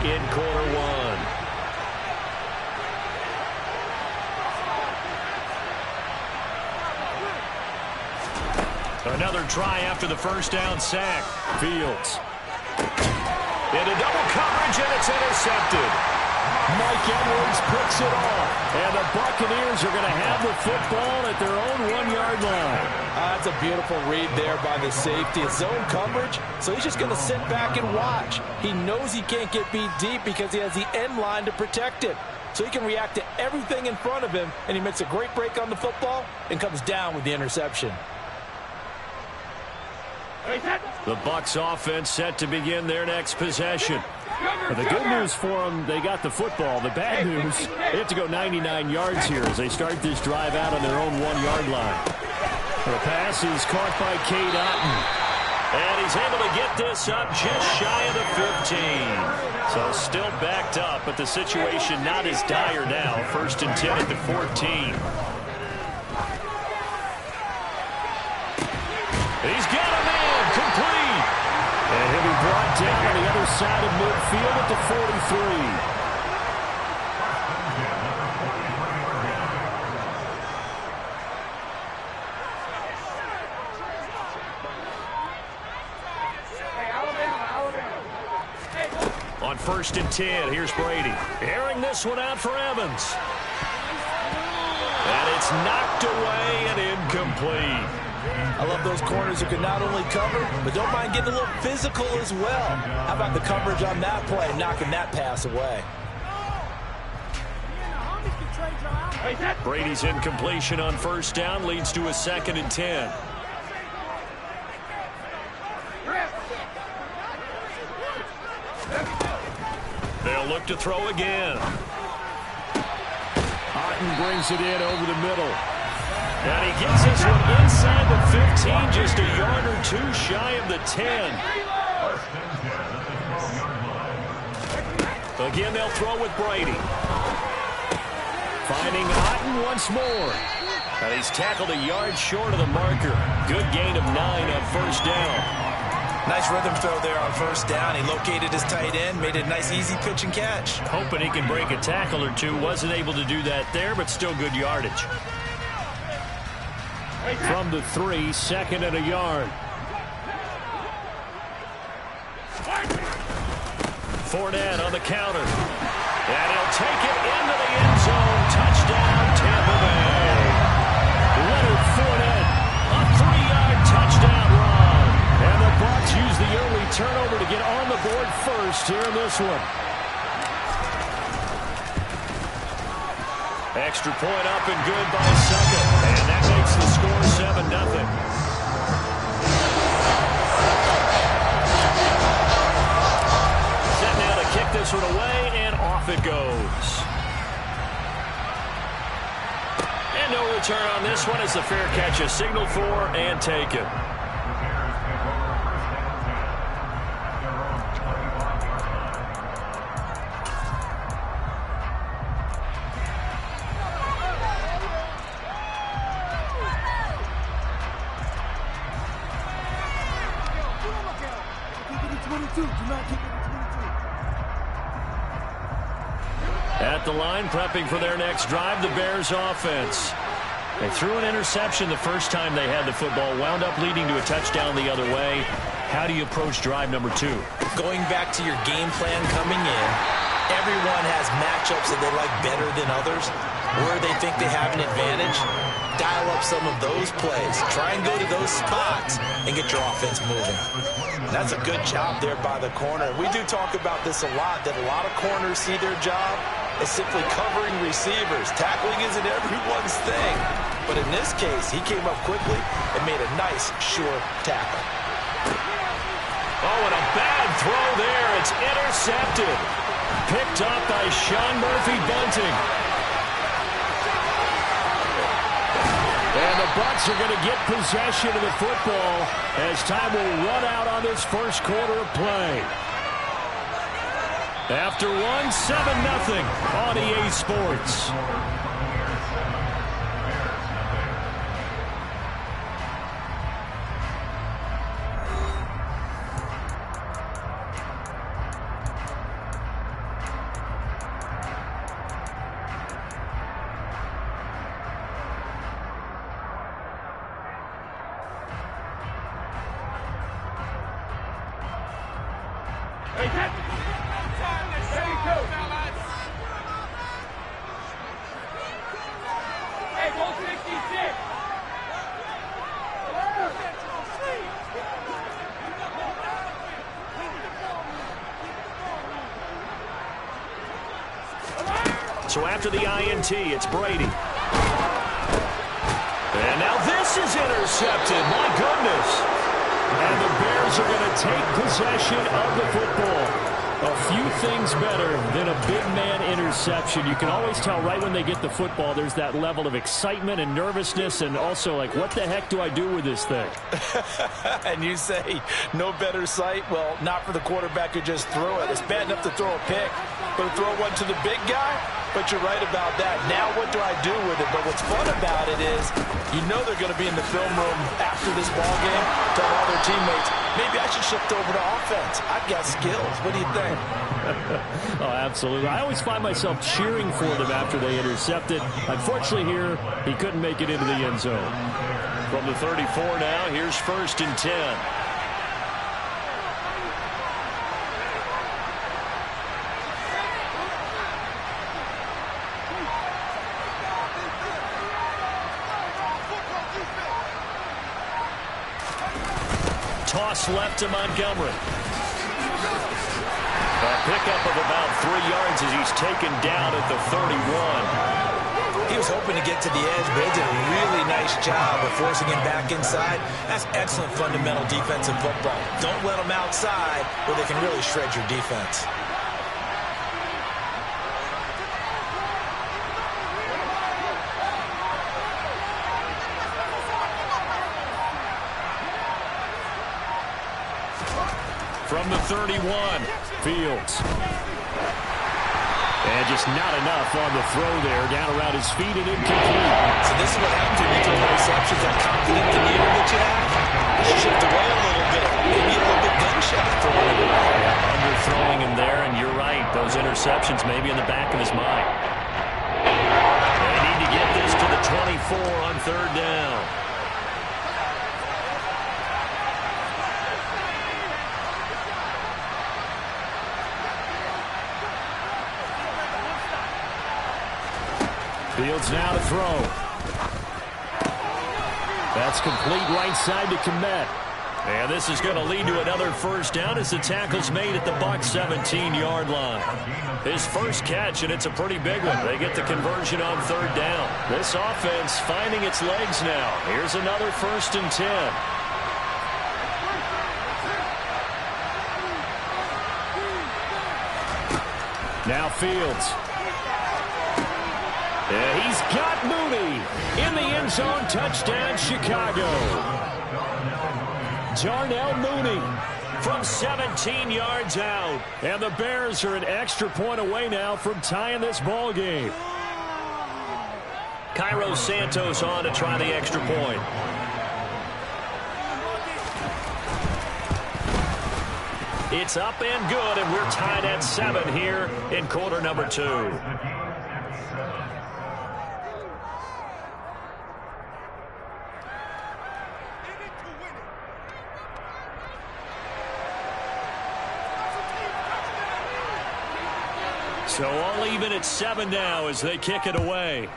in quarter one. Another try after the first down sack. Fields. Into double coverage, and it's intercepted. Mike Edwards picks it off. And the Buccaneers are going to have the football at their own 1-yard line. That's a beautiful read there by the safety. It's zone coverage, so he's just going to sit back and watch. He knows he can't get beat deep because he has the end line to protect it. So he can react to everything in front of him, and he makes a great break on the football and comes down with the interception. The Bucs offense set to begin their next possession. But the good news for them, they got the football. The bad news, they have to go 99 yards here as they start this drive out on their own 1-yard line. The pass is caught by Cade Otton. And he's able to get this up just shy of the 15. So still backed up, but the situation not as dire now. 1st and 10 at the 14. He's got a man complete. And he'll be brought down on the other side of midfield at the 43. On 1st and 10, here's Brady. Airing this one out for Evans. And it's knocked away and incomplete. I love those corners who can not only cover, but don't mind getting a little physical as well. How about the coverage on that play, knocking that pass away? Brady's incompletion on 1st down leads to a 2nd and 10. They'll look to throw again. Otton brings it in over the middle. And he gets this one inside the 15, just a yard or two shy of the 10. Again, they'll throw with Brady. Finding Otton once more. And he's tackled a yard short of the marker. Good gain of 9 on 1st down. Nice rhythm throw there on 1st down. He located his tight end, made it a nice easy pitch and catch. Hoping he can break a tackle or two. Wasn't able to do that there, but still good yardage. From the 3, 2nd and a yard. Fournette on the counter. And he'll take it into the end zone. Touchdown, Tampa Bay. Leonard Fournette, a 3-yard touchdown run. And the Bucs use the early turnover to get on the board first here in this one. Extra point up and good by Suckup. And that makes the score 7-0. Set now to kick this one away, and off it goes. And no return on this one as the fair catch is signaled for and taken. At the line, prepping for their next drive, the Bears offense. They threw an interception the first time they had the football, wound up leading to a touchdown the other way. How do you approach drive number 2? Going back to your game plan coming in, everyone has matchups that they like better than others. Where they think they have an advantage, dial up some of those plays. Try and go to those spots and get your offense moving. That's a good job there by the corner. We do talk about this a lot, that a lot of corners see their job as simply covering receivers. Tackling isn't everyone's thing. But in this case, he came up quickly and made a nice, sure tackle. Oh, and a bad throw there. It's intercepted. Picked up by Sean Murphy-Bunting. And the Bucs are going to get possession of the football as time will run out on this first quarter of play. After one, 7-0 on EA Sports. So after the INT, it's Brady. And now this is intercepted. My goodness. And the Bears are going to take possession of the football. A few things better than a big man interception. You can always tell right when they get the football, there's that level of excitement and nervousness and also like, what the heck do I do with this thing? And you say, no better sight? Well, not for the quarterback who just threw it. It's bad enough to throw a pick, but to throw one to the big guy? But you're right about that. Now what do I do with it? But what's fun about it is you know they're going to be in the film room after this ball game, tell all their teammates, maybe I should shift over to offense. I've got skills. What do you think? Oh, absolutely. I always find myself cheering for them after they intercept it. Unfortunately here, he couldn't make it into the end zone. From the 34 now, here's 1st and 10. Toss left to Montgomery. A pickup of about 3 yards as he's taken down at the 31. He was hoping to get to the edge, but they did a really nice job of forcing him back inside. That's excellent fundamental defensive football. Don't let them outside where they can really shred your defense. From the 31, Fields. And just not enough on the throw there. Down around his feet and incomplete. So this is what happens when you throw interceptions. That confident demeanor that you have, you should shift away a little bit. Maybe a little bit gun-shy throwing it away. Underthrowing him there, and you're right. Those interceptions may be in the back of his mind. They need to get this to the 24 on 3rd down. Fields now to throw. That's complete right side to Kmet. And this is going to lead to another 1st down as the tackle's made at the Bucs 17-yard line. His first catch, and it's a pretty big one. They get the conversion on 3rd down. This offense finding its legs now. Here's another 1st and 10. Now Fields. Yeah, he's got Mooney in the end zone. Touchdown, Chicago. Darnell Mooney from 17 yards out. And the Bears are an extra point away now from tying this ball game. Cairo Santos on to try the extra point. It's up and good, and we're tied at 7 here in quarter number 2. So all even at 7 now as they kick it away.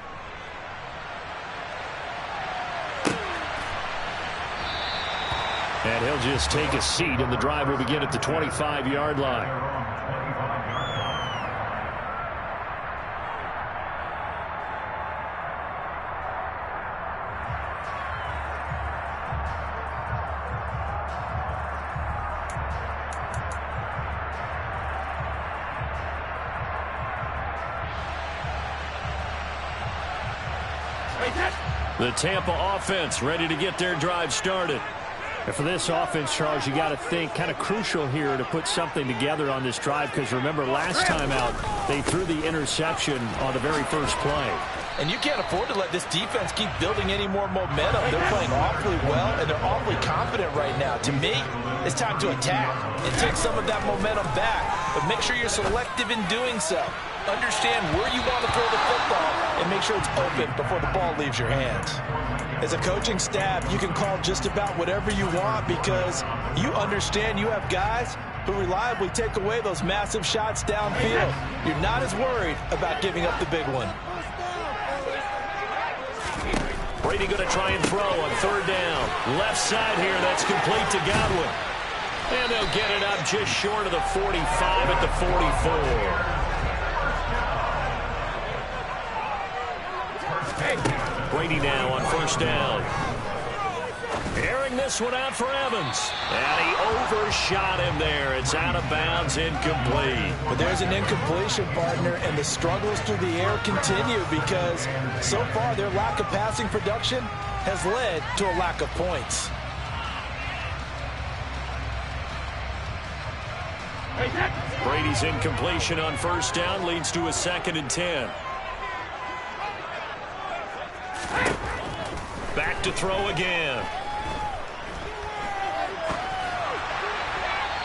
And he'll just take a seat, and the drive will begin at the 25-yard line. The Tampa offense ready to get their drive started. And for this offense, Charles, you got to think kind of crucial here to put something together on this drive, because remember last time out they threw the interception on the very first play. And you can't afford to let this defense keep building any more momentum. They're playing awfully well, and they're awfully confident right now. To me, it's time to attack and take some of that momentum back. But make sure you're selective in doing so. Understand where you want to throw the football and make sure it's open before the ball leaves your hands. As a coaching staff, you can call just about whatever you want because you understand you have guys who reliably take away those massive shots downfield. You're not as worried about giving up the big one. Brady going to try and throw on third down. Left side here, that's complete to Godwin. And they'll get it up just short of the 45 at the 44. Brady now on first down. Airing this one out for Evans. And he overshot him there. It's out of bounds, incomplete. But there's an incompletion, partner, and the struggles through the air continue because so far their lack of passing production has led to a lack of points. Brady's incompletion on first down leads to a 2nd and 10. Back to throw again.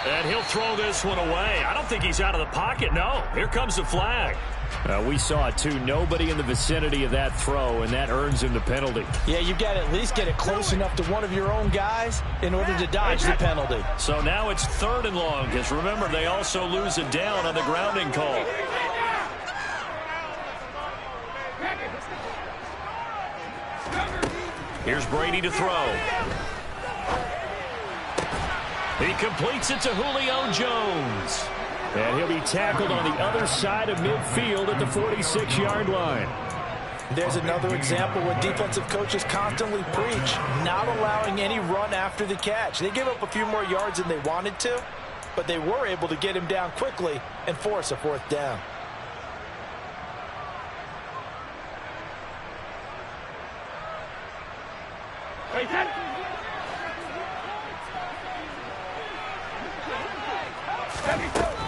And he'll throw this one away. I don't think he's out of the pocket. No, here comes the flag. We saw it, too. Nobody in the vicinity of that throw, and that earns him the penalty. Yeah, you've got to at least get it close enough to one of your own guys in order to dodge the penalty. So now it's 3rd and long, because remember, they also lose a down on the grounding call. Here's Brady to throw. He completes it to Julio Jones. And he'll be tackled on the other side of midfield at the 46-yard line. There's another example where defensive coaches constantly preach, not allowing any run after the catch. They gave up a few more yards than they wanted to, but they were able to get him down quickly and force a 4th down.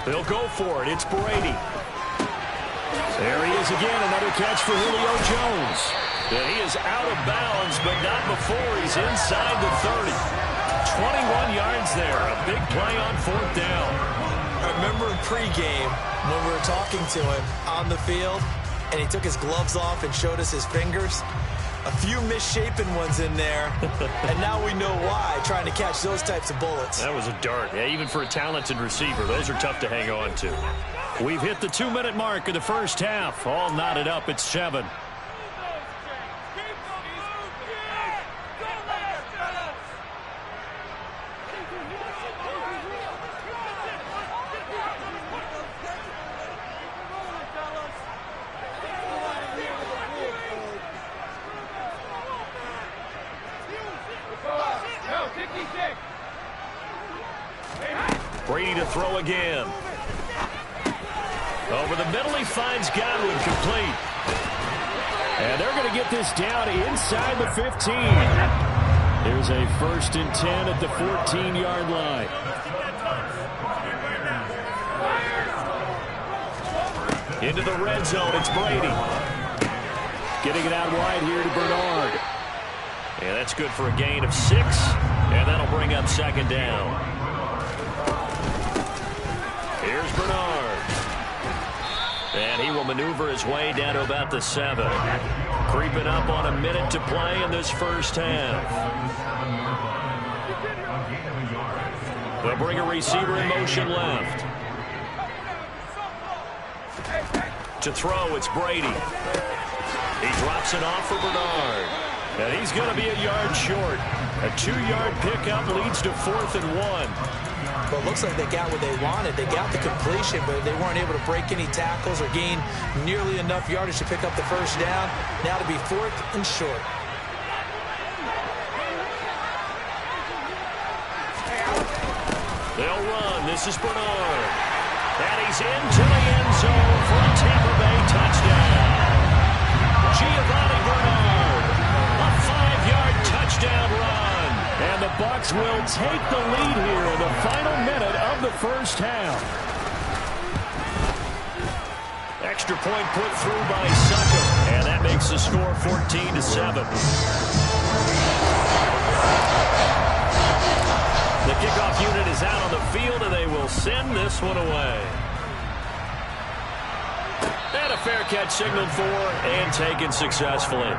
They'll go for it. It's Brady. There he is again. Another catch for Julio Jones. And he is out of bounds, but not before he's inside the 30. 21 yards there. A big play on 4th down. I remember in pregame when we were talking to him on the field, and he took his gloves off and showed us his fingers. A few misshapen ones in there, and now we know why, trying to catch those types of bullets. That was a dart. Yeah, even for a talented receiver, those are tough to hang on to. We've hit the 2-minute mark of the first half. All knotted up at 7. Brady to throw again. Over the middle, he finds Godwin, complete. And they're going to get this down inside the 15. There's a 1st and 10 at the 14-yard line. Into the red zone, it's Brady. Getting it out wide here to Bernard. And that's good for a gain of 6. And that'll bring up 2nd down. Here's Bernard. And he will maneuver his way down to about the 7. Creeping up on a minute to play in this first half. They'll bring a receiver in motion left. To throw, it's Brady. He drops it off for Bernard. And he's going to be a yard short. A 2-yard pickup leads to 4th and 1. Well, it looks like they got what they wanted. They got the completion, but they weren't able to break any tackles or gain nearly enough yardage to pick up the 1st down. Now to be 4th and short. They'll run. This is Bernard. And he's into the end zone for a Tampa Bay touchdown. Giovanni Bernard. A 5-yard touchdown run. And the Bucs will take the lead here in the final minute of the first half. Extra point put through by Suckham. And that makes the score 14-7. The kickoff unit is out on the field, and they will send this one away. And a fair catch signaled for and taken successfully.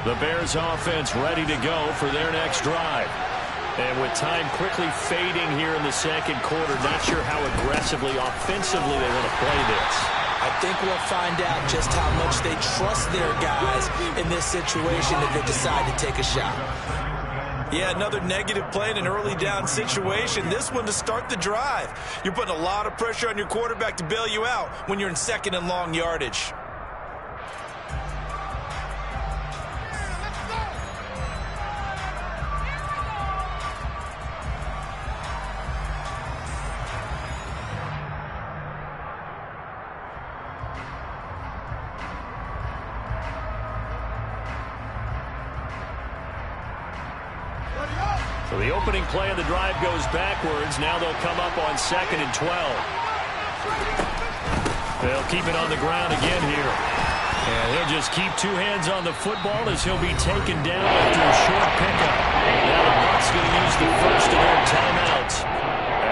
The Bears offense ready to go for their next drive. And with time quickly fading here in the second quarter, not sure how aggressively, offensively they want to play this. I think we'll find out just how much they trust their guys in this situation if they decide to take a shot. Yeah, another negative play in an early down situation. This one to start the drive. You're putting a lot of pressure on your quarterback to bail you out when you're in second and long yardage. So the opening play of the drive goes backwards. Now they'll come up on 2nd and 12. They'll keep it on the ground again here. And he'll just keep two hands on the football as he'll be taken down after a short pickup. Now the Bucs going to use the first of their timeouts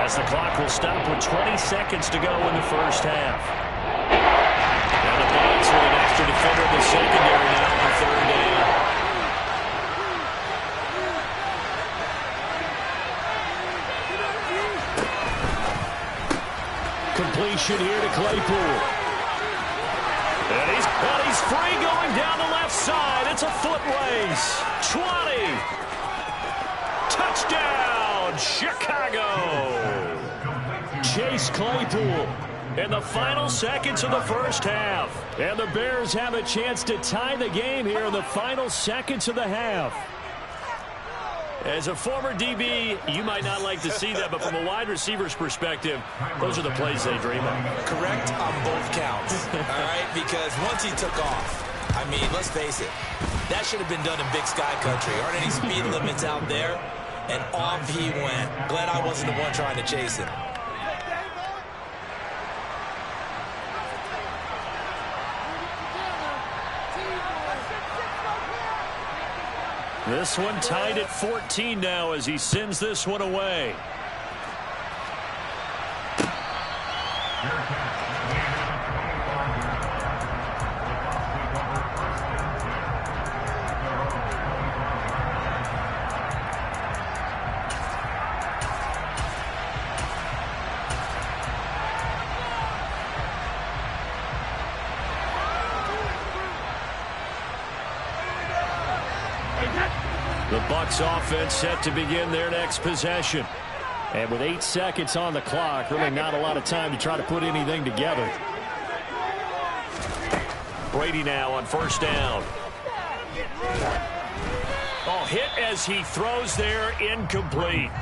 as the clock will stop with 20 seconds to go in the first half. And the Bucs with an extra defender in the secondary now on 3rd down. Completion here to Claypool. And he's free going down the left side. It's a foot race. 20. Touchdown, Chicago. Chase Claypool in the final seconds of the first half. And the Bears have a chance to tie the game here in the final seconds of the half. As a former DB, you might not like to see that, but from a wide receiver's perspective, those are the plays they dream of. Correct on both counts, all right? Because once he took off, I mean, let's face it, that should have been done in Big Sky Country. Aren't any speed limits out there? And off he went. Glad I wasn't the one trying to chase him. This one tied at 14 now as he sends this one away. The Bucs offense set to begin their next possession. And with 8 seconds on the clock, really not a lot of time to try to put anything together. Brady now on 1st down. Oh, hit as he throws there, incomplete.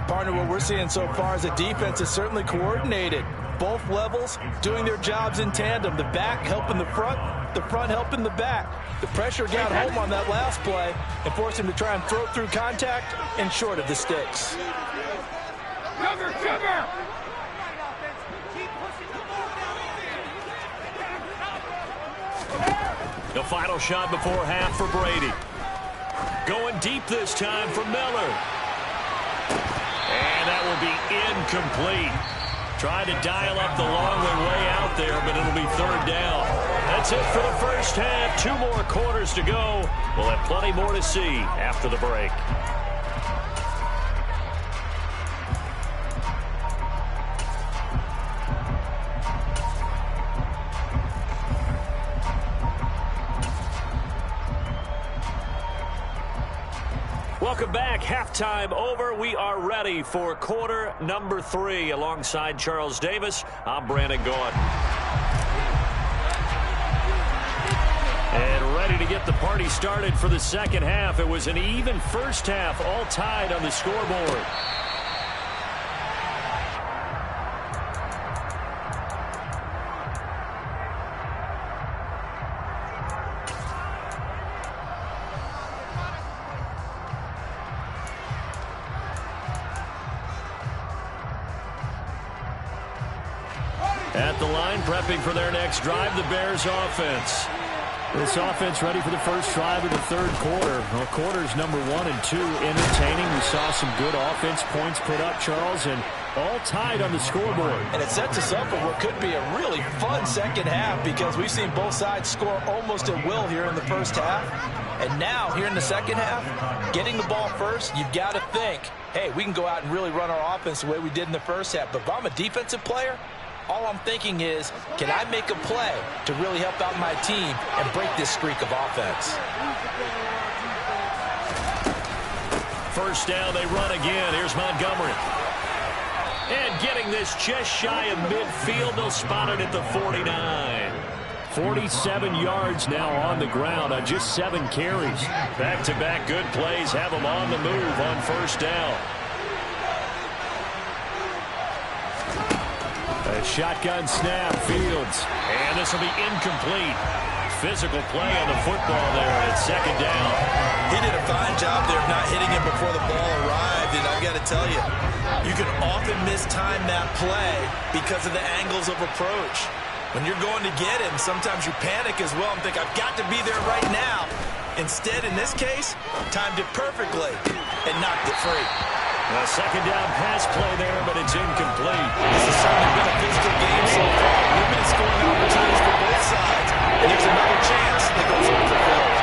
Partner, what we're seeing so far is the defense is certainly coordinated. Both levels doing their jobs in tandem. The back helping the front helping the back. The pressure got home on that last play and forced him to try and throw through contact and short of the sticks. Cover! The final shot before half for Brady. Going deep this time for Miller. And that will be incomplete. Trying to dial up the long way out there, but it'll be 3rd down. That's it for the first half. 2 more quarters to go. We'll have plenty more to see after the break. Welcome back. Halftime over. We are ready for quarter number 3. Alongside Charles Davis, I'm Brandon Gaudin. And ready to get the party started for the second half. It was an even first half, all tied on the scoreboard. At the line, prepping for their next drive, the Bears offense. This offense ready for the first drive of the 3rd quarter. Well, quarters number 1 and 2 entertaining. We saw some good offense points put up, Charles, and all tied on the scoreboard. And it sets us up for what could be a really fun second half because we've seen both sides score almost at will here in the first half. And now, here in the second half, getting the ball first, you've got to think, hey, we can go out and really run our offense the way we did in the first half. But if I'm a defensive player, all I'm thinking is, can I make a play to really help out my team and break this streak of offense? First down, they run again. Here's Montgomery. And getting this just shy of midfield, they'll spot it at the 49. 47 yards now on the ground on just 7 carries. Back-to-back good plays have them on the move on first down. A shotgun snap, Fields. And this will be incomplete. Physical play on the football there at second down. He did a fine job there of not hitting it before the ball arrived. And I've got to tell you, you can often mistime that play because of the angles of approach. When you're going to get him, sometimes you panic as well and think, I've got to be there right now. Instead, in this case, timed it perfectly and knocked it free. A second down pass play there, but it's incomplete. This has certainly been a physical game so far. Limited scoring opportunities for both sides. And there's another chance that goes unfulfilled.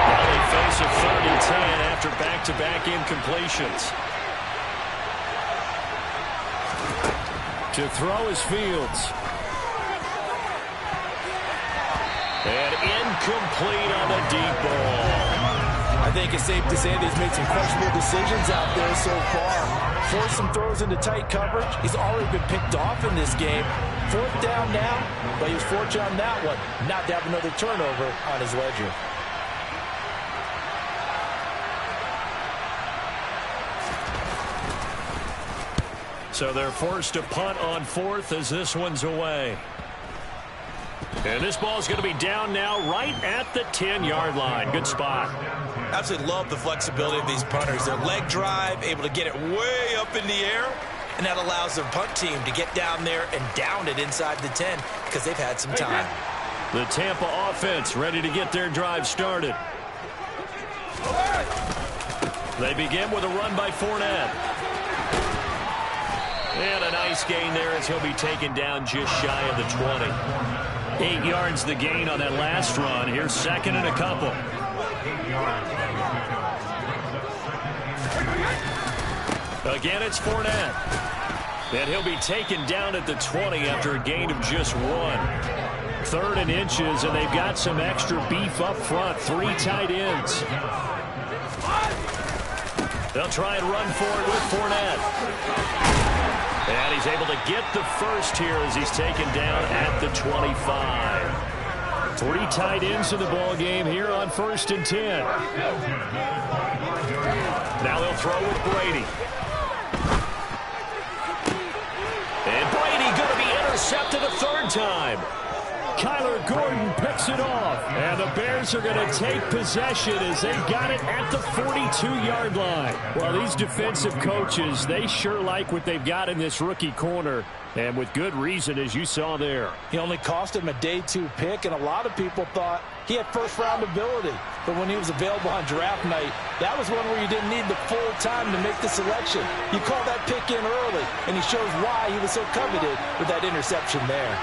Now they face a 3rd and 10 after back-to-back incompletions. To throw is Fields. And incomplete on the deep ball. I think it's safe to say that he's made some questionable decisions out there so far. Forced some throws into tight coverage. He's already been picked off in this game. 4th down now, but he was fortunate on that one not to have another turnover on his ledger. So they're forced to punt on 4th as this one's away. And this ball's going to be down now right at the 10-yard line. Good spot. Absolutely love the flexibility of these punters. Their leg drive, able to get it way up in the air, and that allows their punt team to get down there and down it inside the 10 because they've had some time. The Tampa offense ready to get their drive started. They begin with a run by Fournette. And a nice gain there as he'll be taken down just shy of the 20. 8 yards the gain on that last run. Here's second and a couple. Again, it's Fournette. And he'll be taken down at the 20 after a gain of just 1. 3rd and inches, and they've got some extra beef up front. 3 tight ends. They'll try and run for it with Fournette. And he's able to get the first here as he's taken down at the 25. 3 tight ends in the ball game here on 1st and 10. Now they'll throw with Brady. And Brady going to be intercepted a 3rd time. Kyler Gordon picks it off. And the Bears are going to take possession as they got it at the 42-yard line. Well, these defensive coaches, they sure like what they've got in this rookie corner. And with good reason, as you saw there. He only cost him a day 2 pick, and a lot of people thought he had first-round ability. But when he was available on draft night, that was one where you didn't need the full time to make the selection. You called that pick in early, and he shows why he was so coveted with that interception there.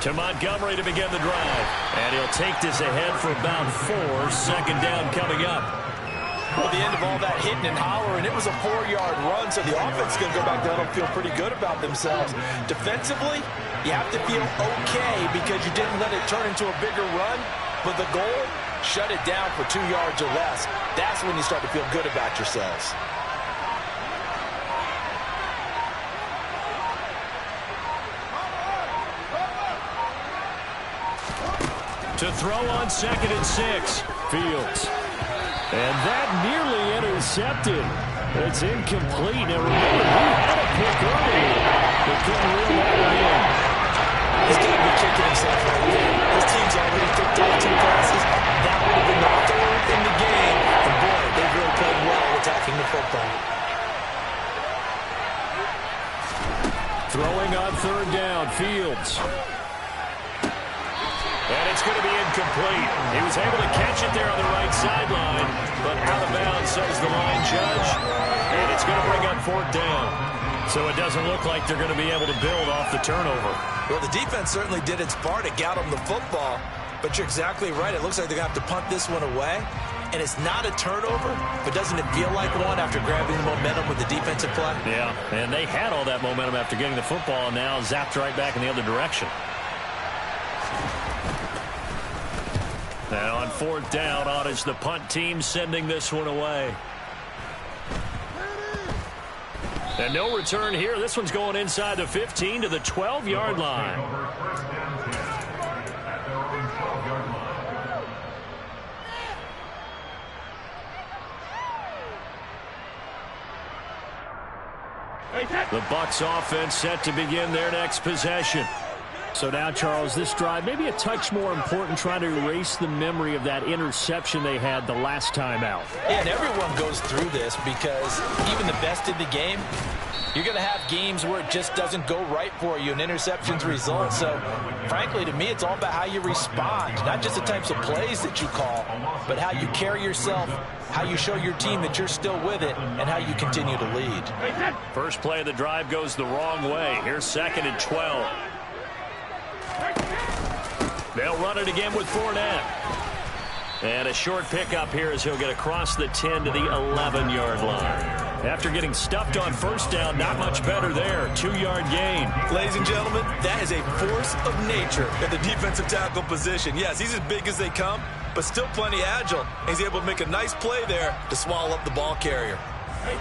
To Montgomery to begin the drive. And he'll take this ahead for about 4. Second down coming up. Well, the end of all that hitting and hollering, it was a 4-yard run, so the offense is going to go back down and feel pretty good about themselves. Defensively, you have to feel okay because you didn't let it turn into a bigger run. But the goal, shut it down for 2 yards or less. That's when you start to feel good about yourselves. To throw on 2nd and 6. Fields. And that nearly intercepted. It's incomplete. Now remember, he had a pick earlier, but couldn't reel that one in. He's got to be kicking himself right there. His team's already picked off 2 passes. That would have been the 3rd in the game. And boy, they've really played well attacking the football. And it's going to be incomplete. He was able to catch it there on the right sideline, but out of bounds, says the line judge. And it's going to bring up 4th down. So it doesn't look like they're going to be able to build off the turnover. Well, the defense certainly did its part to get them the football, but you're exactly right. It looks like they're going to have to punt this one away. And it's not a turnover, but doesn't it feel like one after grabbing the momentum with the defensive play? Yeah, and they had all that momentum after getting the football, and now zapped right back in the other direction. Now on 4th down, on is the punt team sending this one away. And no return here. This one's going inside the 15 to the 12-yard line. The Bucs offense set to begin their next possession. So now, Charles, this drive maybe a touch more important, trying to erase the memory of that interception they had the last time out. Yeah, and everyone goes through this because even the best in the game, you're going to have games where it just doesn't go right for you and interceptions result. So, frankly, to me, it's all about how you respond, not just the types of plays that you call, but how you carry yourself, how you show your team that you're still with it, and how you continue to lead. First play of the drive goes the wrong way. Here's 2nd and 12. They'll run it again with Fournette. And a short pickup here as he'll get across the 10 to the 11-yard line. After getting stuffed on 1st down, not much better there. 2-yard gain. Ladies and gentlemen, that is a force of nature at the defensive tackle position. Yes, he's as big as they come, but still plenty agile. He's able to make a nice play there to swallow up the ball carrier.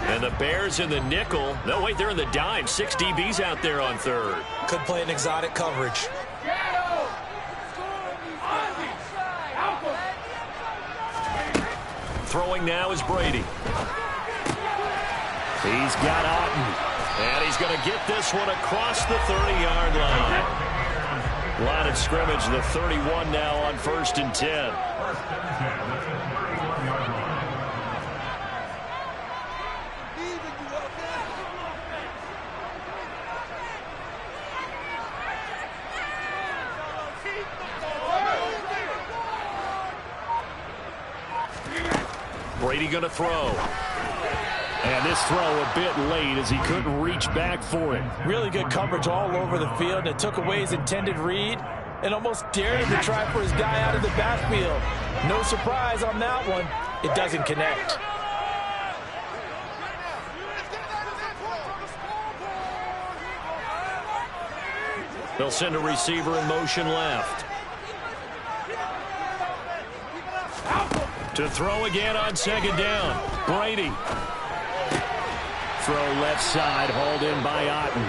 And the Bears in the nickel. No, wait, they're in the dime. 6 DBs out there on 3rd. Could play an exotic coverage. Throwing now is Brady. He's got Otten. And he's going to get this one across the 30-yard line. Line of scrimmage, the 31 now on 1st and 10. Brady going to throw. And this throw a bit late as he couldn't reach back for it. Really good coverage all over the field, and it took away his intended read and almost dared him to try for his guy out of the backfield. No surprise on that one. It doesn't connect. They'll send a receiver in motion left. To throw again on 2nd down. Brady. Throw left side, hauled in by Otten.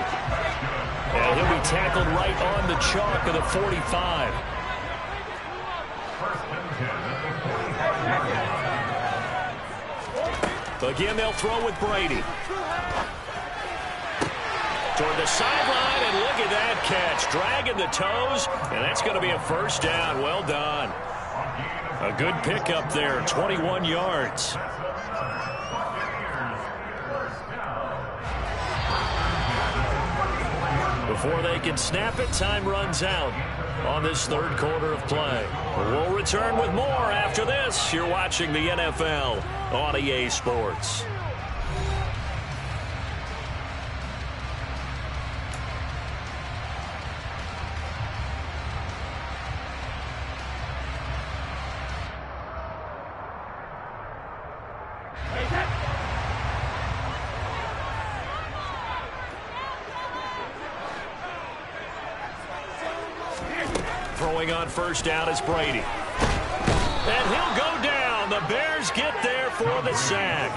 And he'll be tackled right on the chalk of the 45. Again, they'll throw with Brady. Toward the sideline, and look at that catch. Dragging the toes, and that's going to be a 1st down. Well done. A good pickup there, 21 yards. Before they can snap it, time runs out on this 3rd quarter of play. We'll return with more after this. You're watching the NFL on EA Sports. Throwing on 1st down is Brady. And he'll go down. The Bears get there for the sack.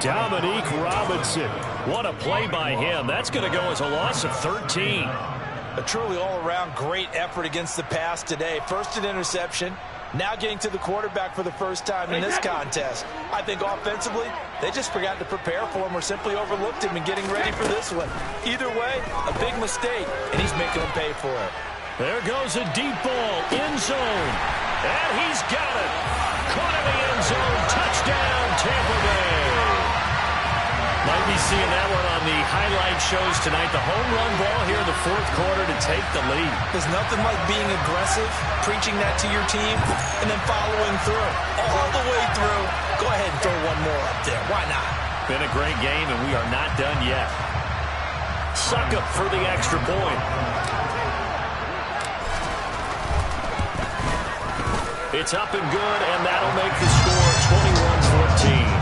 Dominique Robinson. What a play by him. That's going to go as a loss of 13. A truly all-around great effort against the pass today. First an interception, now getting to the quarterback for the first time in this contest. I think offensively, they just forgot to prepare for him or simply overlooked him in getting ready for this one. Either way, a big mistake, and he's making them pay for it. There goes a deep ball, end zone. And he's got it. Caught in the end zone. Touchdown, Tampa Bay. Might be seeing that one on the highlight shows tonight. The home run ball here in the fourth quarter to take the lead. There's nothing like being aggressive, preaching that to your team, and then following through. All the way through. Go ahead and throw one more up there. Why not? Been a great game, and we are not done yet. Suck up for the extra point. It's up and good, and that'll make the score 21-14.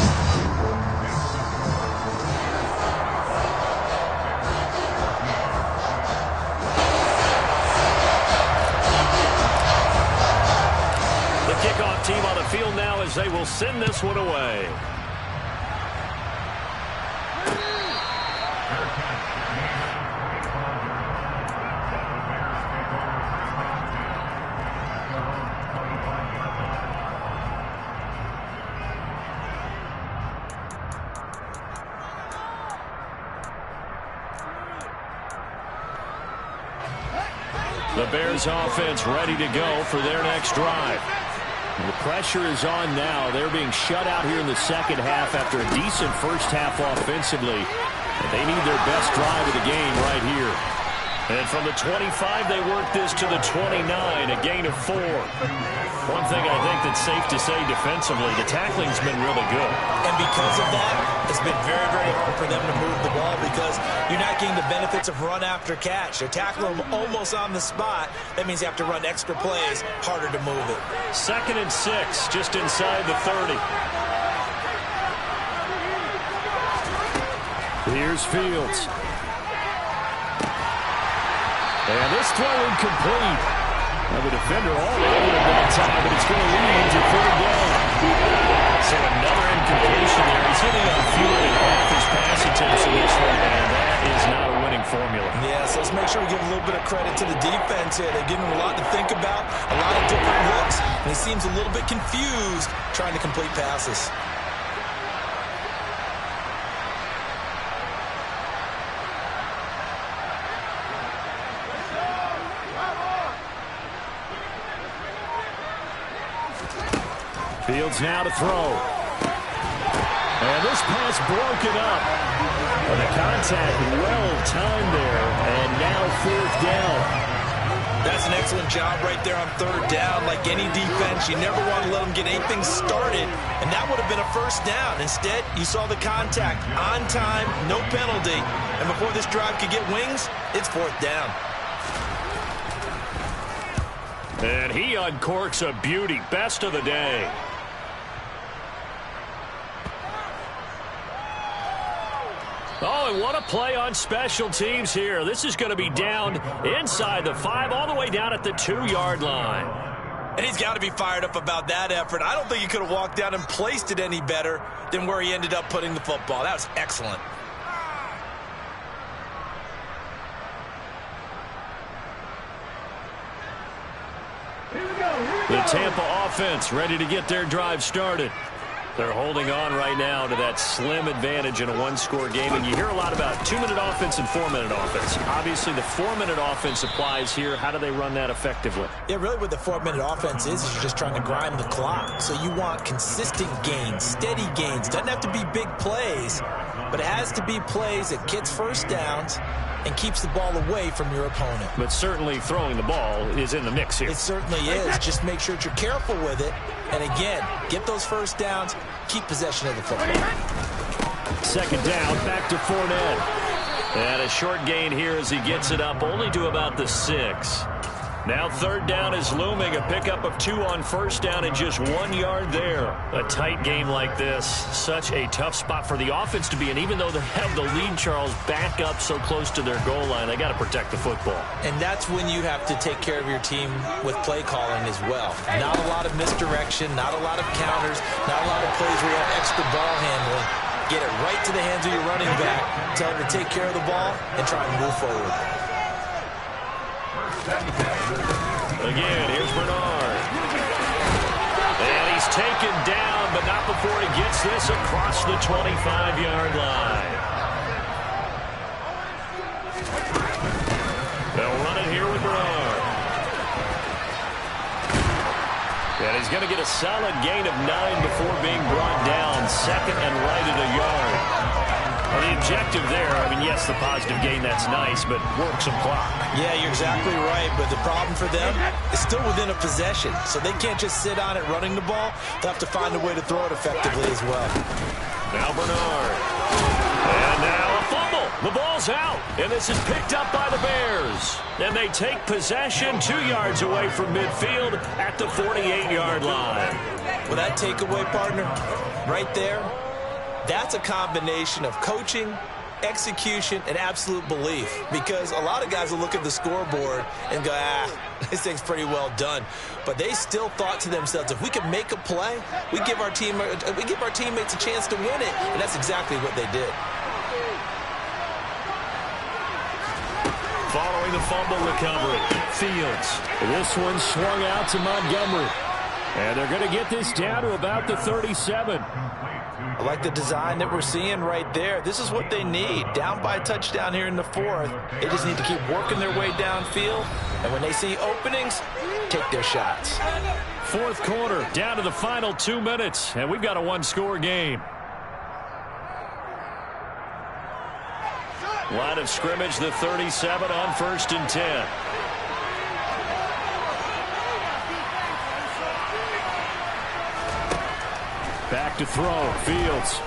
Kickoff team on the field now as they will send this one away. The Bears offense ready to go for their next drive. The pressure is on now. They're being shut out here in the second half after a decent first half offensively. They need their best drive of the game right here. And from the 25, they work this to the 29, a gain of 4. One thing I think that's safe to say defensively, the tackling's been really good. And because of that, it's been very, very hard for them to move the ball because you're not getting the benefits of run after catch. They're tackling them almost on the spot. That means you have to run extra plays, harder to move it. 2nd and 6, just inside the 30. Here's Fields. And this throw incomplete. Now the defender all over it that time, but it's going to lead to 3rd down. So another incompletion there. He's hitting on fewer than half his pass attempts in this one, and that is not a winning formula. Yeah, so let's make sure we give a little bit of credit to the defense here. They're giving him a lot to think about, a lot of different looks, and he seems a little bit confused trying to complete passes. Fields now to throw. And this pass broken up. And the contact well timed there. And now 4th down. That's an excellent job right there on 3rd down. Like any defense, you never want to let them get anything started. And that would have been a 1st down. Instead, you saw the contact on time, no penalty. And before this drive could get wings, it's 4th down. And he uncorks a beauty. Best of the day. Oh, and what a play on special teams here. This is going to be down inside the 5, all the way down at the 2-yard line. And he's got to be fired up about that effort. I don't think he could have walked down and placed it any better than where he ended up putting the football. That was excellent. The Tampa offense ready to get their drive started. They're holding on right now to that slim advantage in a one-score game. And you hear a lot about 2-minute offense and 4-minute offense. Obviously, the 4-minute offense applies here. How do they run that effectively? Yeah, really what the 4-minute offense is you're just trying to grind the clock. So you want consistent gains, steady gains. Doesn't have to be big plays, but it has to be plays that gets first downs and keeps the ball away from your opponent. But certainly throwing the ball is in the mix here. It certainly is. Just make sure that you're careful with it. And again, get those first downs, keep possession of the football. 2nd down, back to Fournette. And a short gain here as he gets it up only to about the 6. Now 3rd down is looming, a pickup of 2 on 1st down and just 1 yard there. A tight game like this, such a tough spot for the offense to be in. Even though they have the lead, Charles, back up so close to their goal line, they got to protect the football. And that's when you have to take care of your team with play calling as well. Not a lot of misdirection, not a lot of counters, not a lot of plays where you have extra ball handling. Get it right to the hands of your running back, tell him to take care of the ball, and try and move forward. Again, here's Bernard. And he's taken down, but not before he gets this across the 25-yard line. They'll run it here with Bernard. And he's going to get a solid gain of 9 before being brought down. 2nd and right at a yard. Well, the objective there, I mean, yes, the positive gain, that's nice, but work some clock. Yeah, you're exactly right, but the problem for them is still within a possession, so they can't just sit on it running the ball. They'll have to find a way to throw it effectively as well. Now Bernard. And now a fumble. The ball's out, and this is picked up by the Bears. And they take possession 2 yards away from midfield at the 48-yard line. Well, that takeaway, partner, right there, that's a combination of coaching, execution, and absolute belief. Because a lot of guys will look at the scoreboard and go, this thing's pretty well done. But they still thought to themselves, if we can make a play, we give our teammates a chance to win it. And that's exactly what they did. Following the fumble recovery, Fields. This one swung out to Montgomery. And they're going to get this down to about the 37. I like the design that we're seeing right there. This is what they need. Down by a touchdown here in the 4th. They just need to keep working their way downfield. And when they see openings, take their shots. 4th quarter, down to the final 2 minutes. And we've got a one-score game. Line of scrimmage, the 37 on 1st and 10. Back to throw, Fields.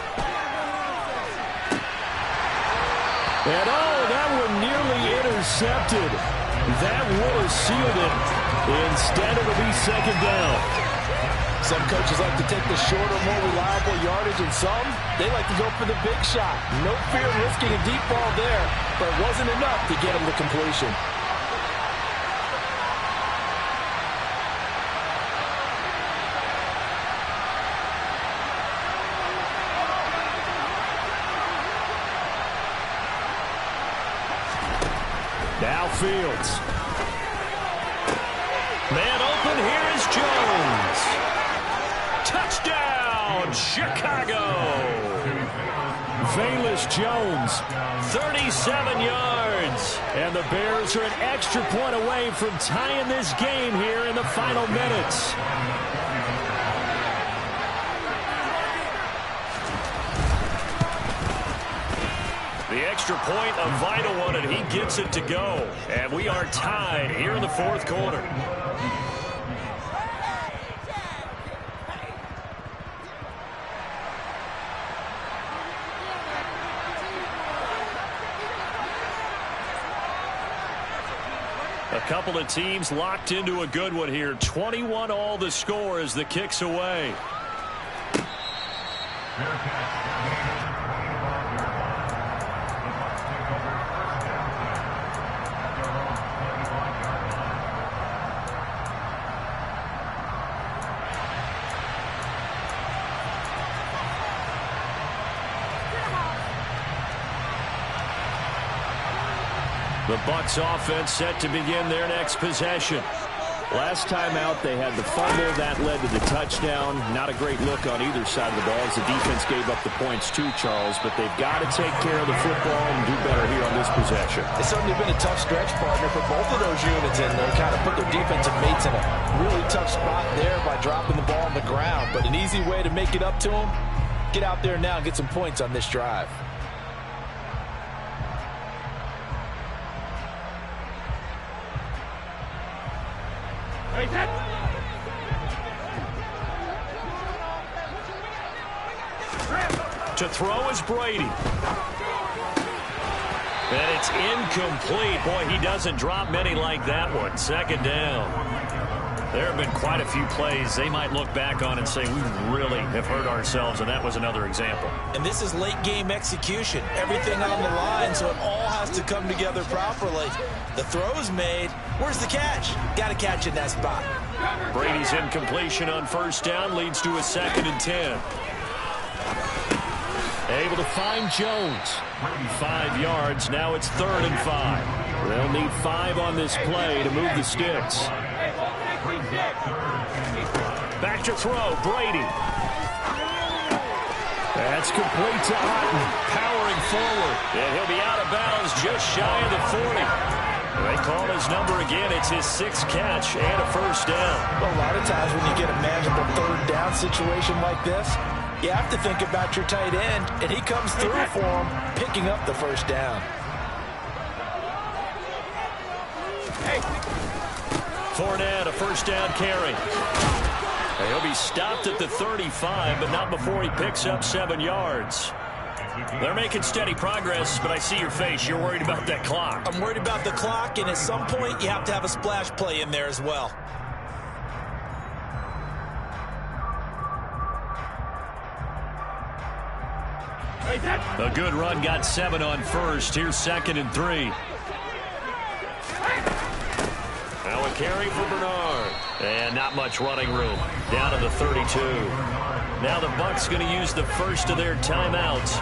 And that one nearly intercepted. That would have sealed it. Instead, it'll be 2nd down. Some coaches like to take the shorter, more reliable yardage, and some, they like to go for the big shot. No fear of risking a deep ball there, but it wasn't enough to get him to completion. Now Fields. Man open, here is Jones. Touchdown, Chicago. Velus Jones, 37 yards. And the Bears are an extra point away from tying this game here in the final minutes. The extra point, a vital one, and he gets it to go. And we are tied here in the 4th quarter. A couple of teams locked into a good one here. 21-all the score as the kick's away. The Bucs offense set to begin their next possession. Last time out, they had the fumble. That led to the touchdown. Not a great look on either side of the ball as the defense gave up the points too, Charles. But they've got to take care of the football and do better here on this possession. It's certainly been a tough stretch, partner, for both of those units, and they kind of put their defensive mates in a really tough spot there by dropping the ball on the ground. But an easy way to make it up to them, get out there now and get some points on this drive. To throw is Brady. And it's incomplete. Boy, he doesn't drop many like that one. 2nd down. There have been quite a few plays they might look back on and say, we really have hurt ourselves, and that was another example. And this is late-game execution. Everything on the line, so it all has to come together properly. The throw's made. Where's the catch? Got to catch in that spot. Brady's incompletion on 1st down leads to a 2nd and 10. Able to find Jones. 5 yards. Now it's 3rd and 5. They'll need 5 on this play to move the sticks. Back to throw. Brady. That's complete to Otten. Powering forward. And he'll be out of bounds just shy of the 40. They call his number again. It's his 6th catch and a 1st down. Well, a lot of times when you get a manageable 3rd down situation like this, You have to think about your tight end, and he comes through for him, picking up the first down. Fournette, a first down carry. He'll be stopped at the 35, but not before he picks up 7 yards. They're making steady progress, but I see your face. You're worried about that clock. I'm worried about the clock, and at some point, you have to have a splash play in there as well. A good run got 7 on first. Here's 2nd and 3. Now a carry for Bernard. And not much running room. Down to the 32. Now the Bucs going to use the first of their timeouts,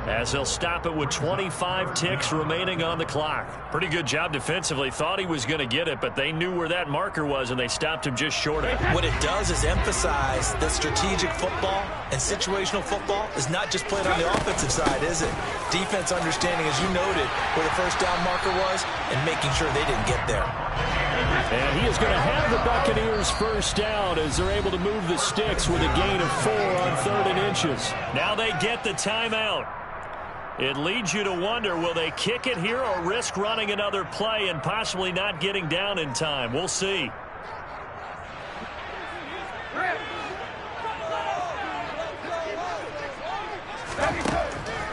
as they'll stop it with 25 ticks remaining on the clock. Pretty good job defensively. Thought he was going to get it, but they knew where that marker was, and they stopped him just short of it. What it does is emphasize that strategic football and situational football is not just played on the offensive side, is it? Defense understanding, as you noted, where the first down marker was and making sure they didn't get there. And he is going to have the Buccaneers first down as they're able to move the sticks with a gain of 4 on 3rd and inches. Now they get the timeout. It leads you to wonder, will they kick it here or risk running another play and possibly not getting down in time? We'll see.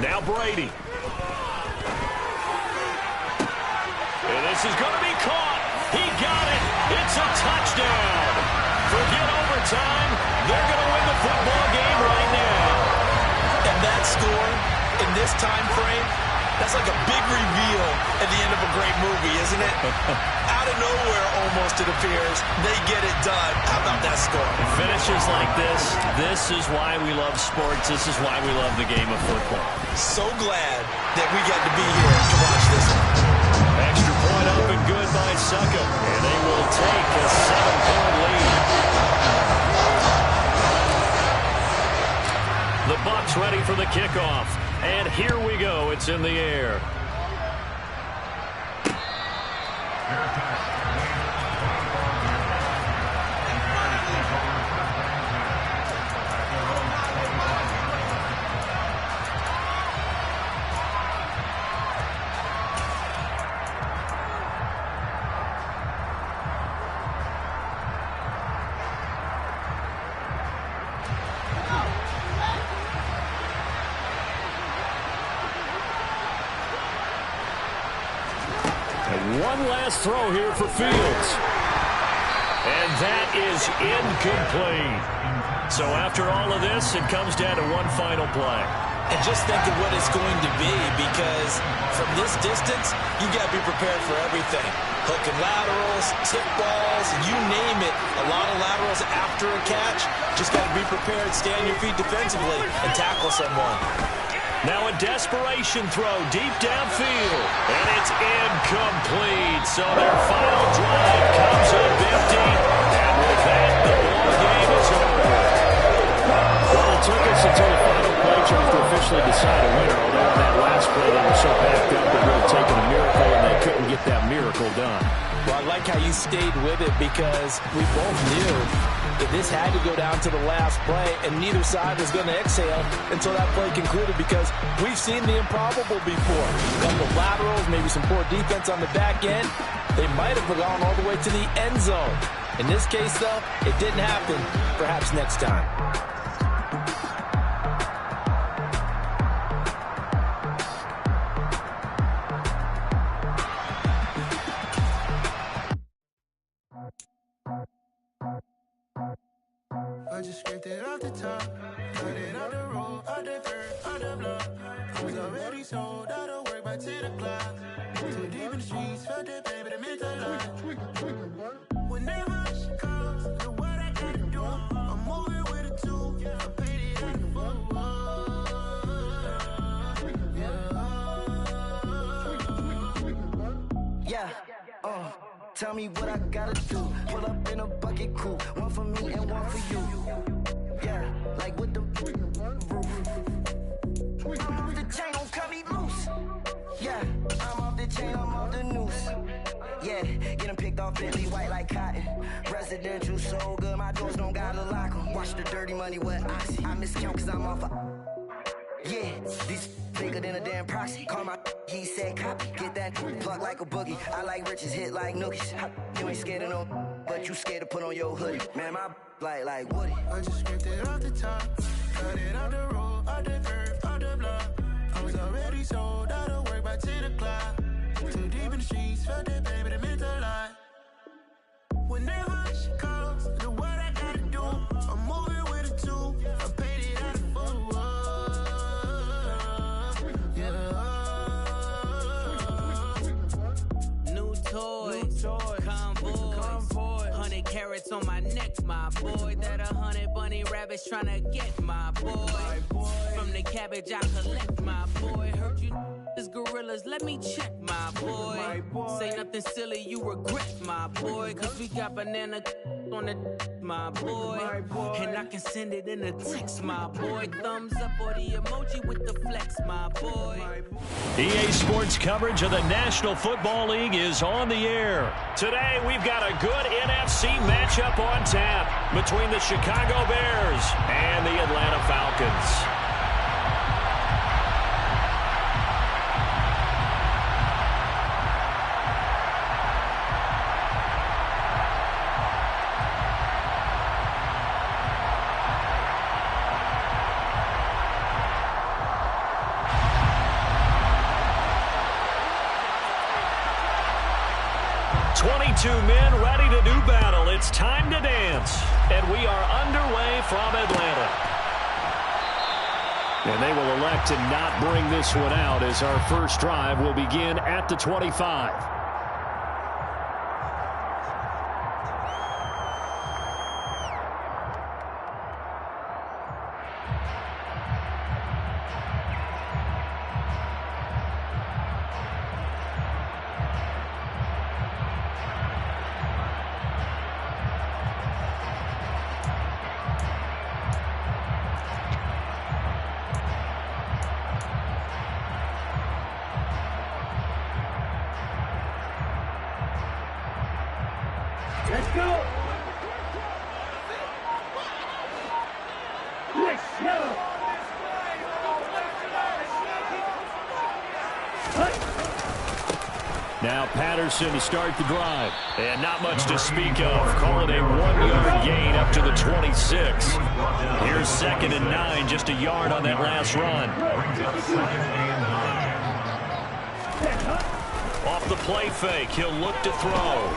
Now Brady. And this is going to be caught. He got it. It's a touchdown. Forget overtime. They're going to win the football game right now. And that score, in this time frame, that's like a big reveal at the end of a great movie, isn't it? Out of nowhere, almost, it appears, they get it done. How about that score? Finishes like this is why we love sports. This is why we love the game of football. So glad that we got to be here to watch this one. Extra point up and good by Succa. And they will take a 7-point lead. The Bucs ready for the kickoff. And here we go. It's in the air. One last throw here for Fields. And that is incomplete. So after all of this, it comes down to one final play. And just think of what it's going to be, because from this distance, you got to be prepared for everything. Hook and laterals, tip balls, you name it. A lot of laterals after a catch. Just got to be prepared, stay on your feet defensively, and tackle someone. Now a desperation throw deep downfield. And it's incomplete. So their final drive comes up empty. And with that, the ball game is over. Well, it took us until the final play chart to officially decide a winner. Although on that last play, they were so backed up, it would have taken a miracle, and they couldn't get that miracle done. Well, I like how you stayed with it, because we both knew that this had to go down to the last play, and neither side was going to exhale until that play concluded, because we've seen the improbable before. A couple of laterals, maybe some poor defense on the back end. They might have gone all the way to the end zone. In this case, though, it didn't happen. Perhaps next time. I just scraped it off the top, cut it off the road, out the dirt, out the block. I was already sold out of work by 10 o'clock. Too deep in the streets, felt that baby, that meant a lot. Whenever she calls, do what I gotta do. I'm moving with a two, I paid it out the book. Yeah, tell me what I gotta do. Pull up in a bucket coupe, one for me and one for you. Yeah, like with the roof. I'm off the chain, don't cut me loose. Yeah, I'm off the chain, I'm off the noose. Yeah, getting picked off Bentley white like cotton. Residential so good, my doors don't gotta lock 'em. Watch the dirty money, what I see. I miscount cause I'm off yeah, these bigger than a damn proxy. Call my he said copy. Get that plug like a boogie. I like riches, hit like nookies. You ain't scared of no, but you scared to put on your hoodie. Man, my like Woody. I just scraped it off the top, cut it out the road, out the curve, out the block. I was already sold out of work by 10 o'clock. Too deep in the streets, felt that baby, that meant a lot. Whenever she calls, do what I gotta do. I'm moving with a two, I paid it out of full. Yeah. New toys, convoys, 100 carats on my neck, my boy. That 100 bunny rabbits tryna get my boy. From the cabbage I collect, my boy. Heard you is gorillas, let me check, my boy. Say nothing silly, you regret, my boy. Cause we got banana on the my boy. And I can send it in a text, my boy. Thumbs up or the emoji with the flex, my boy. EA Sports coverage of the National Football League is on the air. Today, we've got a good NFC matchup on tap between the Chicago Bears and the Atlanta Falcons. Men ready to do battle. It's time to dance. And we are underway from Atlanta. And they will elect to not bring this one out as our first drive will begin at the 25. Let's go! Let's go! Now Patterson to start the drive. And not much to speak of. Call it a 1-yard gain up to the 26. Here's 2nd and 9, just a yard on that last run. Off the play fake, he'll look to throw.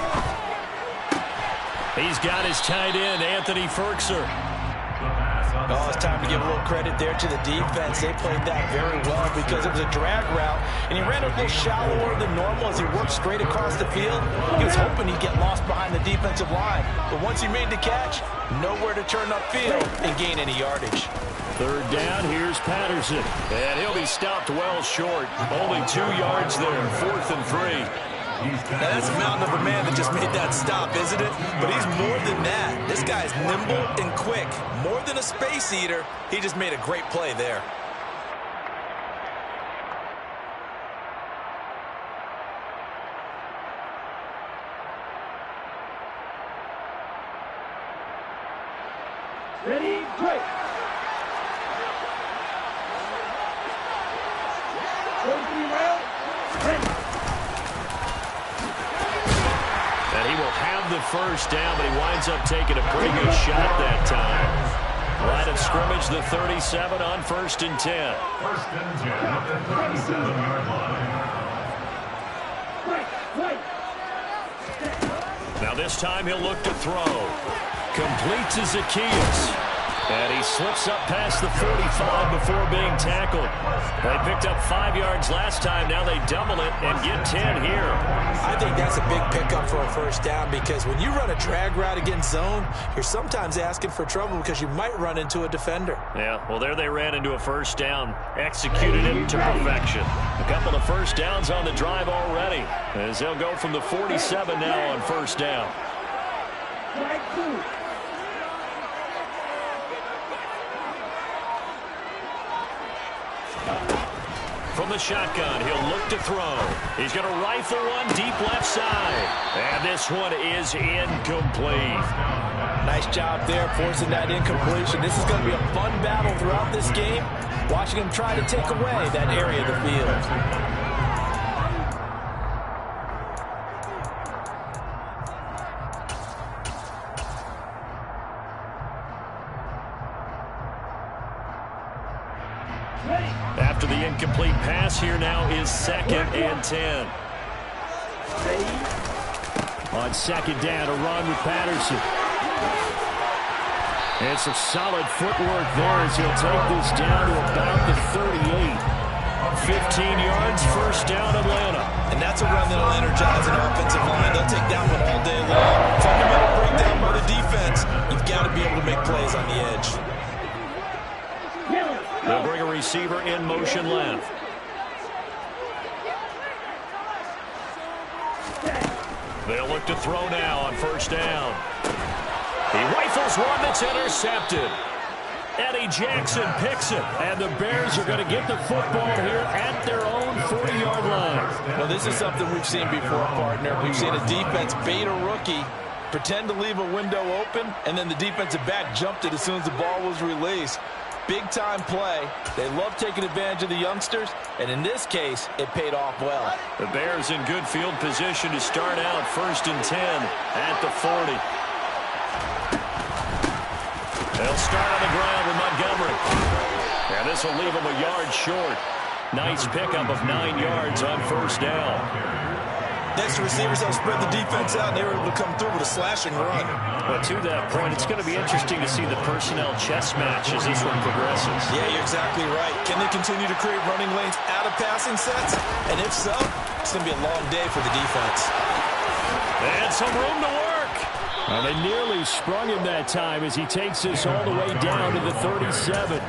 He's got his tight end, Anthony Ferkser. Oh, it's time to give a little credit there to the defense. They played that very well because it was a drag route, and he ran a little shallower than normal as he worked straight across the field. He was hoping he'd get lost behind the defensive line, but once he made the catch, nowhere to turn upfield and gain any yardage. 3rd down, here's Patterson, and he'll be stopped well short. Only 2 yards there, 4th and 3. Now, that's a mountain of a man that just made that stop, isn't it? But he's more than that. This guy's nimble and quick. More than a space eater, he just made a great play there. Ready, break! And he will have the first down, but he winds up taking a pretty good shot that time. Line of scrimmage, the 37 on 1st and 10. 1st and 10 at the 37-yard line. Now this time he'll look to throw. Complete to Zacchaeus. And he slips up past the 45 before being tackled. They picked up 5 yards last time. Now they double it and get 10 here. I think that's a big pickup for a first down because when you run a drag route against zone, you're sometimes asking for trouble because you might run into a defender. Yeah, well, there they ran into a first down. Executed it to perfection. A couple of first downs on the drive already as they'll go from the 47 now on 1st down. From the shotgun, he'll look to throw. He's going to rifle one deep left side. And this one is incomplete. Nice job there forcing that incompletion. This is going to be a fun battle throughout this game, watching him try to take away that area of the field. After the incomplete pass, here now is 2nd and 10. On 2nd down, a run with Patterson. And some solid footwork there as he'll take this down to about the 38. 15 yards, first down, Atlanta. And that's a run that'll energize an offensive line. They'll take that one all day long. Fundamental breakdown by the defense. You've got to be able to make plays on the edge. They'll bring a receiver in motion left. They'll look to throw now on first down. He rifles one that's intercepted. Eddie Jackson picks it, and the Bears are going to get the football here at their own 40-yard line. Well, this is something we've seen before, partner. We've seen a defense bait a rookie, pretend to leave a window open, and then the defensive back jumped it as soon as the ball was released. Big-time play. They love taking advantage of the youngsters, and in this case, it paid off well. The Bears in good field position to start out 1st and 10 at the 40. They'll start on the ground with Montgomery. And this will leave them a yard short. Nice pickup of 9 yards on first down. Next receivers help spread the defense out, and they were able to come through with a slashing run. But to that point, it's going to be interesting to see the personnel chess match as this one progresses. Yeah, you're exactly right. Can they continue to create running lanes out of passing sets? And if so, it's going to be a long day for the defense. And some room to work. And they nearly sprung him that time as he takes this all the way down to the 37.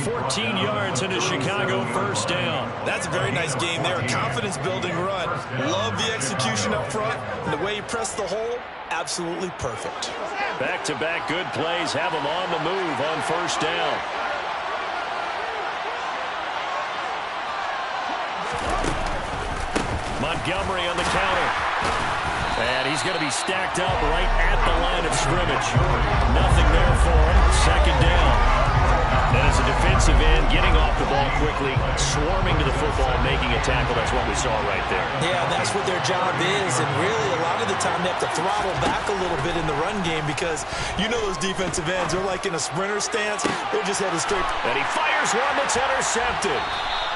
14 yards into Chicago, first down. That's a very nice game there. A confidence-building run. Love the execution up front. And the way he pressed the hole, absolutely perfect. Back-to-back good plays have him on the move on first down. Montgomery on the counter. And he's going to be stacked up right at the line of scrimmage. Nothing there for him. Second down. And as a defensive end, getting off the ball quickly, swarming to the football, making a tackle. That's what we saw right there. Yeah, that's what their job is. And really, a lot of the time, they have to throttle back a little bit in the run game because you know those defensive ends are like in a sprinter stance. They're just headed straight. And he fires one that's intercepted.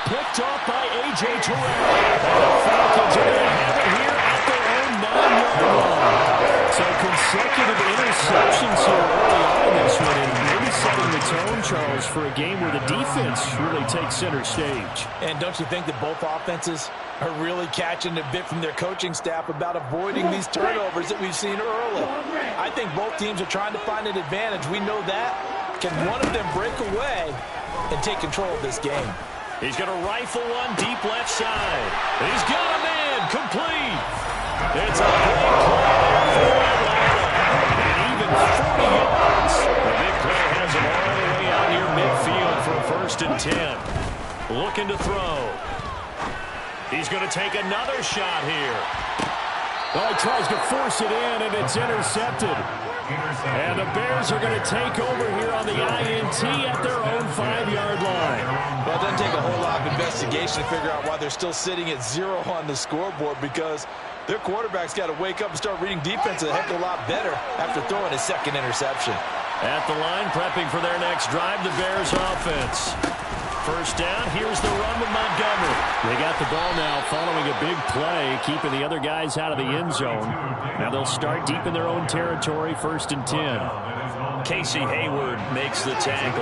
Picked off by A.J. Terrell. The Falcons are going to have it here at their own 9-yard line. So consecutive interceptions here early on in this one, and maybe setting the tone, Charles, for a game where the defense really takes center stage. And don't you think that both offenses are really catching a bit from their coaching staff about avoiding these turnovers that we've seen early? I think both teams are trying to find an advantage. We know that. Can one of them break away and take control of this game? He's going to rifle one deep left side. He's got a man complete. It's a big play for Atlanta. And even 40 yards. The big play has him all the way out near midfield for a 1st and 10. Looking to throw. He's going to take another shot here. Oh, he tries to force it in, and it's intercepted. And the Bears are going to take over here on the INT at their own 5-yard line. Well, it doesn't take a whole lot of investigation to figure out why they're still sitting at 0 on the scoreboard, because their quarterback's got to wake up and start reading defense a heck of a lot better after throwing his 2nd interception. At the line, prepping for their next drive, the Bears offense. First down, here's the run with Montgomery. They got the ball now following a big play, keeping the other guys out of the end zone. Now they'll start deep in their own territory, 1st and 10. Casey Hayward makes the tackle.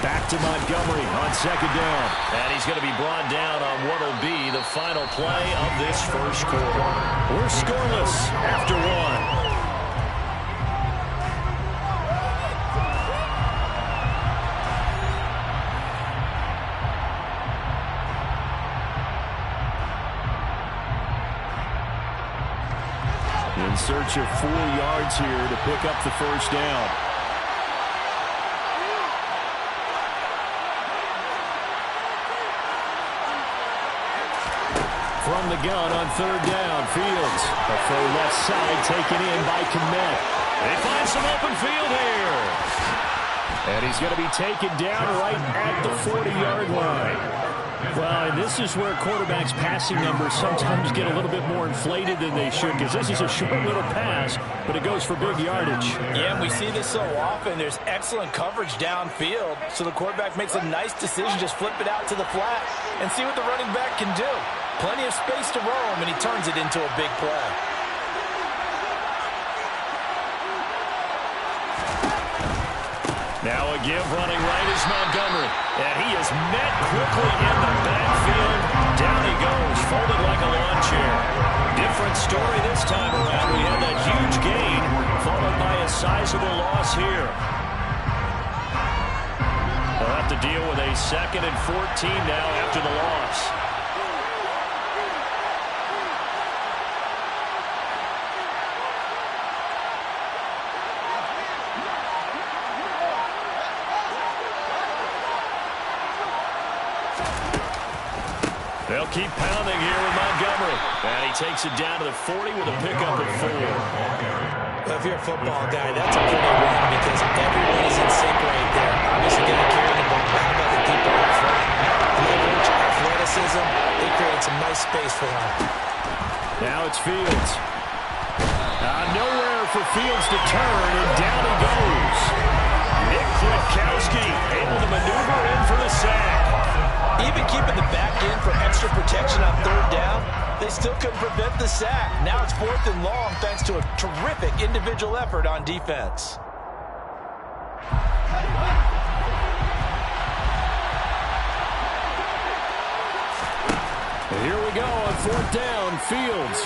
Back to Montgomery on 2nd down. And he's going to be brought down on what will be the final play of this first quarter. We're scoreless after 1. In search of 4 yards here to pick up the first down. From the gun on third down, Fields. A full left side taken in by Kmet. They find some open field here. And he's going to be taken down right at the 40-yard line. Well, and this is where quarterbacks' passing numbers sometimes get a little bit more inflated than they should, because this is a short little pass, but it goes for big yardage. Yeah, and we see this so often. There's excellent coverage downfield, so the quarterback makes a nice decision, just flip it out to the flat and see what the running back can do. Plenty of space to roam, and he turns it into a big play. Now a give running right is Montgomery. And he is met quickly in the backfield. Down he goes, folded like a lawn chair. Different story this time around. We had that huge gain, followed by a sizable loss here. They'll have to deal with a 2nd and 14 now after the loss. They'll keep pounding here with Montgomery. And he takes it down to the 40 with a pickup of 4. Well, if you're a football guy, that's a pretty win because everyone is in sync right there. Obviously, getting carried the ball. How about the people up front? Leverage, athleticism, they create some nice space for him. Now it's Fields. Nowhere for Fields to turn, and down he goes. Nick Kwiatkowski able to maneuver in for the sack. Even keeping the back in for extra protection on third down, they still couldn't prevent the sack. Now it's 4th and long thanks to a terrific individual effort on defense. And here we go on 4th down, Fields.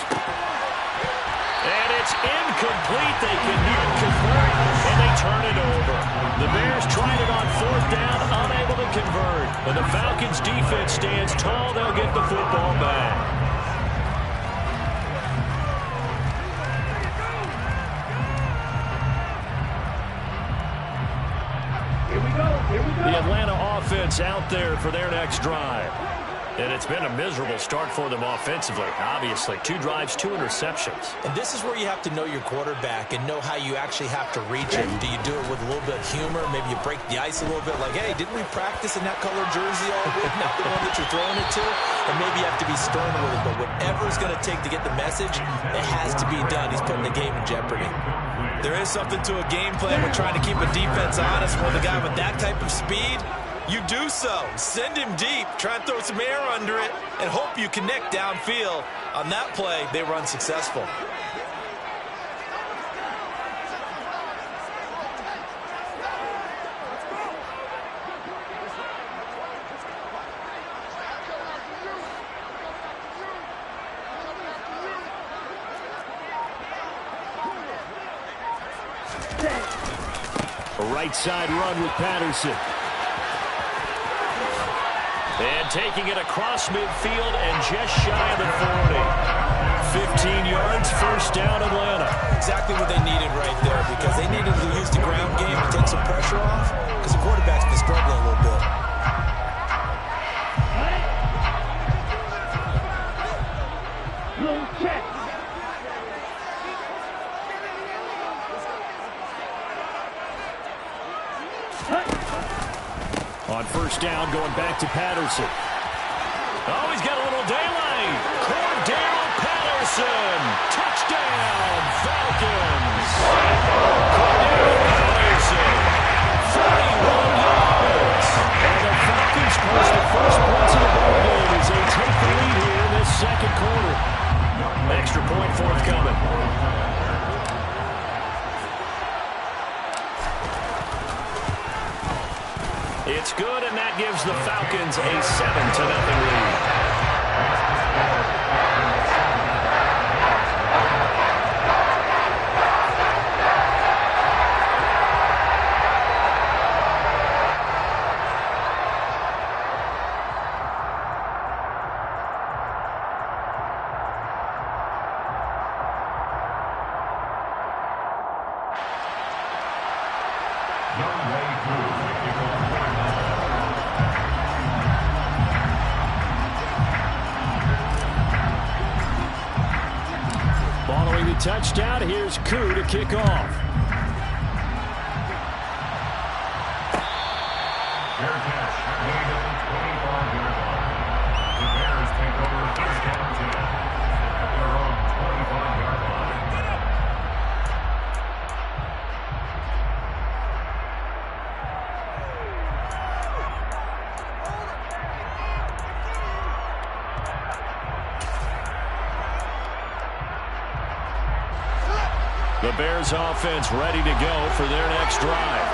And it's incomplete. They cannot convert, and they turn it over. The Bears tried it on 4th down, unable to convert. And the Falcons' defense stands tall. They'll get the football back. The Atlanta offense out there for their next drive. And it's been a miserable start for them offensively, obviously. 2 drives, 2 interceptions. And this is where you have to know your quarterback and know how you actually have to reach him. Do you do it with a little bit of humor? Maybe you break the ice a little bit, like, hey, didn't we practice in that colored jersey all week? Not the one that you're throwing it to? And maybe you have to be stern with it. But whatever it's going to take to get the message, it has to be done. He's putting the game in jeopardy. There is something to a game plan with trying to keep a defense honest. With a guy with that type of speed, you do so. Send him deep. Try and throw some air under it and hope you connect downfield. On that play, they were unsuccessful. A right side run with Patterson. And taking it across midfield and just shy of the 40. 15 yards, 1st down, Atlanta. Exactly what they needed right there because they needed to use the ground game to take some pressure off because the quarterback's been struggling a little bit. On 1st down, going back to Patterson. Oh, he's got a little daylight. Cordell Patterson. Touchdown, Falcons. Cordell Patterson. 41 yards. And the Falcons post the first points of the ball game as they take the lead here in this 2nd quarter. Extra point forthcoming. It's good, and that gives the Falcons a 7-0 lead. early touchdown. Here's Koo to kick off. Fair catch. Made at the 25-yard line. The Bears take over first down 10 at their own 25-yard line. The Bears offense ready to go for their next drive.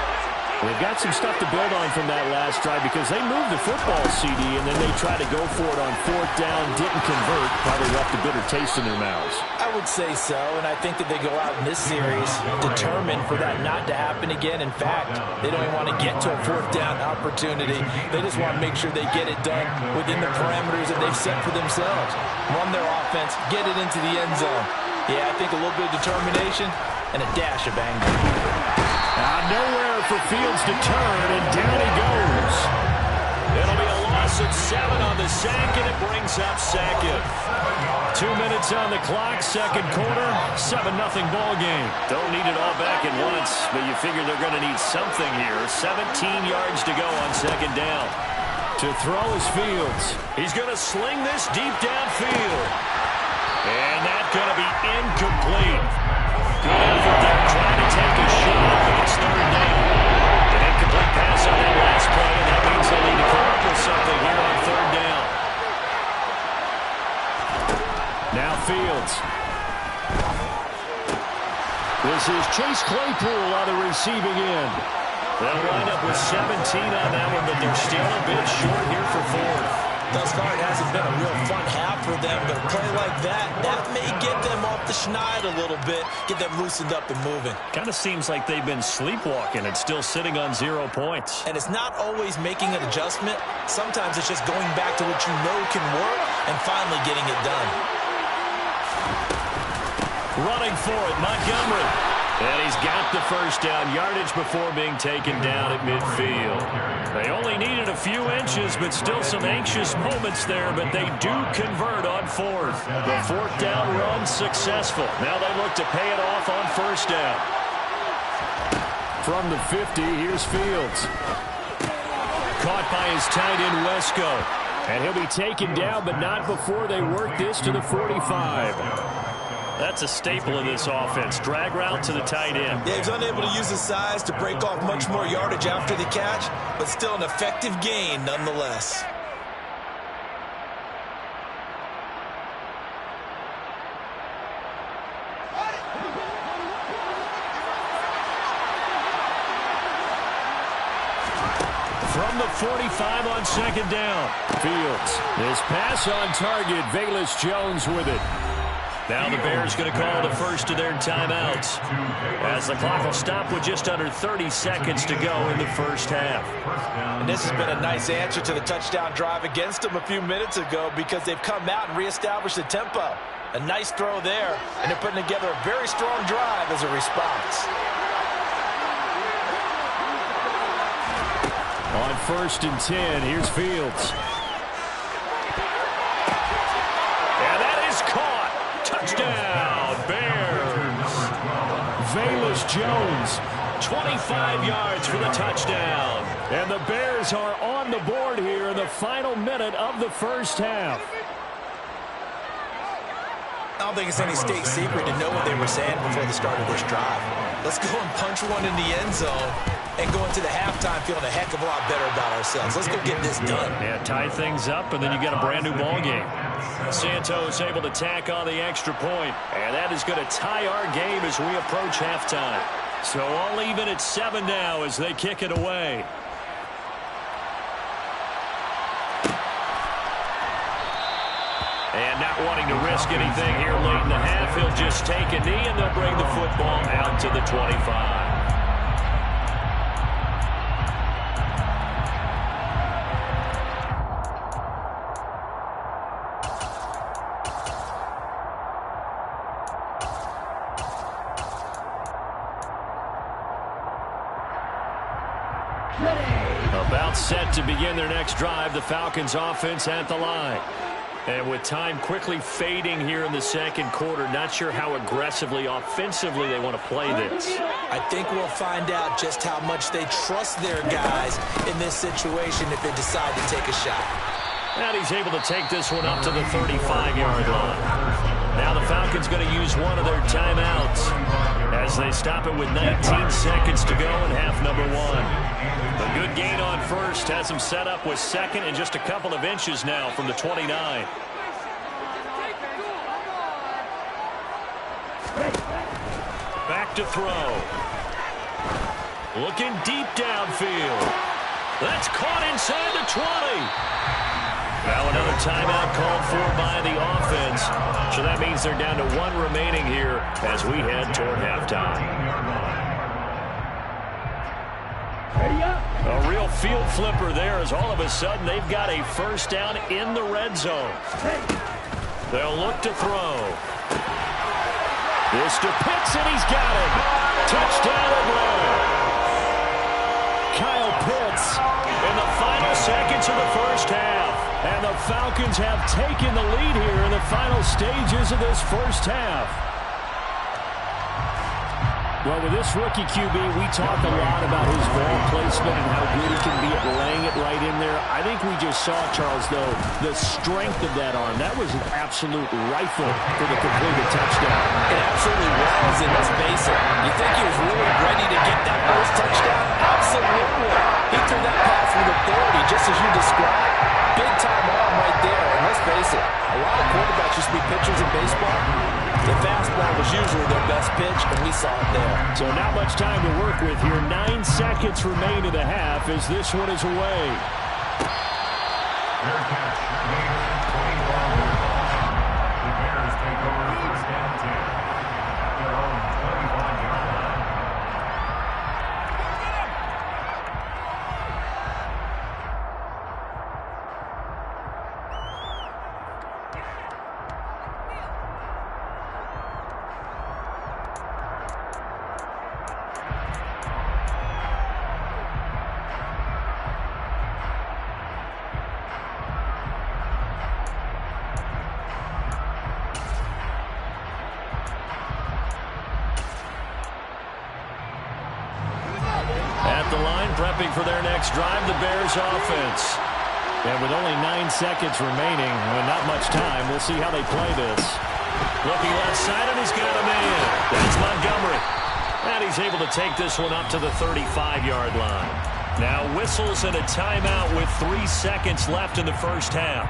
They've got some stuff to build on from that last drive because they moved the football, CD, and then they tried to go for it on fourth down, didn't convert, probably left a bitter taste in their mouths. I would say so, and I think that they go out in this series determined for that not to happen again. In fact, they don't even want to get to a fourth down opportunity. They just want to make sure they get it done within the parameters that they've set for themselves. Run their offense, get it into the end zone. Yeah, I think a little bit of determination and a dash of anger. Nowhere for Fields to turn, and down he goes. It'll be a loss of 7 on the sack, and it brings up second. 2 minutes on the clock, second quarter, 7-0 ball game. Don't need it all back at once, but you figure they're going to need something here. 17 yards to go on second down. To throw is Fields. He's going to sling this deep downfield. And that's going to be incomplete. Good effort there trying to take a shot, but it's third down. An incomplete pass on that last play, and that means they'll need to come up with something here on third down. Now Fields. This is Chase Claypool on the receiving end. They'll wind up with 17 on that one, but they're still a bit short here for fourth. Thus far, it hasn't been a real fun half for them, but a play like that may get them off the schneid a little bit, get them loosened up and moving. Kind of seems like they've been sleepwalking and still sitting on 0 points. And it's not always making an adjustment. Sometimes it's just going back to what you know can work and finally getting it done. Running for it, Montgomery. And he's got the first down yardage before being taken down at midfield. They only needed a few inches, but still some anxious moments there, but they do convert on fourth. The fourth down run successful. Now they look to pay it off on first down. From the 50, here's Fields. Caught by his tight end, Wesco. And he'll be taken down, but not before they work this to the 45. That's a staple of this offense. Drag route to the tight end. Yeah, he's unable to use his size to break off much more yardage after the catch, but still an effective gain nonetheless. From the 45 on second down. Fields. His pass on target. Velus Jones with it. Now the Bears going to call the first of their timeouts as the clock will stop with just under 30 seconds to go in the first half. And this has been a nice answer to the touchdown drive against them a few minutes ago because they've come out and reestablished the tempo. A nice throw there, and they're putting together a very strong drive as a response. On first and 10, here's Fields. Touchdown, Bears. Velus Jones, 25 yards for the touchdown. And the Bears are on the board here in the final minute of the first half. I don't think it's any state secret to know what they were saying before the start of this drive. Let's go and punch one in the end zone and go into the halftime feeling a heck of a lot better about ourselves. Let's go get this done. Yeah, tie things up, and then you get a brand new ball game. Santos able to tack on the extra point, and that is going to tie our game as we approach halftime. So all even at 7 now as they kick it away. And not wanting to risk anything here late in the half, he'll just take a knee, and they'll bring the football out to the 25. About set to begin their next drive, the Falcons offense at the line. And with time quickly fading here in the second quarter, not sure how aggressively, offensively they want to play this. I think we'll find out just how much they trust their guys in this situation if they decide to take a shot. And he's able to take this one up to the 35-yard line. Now the Falcons going to use one of their timeouts as they stop it with 19 seconds to go in half number one. A good gain on first has them set up with second and just a couple of inches now from the 29. Back to throw. Looking deep downfield. That's caught inside the 20. Now another timeout called for by the offense. So that means they're down to one remaining here as we head toward halftime. A real field flipper there as all of a sudden they've got a first down in the red zone. They'll look to throw. This to Pitts, and he's got it. Touchdown Atlanta. Kyle Pitts in the final seconds of the first half. And the Falcons have taken the lead here in the final stages of this first half. Well, with this rookie QB, we talk a lot about his ball placement and how good he can be at laying it right in there. I think we just saw, Charles, though, the strength of that arm. That was an absolute rifle for the completed touchdown. It absolutely was, and let's face it. You think he was really ready to get that first touchdown? Absolutely. He threw that pass with authority, just as you described. Big-time arm right there, and let's face it, a lot of quarterbacks used to be pitchers in baseball. The fastball was usually their best pitch, and we saw it there. So not much time to work with here. 9 seconds remain in the half as this one is away. Fair catch. Gainer, 25 yards. The Bears take over first down 10. At their own 25-yard line. Prepping for their next drive, the Bears offense. And with only 9 seconds remaining, and not much time, we'll see how they play this. Looking left side, and he's got a man. That's Montgomery. And he's able to take this one up to the 35-yard line. Now whistles and a timeout with 3 seconds left in the first half.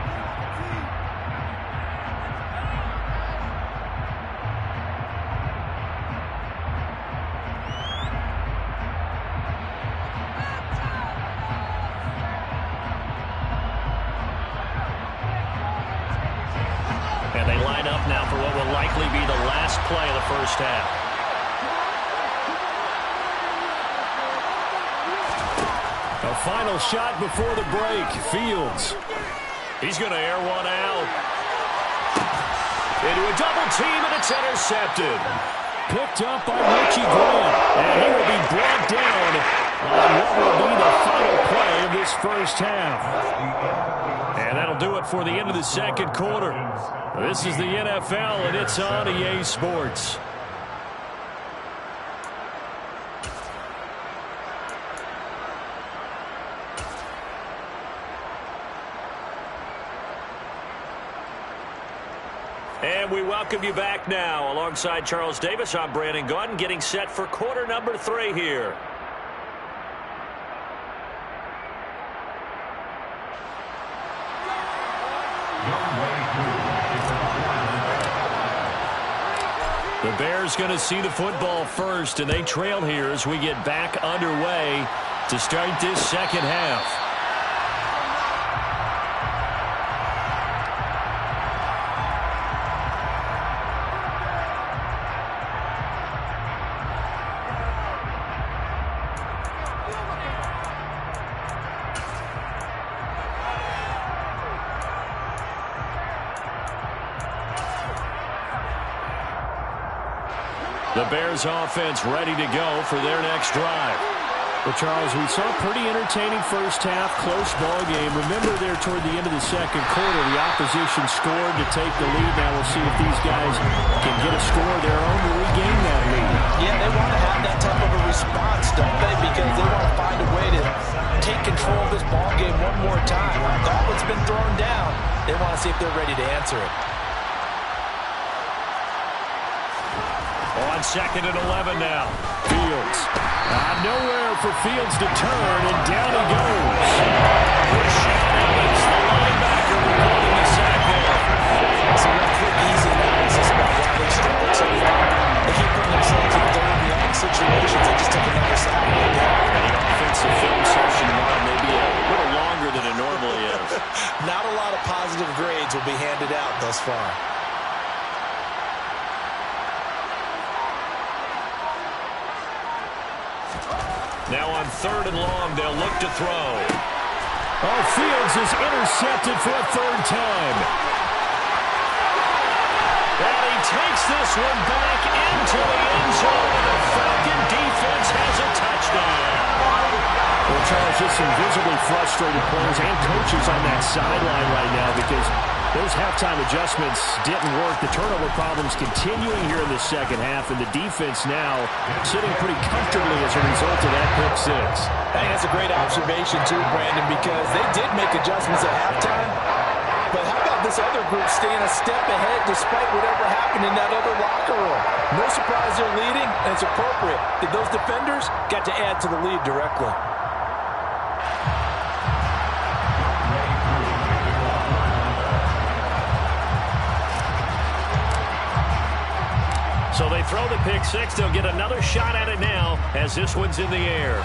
And they line up now for what will likely be the last play of the first half. A final shot before the break. Fields. He's going to air one out. Into a double team, and it's intercepted. Picked up by Richie Grant. And he will be brought down on what will be the final play of this first half. And that'll do it for the end of the second quarter. This is the NFL, and it's on EA Sports. And we welcome you back now. Alongside Charles Davis, I'm Brandon Gaudin, getting set for quarter number 3 here. The Bears going to see the football first, and they trail here as we get back underway to start this second half. The Bears offense ready to go for their next drive. Well, Charles, we saw a pretty entertaining first half, close ball game. Remember there toward the end of the second quarter, the opposition scored to take the lead. Now we'll see if these guys can get a score of their own to regain that lead. Yeah, they want to have that type of a response, don't they? Because they want to find a way to take control of this ball game one more time. The gauntlet's been thrown down. They want to see if they're ready to answer it. On 2nd and 11 now. Fields. Nowhere for Fields to turn, and down he goes. Rashawn Evans, the linebacker, recording the sack there. It's a real quick, easy analysis about why they struggled so far. They keep putting themselves in third and long situations. They just took another sack right there. And the offensive film session tomorrow may be a little longer than it normally is. Not a lot of positive grades will be handed out thus far. Now on 3rd and long, they'll look to throw. Oh, Fields is intercepted for a 3rd time. And he takes this one back into the end zone. The Falcon defense has a touchdown. Well, Charles, just some visibly frustrated players and coaches on that sideline right now because those halftime adjustments didn't work. The turnover problems continuing here in the second half, and the defense now sitting pretty comfortably as a result of that pick six. I think that's a great observation too, Brandon, because they did make adjustments at halftime. But how about this other group staying a step ahead despite whatever happened in that other locker room? No surprise they're leading, and it's appropriate that those defenders got to add to the lead directly. So they throw the pick six. They'll get another shot at it now as this one's in the air.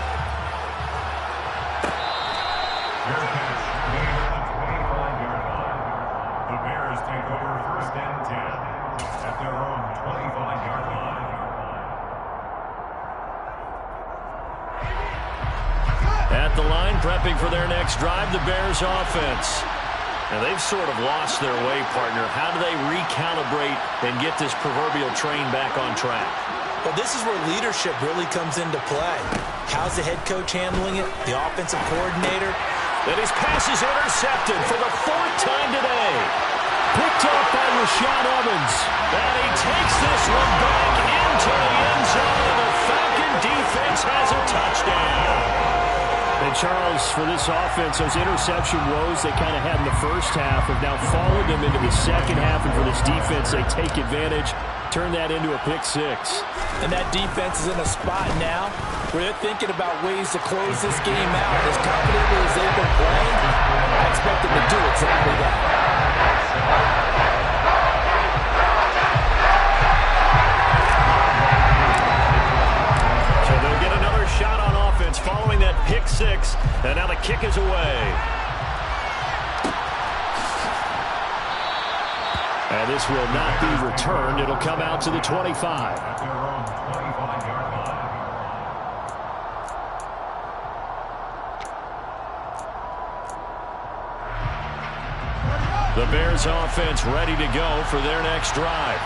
Fair catch, made at the 25-yard line. The Bears take over 1st and 10 at their own 25-yard line. At the line, prepping for their next drive, the Bears offense. Now, they've sort of lost their way, partner. How do they recalibrate and get this proverbial train back on track? Well, this is where leadership really comes into play. How's the head coach handling it? The offensive coordinator? And his pass is intercepted for the 4th time today. Picked up by Rashawn Evans. And he takes this one back into the end zone. The Falcon defense has a touchdown. And Charles, for this offense, those interception woes they kind of had in the first half have now followed them into the second half. And for this defense, they take advantage, turn that into a pick six. And that defense is in a spot now where they're thinking about ways to close this game out. As confidently as they've been playing, I expect them to do exactly that. So they'll get another shot on offense following that pick six. And now the kick is away. And this will not be returned. It'll come out to the 25. At their own 25-yard line. The Bears offense ready to go for their next drive.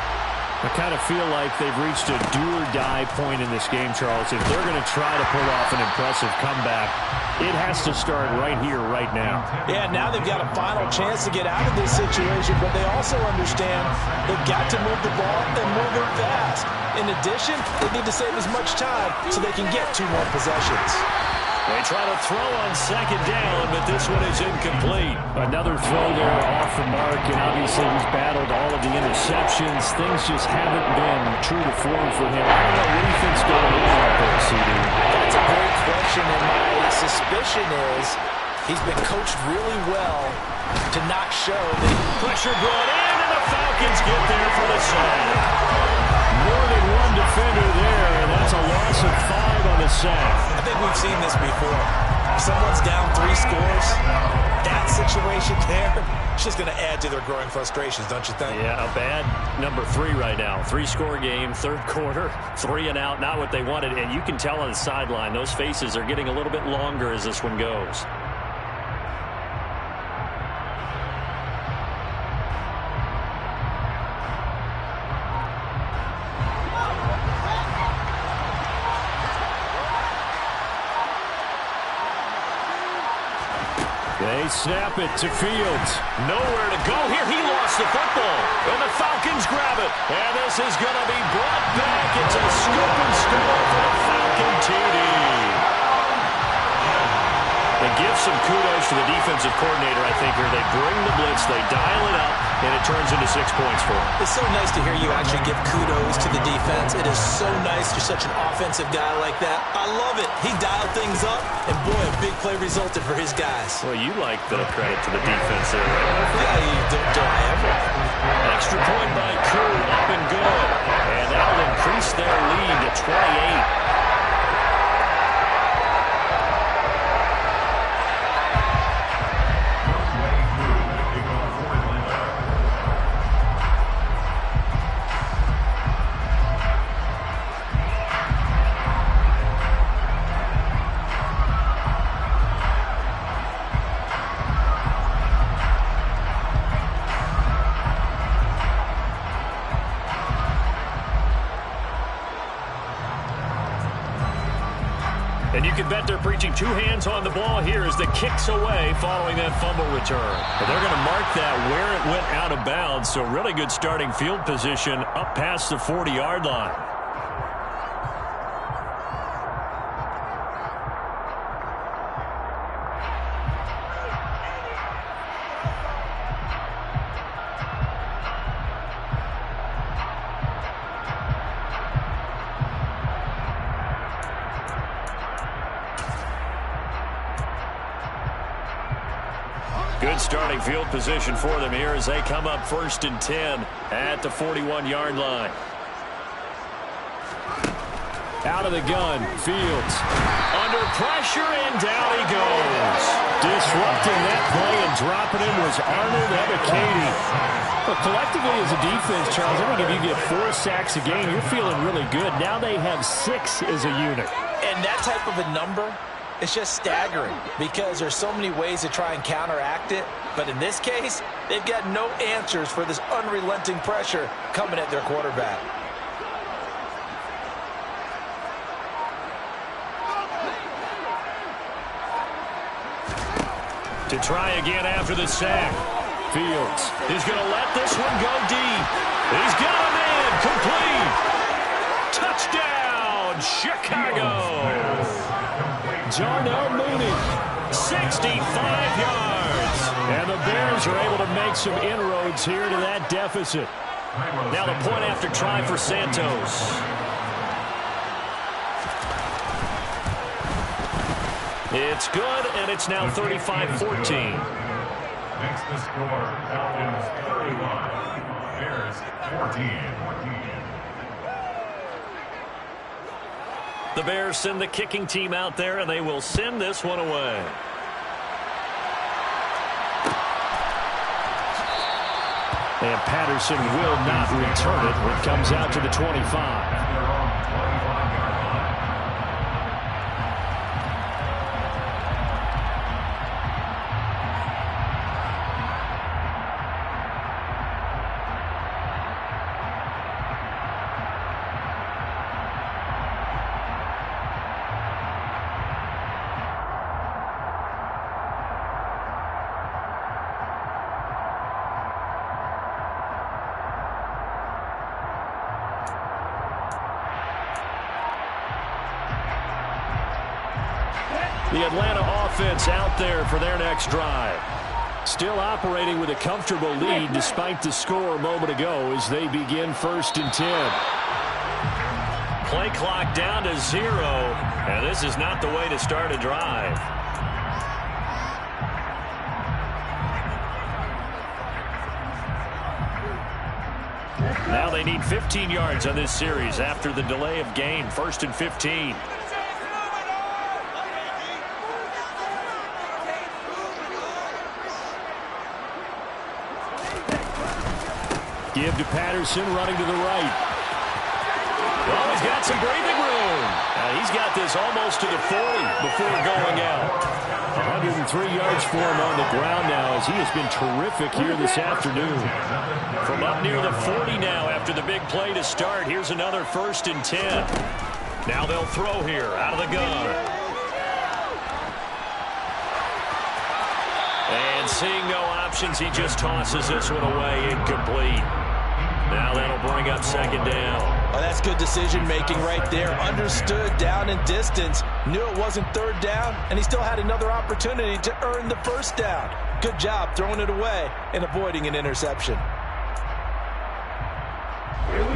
I kind of feel like they've reached a do-or-die point in this game, Charles. If they're going to try to pull off an impressive comeback, it has to start right here, right now. Yeah, now they've got a final chance to get out of this situation, but they also understand they've got to move the ball and move it fast. In addition, they need to save as much time so they can get 2 more possessions. They try to throw on 2nd down, but this one is incomplete. Another throw there off the mark, and obviously he's battled all of the interceptions. Things just haven't been true to form for him. I don't know, what do you think's going on out there, CD? That's a great question, and my suspicion is he's been coached really well to not show that Pressure brought in, and the Falcons get there for the sack. More than one defender there, and that's a loss of 5 on the sack. I think we've seen this before. If someone's down 3 scores, that situation there, it's just going to add to their growing frustrations, don't you think? Yeah, a bad number 3 right now. 3-score game, 3rd quarter, 3 and out, not what they wanted. And you can tell on the sideline, those faces are getting a little bit longer as this one goes. They snap it to Fields. Nowhere to go here. He lost the football. And the Falcons grab it. And this is going to be brought back. It's a scoop and score for the Falcon TD. And give some kudos to the defensive coordinator, I think, here. They bring the blitz, they dial it up, and it turns into 6 points for them. It's so nice to hear you actually give kudos to the defense. It is so nice. You're such an offensive guy like that. I love it. He dialed things up, and boy, a big play resulted for his guys. Well, you like the credit to the defense there, right? Yeah, do I ever? Extra point by Koo, up and good. And that'll increase their lead to 28. And you can bet they're preaching two hands on the ball here as the kick's away following that fumble return. And they're going to mark that where it went out of bounds, so really good starting field position up past the 40-yard line. Good starting field position for them here as they come up 1st and 10 at the 41-yard line. Out of the gun, Fields. Under pressure, and down he goes. Disrupting that play and dropping him was Arnold Ebiketie. But collectively as a defense, Charles, I think if you get 4 sacks a game, you're feeling really good. Now they have 6 as a unit. And that type of a number, it's just staggering because there's so many ways to try and counteract it. But in this case, they've got no answers for this unrelenting pressure coming at their quarterback. To try again after the sack. Fields is going to let this one go deep. He's got a man complete. Touchdown, Chicago. Jarnell Mooney, 65 yards. And the Bears are able to make some inroads here to that deficit. Now the point after try for Santos. It's good, and it's now 35-14. Next the score, Falcons 31, Bears 14. The Bears send the kicking team out there, and they will send this one away. And Patterson will not return it. It comes out to the 25. The Atlanta offense out there for their next drive. Still operating with a comfortable lead despite the score a moment ago as they begin 1st and 10. Play clock down to 0, and this is not the way to start a drive. Now they need 15 yards on this series after the delay of game. 1st and 15. Give to Patterson, running to the right. Oh, he's got some breathing room. He's got this almost to the 40 before going out. 103 yards for him on the ground now as he has been terrific here this afternoon. From up near the 40 now after the big play to start. Here's another 1st and 10. Now they'll throw here out of the gun. And seeing no options, he just tosses this one away, incomplete. Now that'll bring up second down. Oh, that's good decision-making right there. Understood down and distance. Knew it wasn't third down, and he still had another opportunity to earn the first down. Good job throwing it away and avoiding an interception.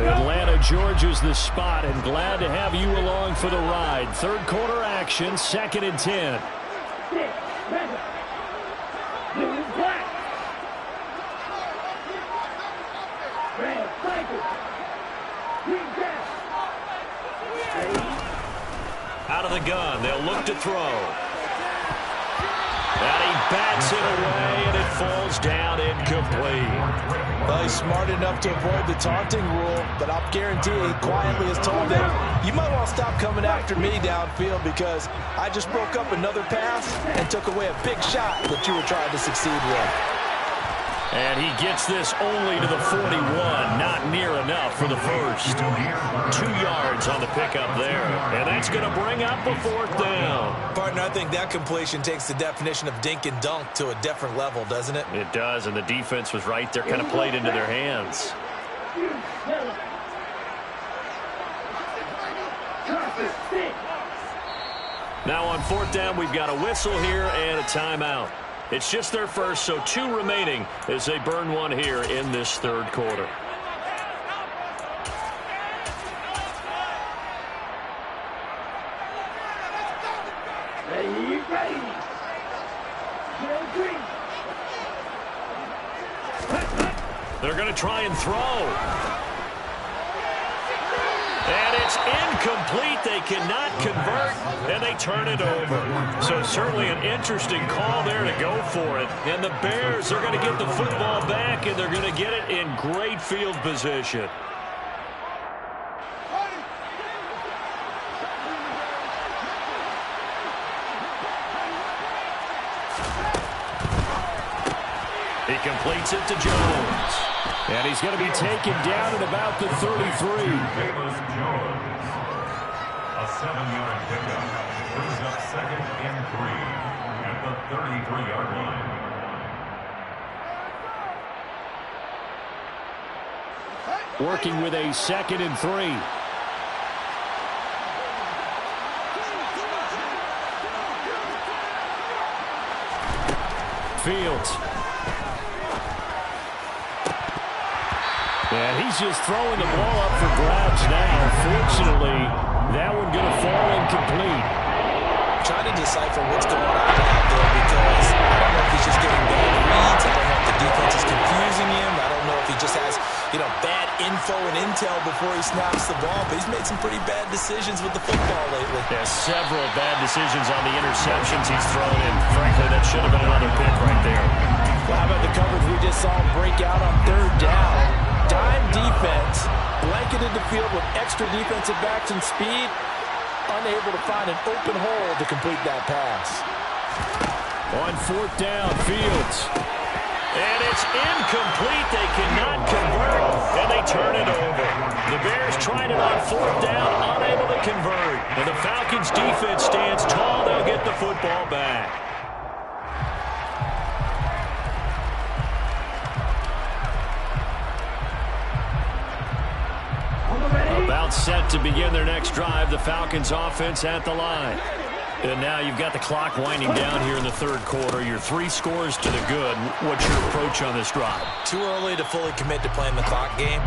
Atlanta, Georgia's the spot, and glad to have you along for the ride. Third quarter action, 2nd and 10. Out of the gun, they'll look to throw. And he bats it away, and it falls down incomplete. Well, he's smart enough to avoid the taunting rule, but I'll guarantee he quietly has told them, you might want to stop coming after me downfield because I just broke up another pass and took away a big shot that you were trying to succeed with. And he gets this only to the 41, not near enough for the first. 2 yards on the pickup there, and that's going to bring up a 4th down. Partner, I think that completion takes the definition of dink and dunk to a different level, doesn't it? It does, and the defense was right there, kind of played into their hands. Now on 4th down, we've got a whistle here and a timeout. It's just their first, so 2 remaining as they burn one here in this third quarter. They're going to try and throw. And it's incomplete. They cannot convert, and they turn it over. So certainly an interesting call there to go for it. And the Bears are going to get the football back, and they're going to get it in great field position. He completes it to Jones. And he's going to be taken down at about the 33. Jones, a 7-yard pickup, brings up 2nd and 3 at the 33-yard line. Working with a 2nd and 3. Fields. And he's just throwing the ball up for grabs now. Fortunately, that one going to fall incomplete. Trying to decipher what's going on out there because I don't know if he's just getting bad reads. I don't know if the defense is confusing him. I don't know if he just has, bad info and intel before he snaps the ball. But he's made some pretty bad decisions with the football lately. Yeah, several bad decisions on the interceptions he's thrown in. Frankly, that should have been another pick right there. Well, how about the coverage we just saw him break out on 3rd down? Dime defense, blanketed the field with extra defensive backs and speed, unable to find an open hole to complete that pass. On 4th down, Fields. And it's incomplete. They cannot convert, and they turn it over. The Bears tried it on 4th down, unable to convert. And the Falcons' defense stands tall. They'll get the football back. About set to begin their next drive. The Falcons offense at the line. And now you've got the clock winding down here in the third quarter. You're 3 scores to the good. What's your approach on this drive? Too early to fully commit to playing the clock game.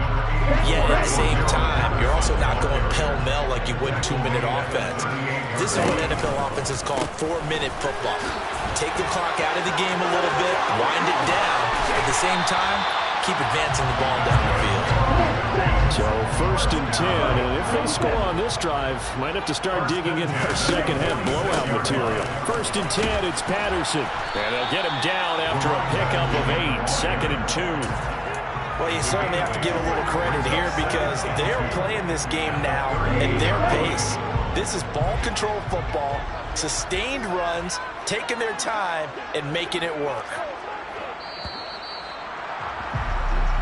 Yet at the same time, you're also not going pell-mell like you would 2-minute offense. This is what NFL offenses call 4-minute football. Take the clock out of the game a little bit, wind it down. At the same time, keep advancing the ball down the field. So 1st and 10, and if they score on this drive, might have to start digging in our second half blowout material. 1st and 10, it's Patterson. And they'll get him down after a pickup of 8, 2nd and 2. Well, you certainly have to give a little credit here because they're playing this game now at their pace. This is ball control football, sustained runs, taking their time, and making it work.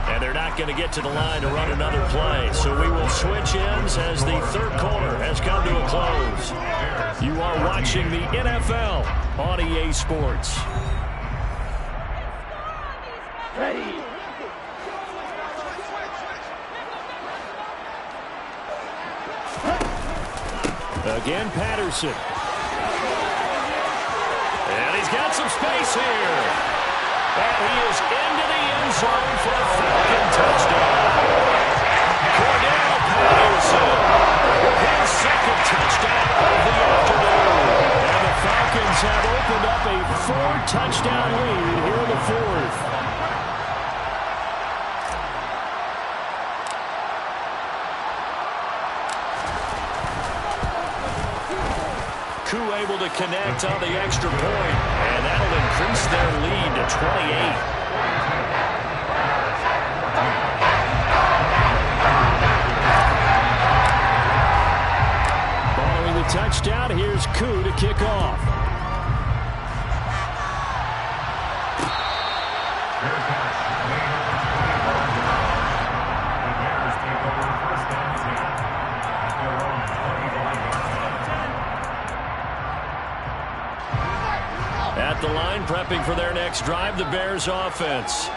And they're not going to get to the line to run another play. So we will switch ends as the third quarter has come to a close. You are watching the NFL on EA Sports. Ready. Again, Patterson. And he's got some space here. And he is into the end zone for a Falcon touchdown. Cordell Patterson with his second touchdown of the afternoon. And the Falcons have opened up a 4-touchdown lead here in the fourth. Able to connect on the extra point, and that'll increase their lead to 28. Following the touchdown, here's Koo to kick off. At the line, prepping for their next drive, the Bears offense.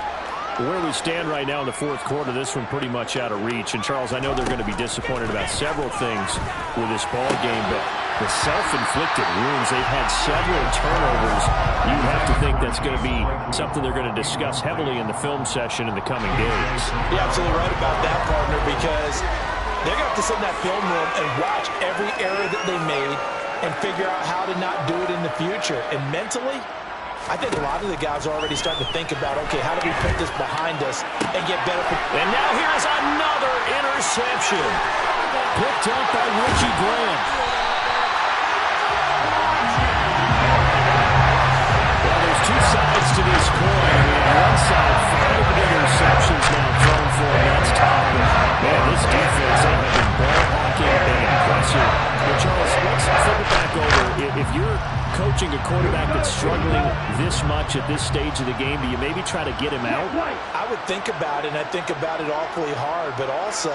Where we stand right now in the fourth quarter, this one pretty much out of reach. And, Charles, I know they're going to be disappointed about several things with this ball game, but the self-inflicted wounds, they've had several turnovers. You have to think that's going to be something they're going to discuss heavily in the film session in the coming days. You're absolutely right about that, partner, because they're going to have to sit in that film room and watch every error that they made and figure out how to not do it in the future. And mentally, I think a lot of the guys are already starting to think about, okay, how do we put this behind us and get better? And now here's another interception. Picked up by Richie Grant. Well, there's two sides to this coin. I mean, on one side, 5 interceptions now thrown for him. That's top. Man, this defense, they have been ball hawking and impressive. Well, Charles, let's flip it back over. If you're coaching a quarterback that's struggling this much at this stage of the game, do you maybe try to get him out? I would think about it, and I think about it awfully hard, but also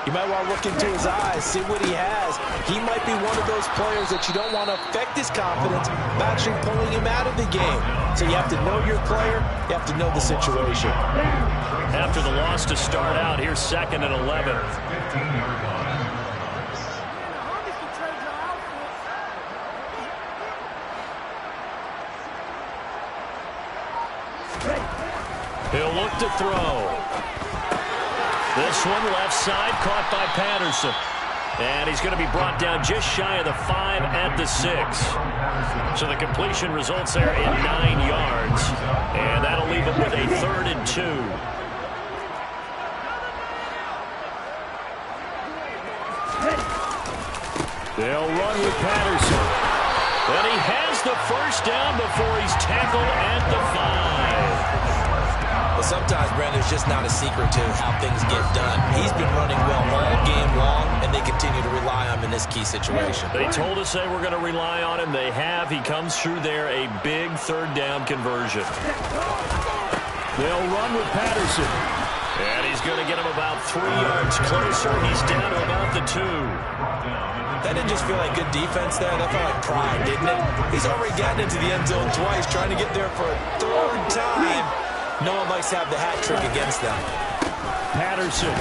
you might want to look into his eyes, see what he has. He might be one of those players that you don't want to affect his confidence by actually pulling him out of the game. So you have to know your player, you have to know the situation. After the loss to start out, here's 2nd and 11. He'll look to throw. This one left side, caught by Patterson. And he's going to be brought down just shy of the 5 at the 6. So the completion results there in 9 yards. And that'll leave him with a 3rd and 2. They'll run with Patterson. And he has the first down before he's tackled at the 5. Well, sometimes, Brandon, it's just not a secret to how things get done. He's been running well all game long, and they continue to rely on him in this key situation. They told us they were going to rely on him. They have. He comes through there, a big 3rd down conversion. They'll run with Patterson. And he's going to get him about 3 yards closer. He's down to about the 2. That didn't just feel like good defense there. That felt like pride, didn't it? He's already gotten into the end zone twice, trying to get there for a 3rd time. No one likes to have the hat trick against them. Patterson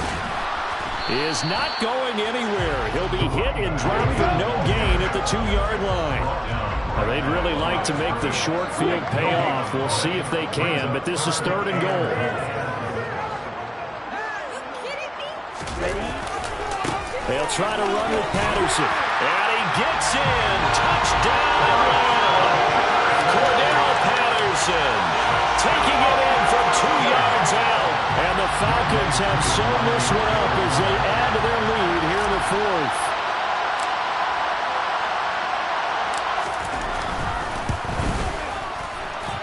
is not going anywhere. He'll be hit and dropped for no gain at the 2-yard line. Now, they'd really like to make the short field pay off. We'll see if they can, but this is 3rd and goal. They'll try to run with Patterson. And he gets in. Touchdown. Cordell Patterson taking it in from 2 yards out. And the Falcons have sewn this one up as they add to their lead here in the 4th.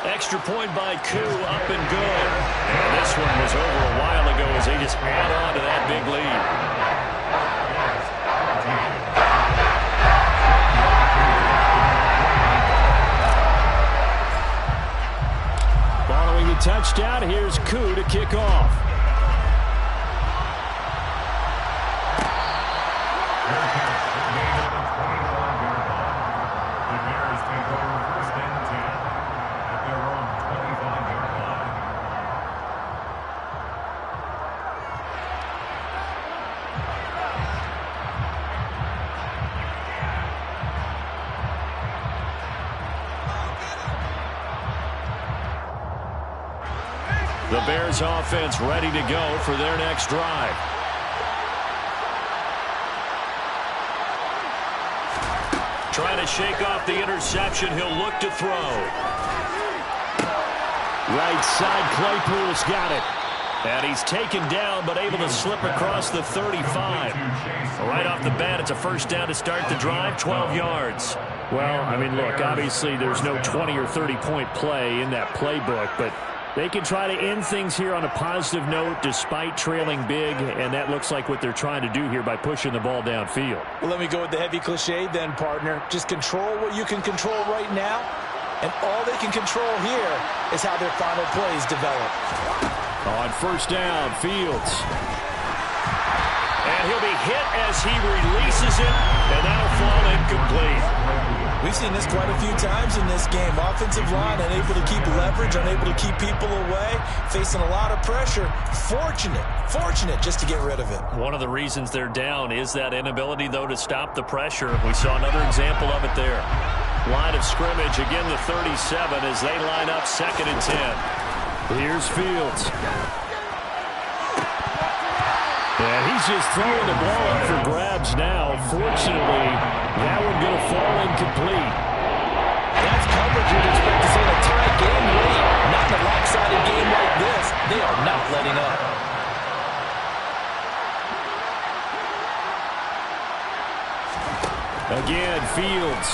Extra point by Koo, up and good. And this one was over a while ago as they just add on to that big lead. Following the touchdown, here's Koo to kick off. The Bears offense ready to go for their next drive. Trying to shake off the interception. He'll look to throw. Right side, Claypool's got it. And he's taken down, but able to slip across the 35. Right off the bat, it's a first down to start the drive, 12 yards. Well, I mean, look, obviously there's no 20 or 30-point play in that playbook, but they can try to end things here on a positive note despite trailing big, and that looks like what they're trying to do here by pushing the ball downfield. Well, let me go with the heavy cliche then, partner. Just control what you can control right now, and all they can control here is how their final plays develop. On first down, Fields. And he'll be hit as he releases it, and that'll fall incomplete. We've seen this quite a few times in this game. Offensive line unable to keep leverage, unable to keep people away, facing a lot of pressure. Fortunate just to get rid of it. One of the reasons they're down is that inability, though, to stop the pressure. We saw another example of it there. Line of scrimmage, again the 37 as they line up 2nd and 10. Here's Fields. And he's just throwing the ball up for grabs now. Fortunately, that one going to fall incomplete. That's coverage you'd expect to see in a tie game late. Not in a lopsided game like this. They are not letting up. Again, Fields.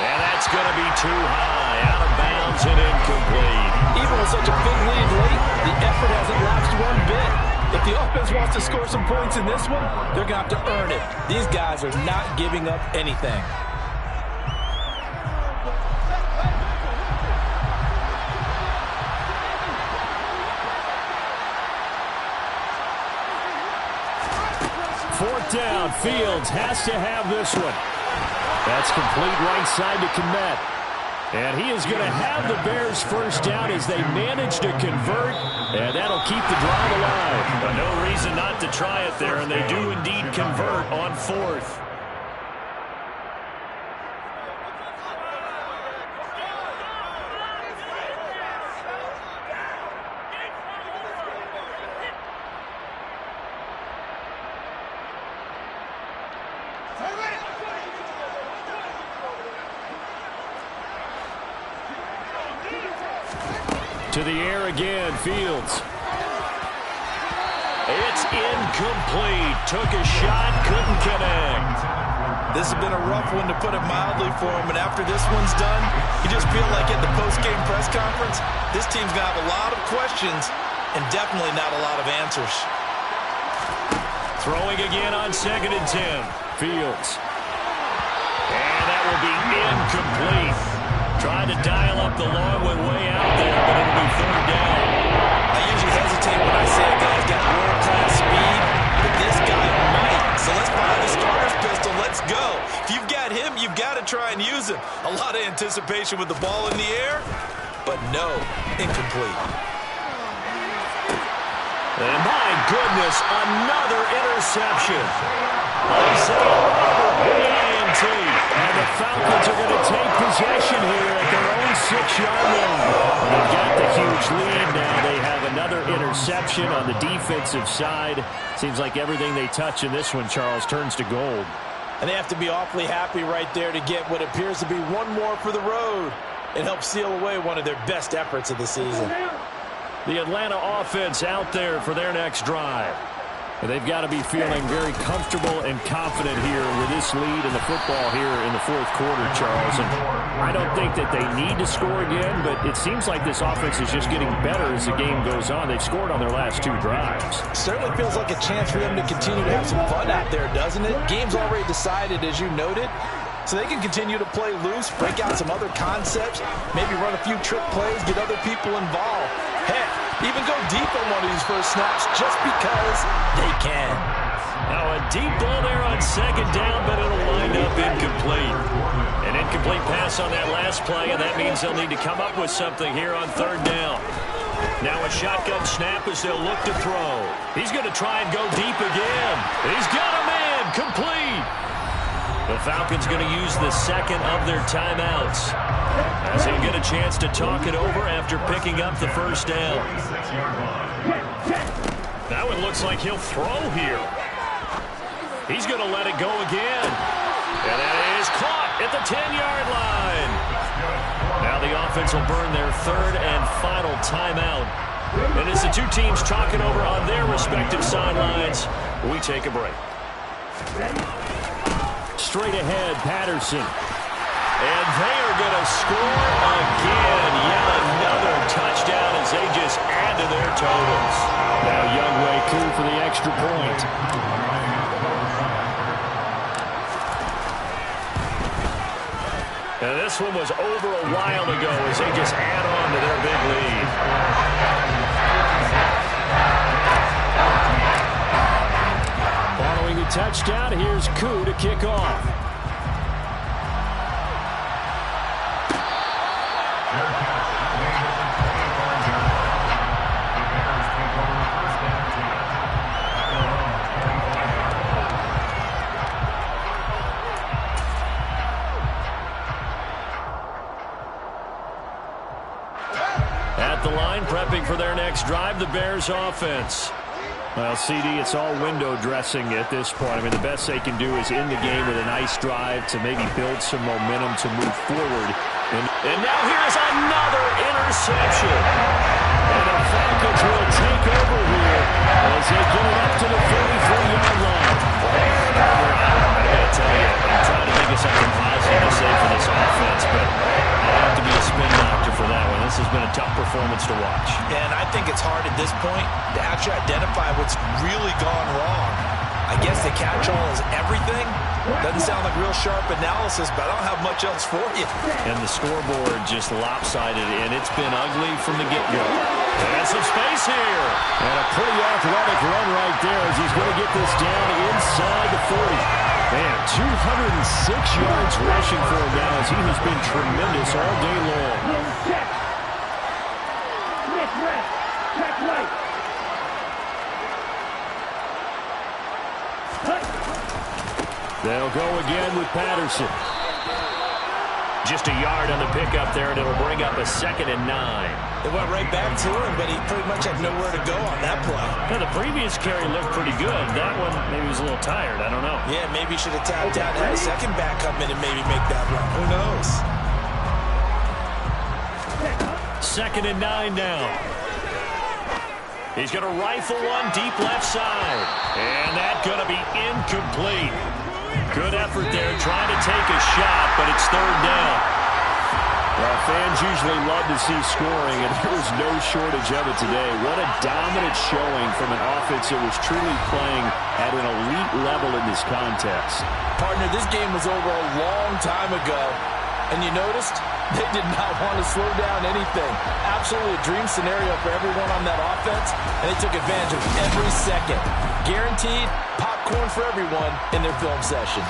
And that's going to be too high. Out of bounds and incomplete. Even with such a big lead late, the effort hasn't lapsed one bit. If the offense wants to score some points in this one, they're going to have to earn it. These guys are not giving up anything. Fourth down, Fields has to have this one. That's complete right side to Kmet. And he is going to have the Bears first down as they manage to convert, and that'll keep the drive alive. But no reason not to try it there, and they do indeed convert on 4th. To the air again, Fields. It's incomplete. Took a shot, couldn't connect. This has been a rough one, to put it mildly, for him. And after this one's done, you just feel like at the post-game press conference, this team's going to have a lot of questions and definitely not a lot of answers. Throwing again on 2nd and 10. Fields. And that will be incomplete. Trying to dial up the long one way out there, but it'll be 3rd down. I usually hesitate when I say a guy's got world-class speed, but this guy might. So let's fire the starter's pistol. Let's go. If you've got him, you've got to try and use him. A lot of anticipation with the ball in the air, but no, incomplete. And my goodness, another interception. Isaiah Robert, and the Falcons are going to take possession here at their own 6-yard line. They've got the huge lead now. They have another interception on the defensive side. Seems like everything they touch in this one, Charles, turns to gold. And they have to be awfully happy right there to get what appears to be one more for the road and help seal away one of their best efforts of the season. The Atlanta offense out there for their next drive. And they've got to be feeling very comfortable and confident here with this lead in the football here in the 4th quarter, Charles. And I don't think that they need to score again, but it seems like this offense is just getting better as the game goes on. They've scored on their last 2 drives. Certainly feels like a chance for them to continue to have some fun out there, doesn't it? Game's already decided, as you noted. So they can continue to play loose, break out some other concepts, maybe run a few trick plays, get other people involved. Heck, even go deep on one of these first snaps just because they can. Now a deep ball there on 2nd down, but it'll wind up incomplete. An incomplete pass on that last play, and that means they'll need to come up with something here on 3rd down. Now a shotgun snap as they'll look to throw. He's going to try and go deep again. He's got a man, complete. The Falcons going to use the second of their timeouts as they get a chance to talk it over after picking up the first down. That one looks like he'll throw here. He's going to let it go again. And that is caught at the 10-yard line. Now the offense will burn their third and final timeout. And as the two teams talk it over on their respective sidelines, we take a break. Straight ahead, Patterson. And they are going to score again. Yet another touchdown as they just add to their totals. Now Younghoe Koo for the extra point. And this one was over a while ago as they just add on to their big lead. Following the touchdown, here's Koo to kick off. At the line, prepping for their next drive, the Bears offense. Well, CD, it's all window dressing at this point. I mean, the best they can do is end the game with a nice drive to maybe build some momentum to move forward. And now here's another interception. And the Falcons will take over here as they get it up to the 43-yard line. I got to tell you, I'm trying to think of something positive to say for this offense, but I have to be a spin doctor for that one. This has been a tough performance to watch. And I think it's hard at this point to actually identify what's really gone wrong. I guess the catch-all is everything. Doesn't sound like real sharp analysis, but I don't have much else for you. And the scoreboard just lopsided, and it's been ugly from the get-go. And some space here. And a pretty athletic run right there as he's going to get this down inside the 40. Man, 206 yards rushing for him now as he has been tremendous all day long. They'll go again with Patterson. Just a yard on the pickup there, and it'll bring up a 2nd and 9. It went right back to him, but he pretty much had nowhere to go on that play. Now, the previous carry looked pretty good. That one, maybe he was a little tired. I don't know. Yeah, maybe he should have tapped out and had a second back come in and maybe make that run. Who knows? 2nd and 9 now. He's going to rifle one deep left side. And that's going to be incomplete. Good effort there, trying to take a shot, but it's 3rd down. Well, fans usually love to see scoring, and there was no shortage of it today. What a dominant showing from an offense that was truly playing at an elite level in this contest. Partner, this game was over a long time ago, and you noticed they did not want to slow down anything. Absolutely a dream scenario for everyone on that offense, and they took advantage of every second. Guaranteed popcorn for everyone in their film session.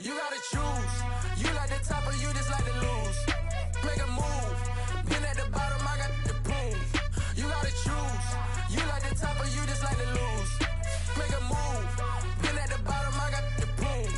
You gotta choose. You like the top or you just like to lose. Make a move. Been at the bottom, I got the prove. You gotta choose. You like the top or you just like to lose. Make a move. Been at the bottom, I got the prove.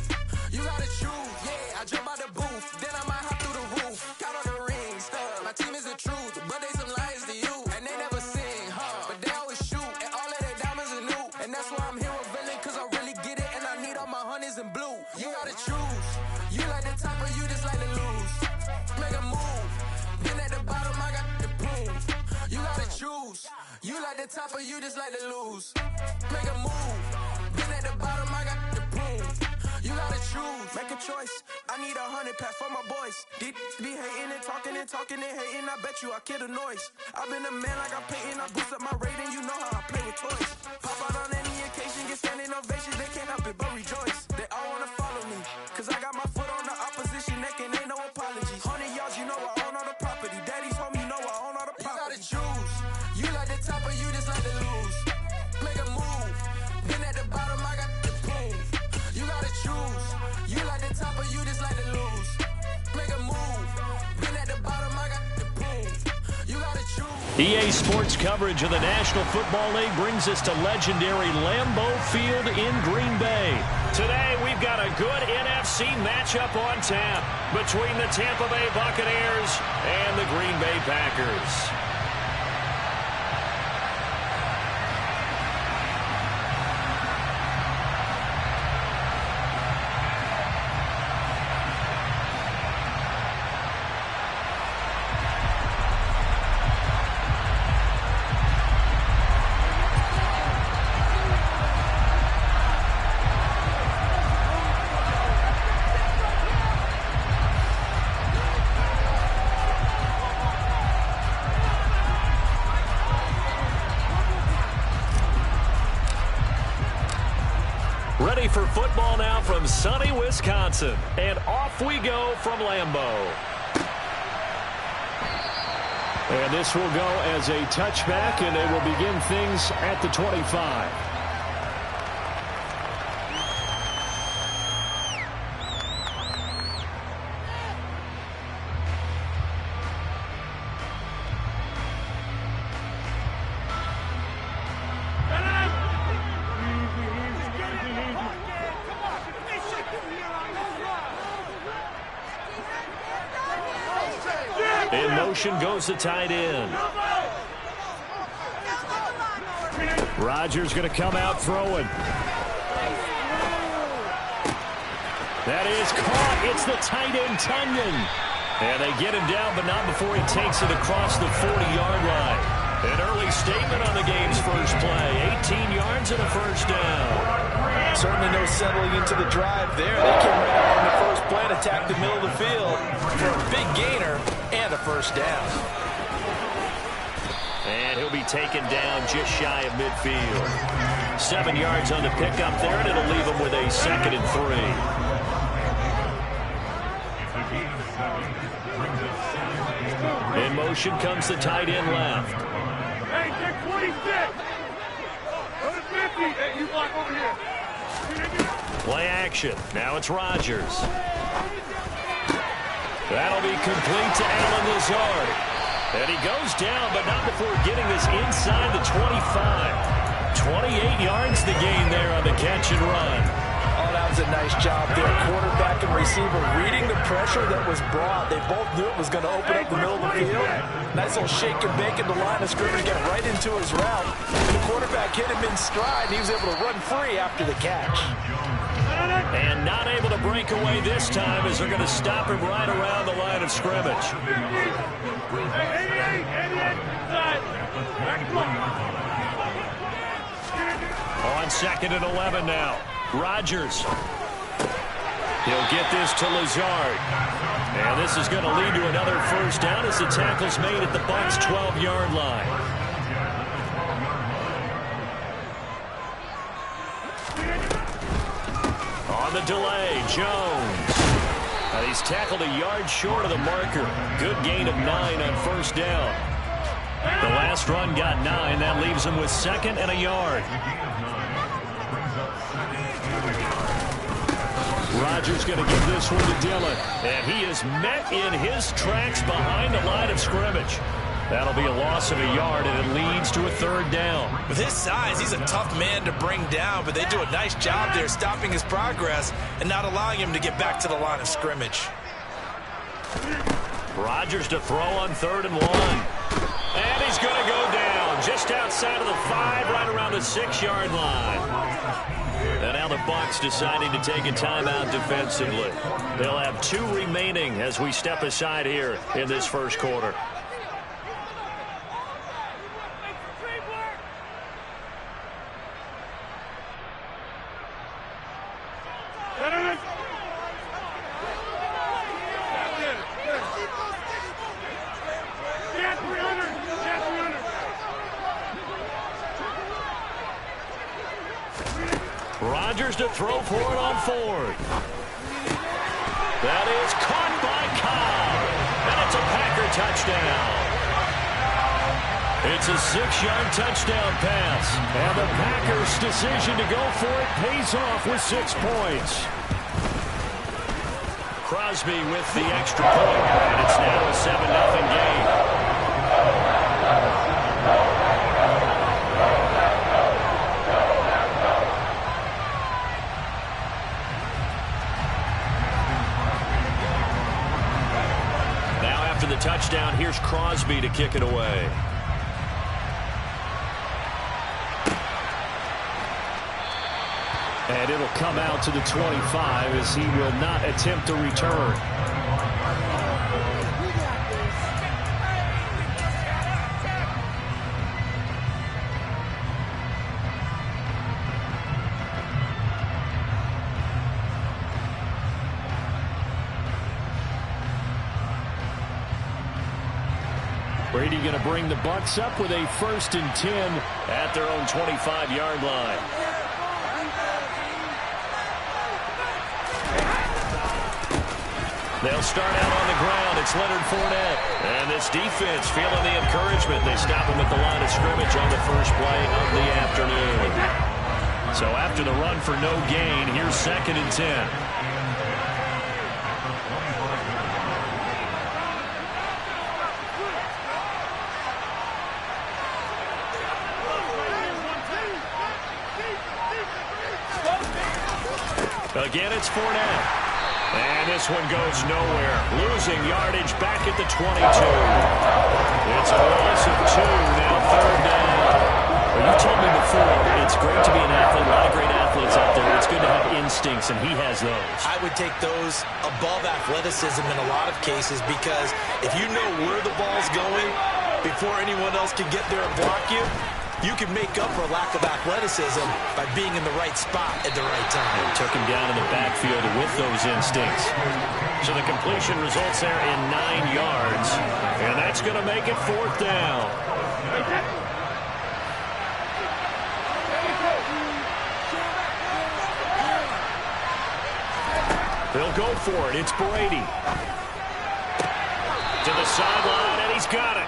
You gotta choose. Yeah, I jump out the booth. Then I might hop through the roof. Count on the rings. My team is the truth, but they some liars to you. And they never sing, but they always shoot. And all of their diamonds are new. And that's why I'm here with villain, cause I really get it. And I need all my honeys in blue. You gotta choose. You like the top or you just like to lose. Make a move. Been at the bottom, I got the prove. You gotta choose. You like the top or you just like to lose. Make a move. Been at the bottom, I got the prove. You gotta choose. Make a choice. I need 100 pack for my boys. These be hating and talking and hating. I bet you I kill the noise. I've been a man like I'm Peyton. I boost up my rating. You know how I play with toys. Pop out on any occasion, get standing ovations. They can't help it but rejoice. They all wanna follow me, cause I got my foot on the opposition neck and ain't no apologies. 100 yards, you know I own all the property. Daddy's home, you know I own all the property. You gotta choose. You like the top or you just like to lose. Make a move. Been at the bottom, I got the prove. You gotta choose. You like the top or you just like to lose. Make a move. Been at the bottom, I got the prove. You gotta choose. EA Sports coverage of the National Football League brings us to legendary Lambeau Field in Green Bay. Today, we've got a good NFC matchup on tap between the Tampa Bay Buccaneers and the Green Bay Packers. Ready for football now from sunny Wisconsin. And off we go from Lambeau. And this will go as a touchback, and they will begin things at the 25. In motion goes the tight end. Rodgers going to come out throwing. That is caught. It's the tight end, Tunyon. And they get him down, but not before he takes it across the 40-yard line. An early statement on the game's first play. 18 yards and a first down. Certainly no settling into the drive there. They came right out on the first play and attacked the middle of the field for a big gainer and a first down. And he'll be taken down just shy of midfield. 7 yards on the pickup there, and it'll leave him with a 2nd and 3. In motion comes the tight end left. Hey, take 26. Go to 50. Hey, you block over here. Play action. Now it's Rodgers. That'll be complete to Allen Lazard. And he goes down, but not before getting this inside the 25. 28 yards the gain there on the catch and run. Oh, that was a nice job there. Quarterback and receiver reading the pressure that was brought. They both knew it was going to open up the middle of the field. Nice little shake and bake in the line of scrimmage, got right into his route. And the quarterback hit him in stride, and he was able to run free after the catch. And not able to break away this time as they're going to stop him right around the line of scrimmage. On 2nd and 11 now. Rodgers. He'll get this to Lazard. And this is going to lead to another first down as the tackle's made at the Bucs' 12-yard line. On the delay, Jones. He's tackled a yard short of the marker. Good gain of 9 on first down. The last run got 9. That leaves him with 2nd and a yard. Rodgers going to give this one to Dillon. And he is met in his tracks behind the line of scrimmage. That'll be a loss of a yard, and it leads to a third down. With his size, he's a tough man to bring down, but they do a nice job there stopping his progress and not allowing him to get back to the line of scrimmage. Rodgers to throw on 3rd and 1. And he's going to go down just outside of the 5, right around the 6-yard line. And now the Bucs deciding to take a timeout defensively. They'll have 2 remaining as we step aside here in this first quarter. Rodgers to throw for it on 4th. That is caught by Cobb. And it's a Packer touchdown. It's a 6-yard touchdown pass. And the Packers' decision to go for it pays off with 6 points. Crosby with the extra point. And it's now a 7-0 game. The touchdown, here's Crosby to kick it away. And it'll come out to the 25 as he will not attempt to return. Brady going to bring the Bucs up with a 1st and 10 at their own 25-yard line. They'll start out on the ground. It's Leonard Fournette. And this defense feeling the encouragement. They stop him at the line of scrimmage on the first play of the afternoon. So after the run for no gain, here's 2nd and 10. Again, it's Fournette. And this one goes nowhere. Losing yardage back at the 22. It's a loss of 2, now 3rd down. Well, you told me before, it's great to be an athlete. A lot of great athletes out there. It's good to have instincts, and he has those. I would take those above athleticism in a lot of cases, because if you know where the ball's going before anyone else can get there and block you, you can make up for a lack of athleticism by being in the right spot at the right time. And took him down in the backfield with those instincts. So the completion results there in 9 yards. And that's going to make it 4th down. They'll go for it. It's Brady. To the sideline, and he's got it.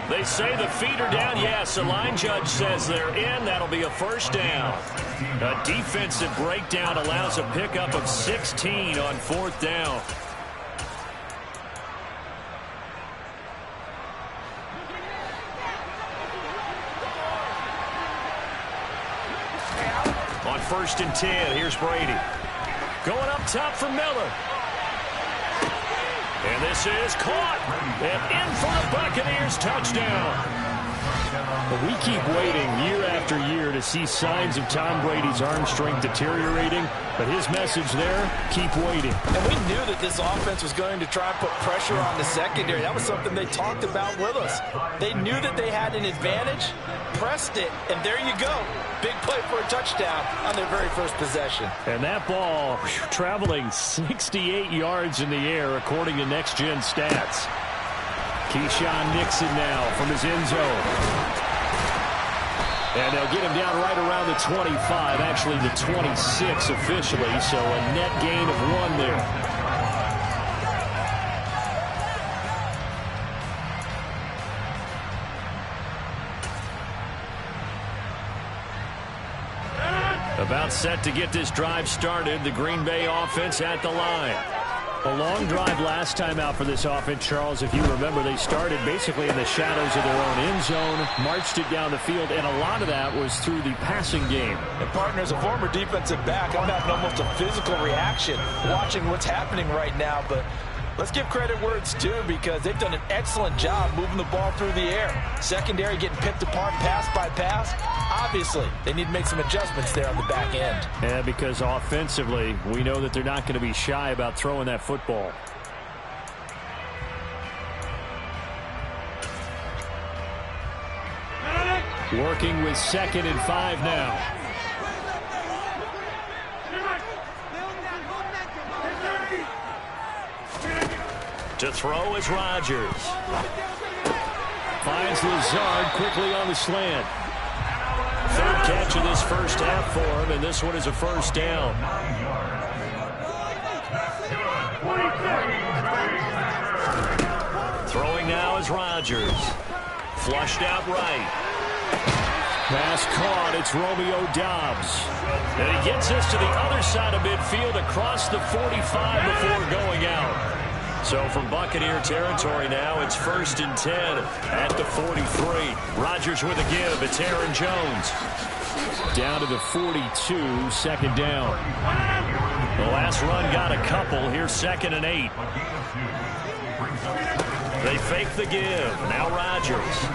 They say the feet are down. Yes, the line judge says they're in. That'll be a 1st down. A defensive breakdown allows a pickup of 16 on 4th down. On 1st and 10, here's Brady. Going up top for Miller. And this is caught. And in for the Buccaneers touchdown. But we keep waiting year after year to see signs of Tom Brady's arm strength deteriorating. But his message there, keep waiting. And we knew that this offense was going to try and put pressure on the secondary. That was something they talked about with us. They knew that they had an advantage, pressed it, and there you go. Big play for a touchdown on their very first possession. And that ball traveling 68 yards in the air, according to Next Gen Stats. Keyshawn Nixon now from his end zone. And they'll get him down right around the 25, actually the 26 officially, so a net gain of 1 there. About set to get this drive started. The Green Bay offense at the line. A long drive last time out for this offense, Charles. If you remember, they started basically in the shadows of their own end zone, marched it down the field, and a lot of that was through the passing game. And partner, as a former defensive back, I'm having almost a physical reaction watching what's happening right now. But let's give credit where it's due, because they've done an excellent job moving the ball through the air. Secondary getting picked apart pass by pass. Obviously, they need to make some adjustments there on the back end. Yeah, because offensively, we know that they're not going to be shy about throwing that football. Working with 2nd and 5 now. To throw is Rodgers. Finds Lazard quickly on the slant. 3rd catch of this first half for him, and this one is a first down. Throwing now is Rodgers. Flushed out right. Pass caught. It's Romeo Doubs. And he gets us to the other side of midfield across the 45 before going out. So from Buccaneer territory now, it's 1st and 10 at the 43. Rodgers with a give. It's Aaron Jones. Down to the 42, 2nd down. The last run got a couple. Here's 2nd and 8. They fake the give. Now Rodgers.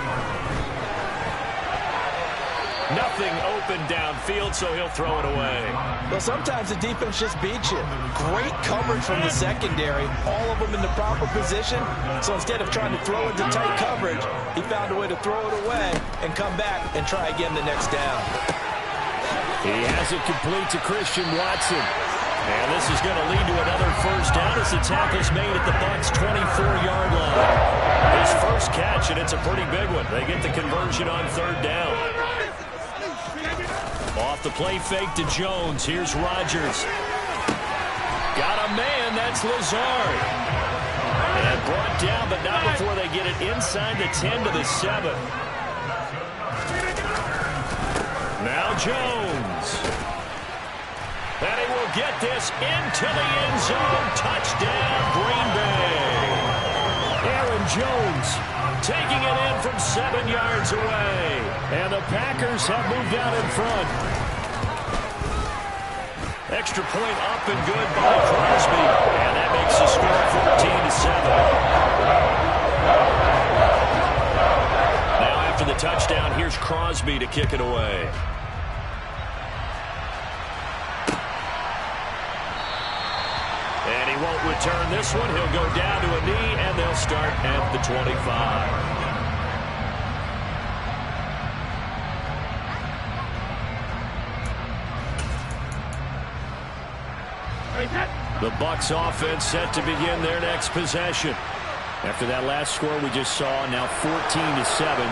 Nothing open downfield, so he'll throw it away. Well, sometimes the defense just beats you. Great coverage from the secondary, all of them in the proper position. So instead of trying to throw into tight coverage, he found a way to throw it away and come back and try again the next down. He has it complete to Christian Watson. And this is going to lead to another first down as the tackle's made at the Bucs' 24-yard line. His first catch, and it's a pretty big one. They get the conversion on 3rd down. Off the play fake to Jones. Here's Rodgers. Got a man. That's Lazard. And brought down, but not before they get it inside the 10 to the 7. Now Jones. And he will get this into the end zone. Touchdown, Green Bay. Aaron Jones taking it in from 7 yards away. And the Packers have moved out in front. Extra point up and good by Crosby. And that makes the score 14-7. Now after the touchdown, here's Crosby to kick it away. And he won't return this one. He'll go down to a knee, and they'll start at the 25. The Bucs offense set to begin their next possession. After that last score we just saw, now 14-7,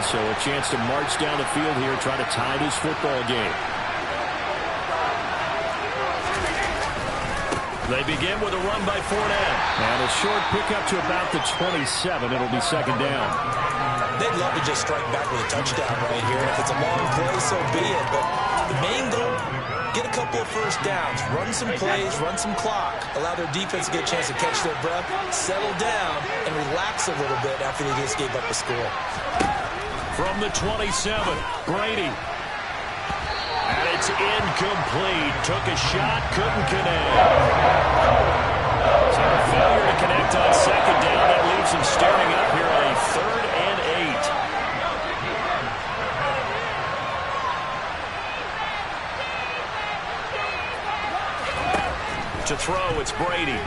so a chance to march down the field here, try to tie this football game. They begin with a run by Fournette. And a short pickup to about the 27. It'll be 2nd down. They'd love to just strike back with a touchdown right here. If it's a long play, so be it. But the main goal, get a couple of first downs, run some plays, run some clock, allow their defense to get a chance to catch their breath, settle down, and relax a little bit after they just gave up the score. From the 27, Brady. And it's incomplete. Took a shot, couldn't connect. So a failure to connect on 2nd down. That leaves him staring up here at a 3rd and 8. To throw, it's Brady.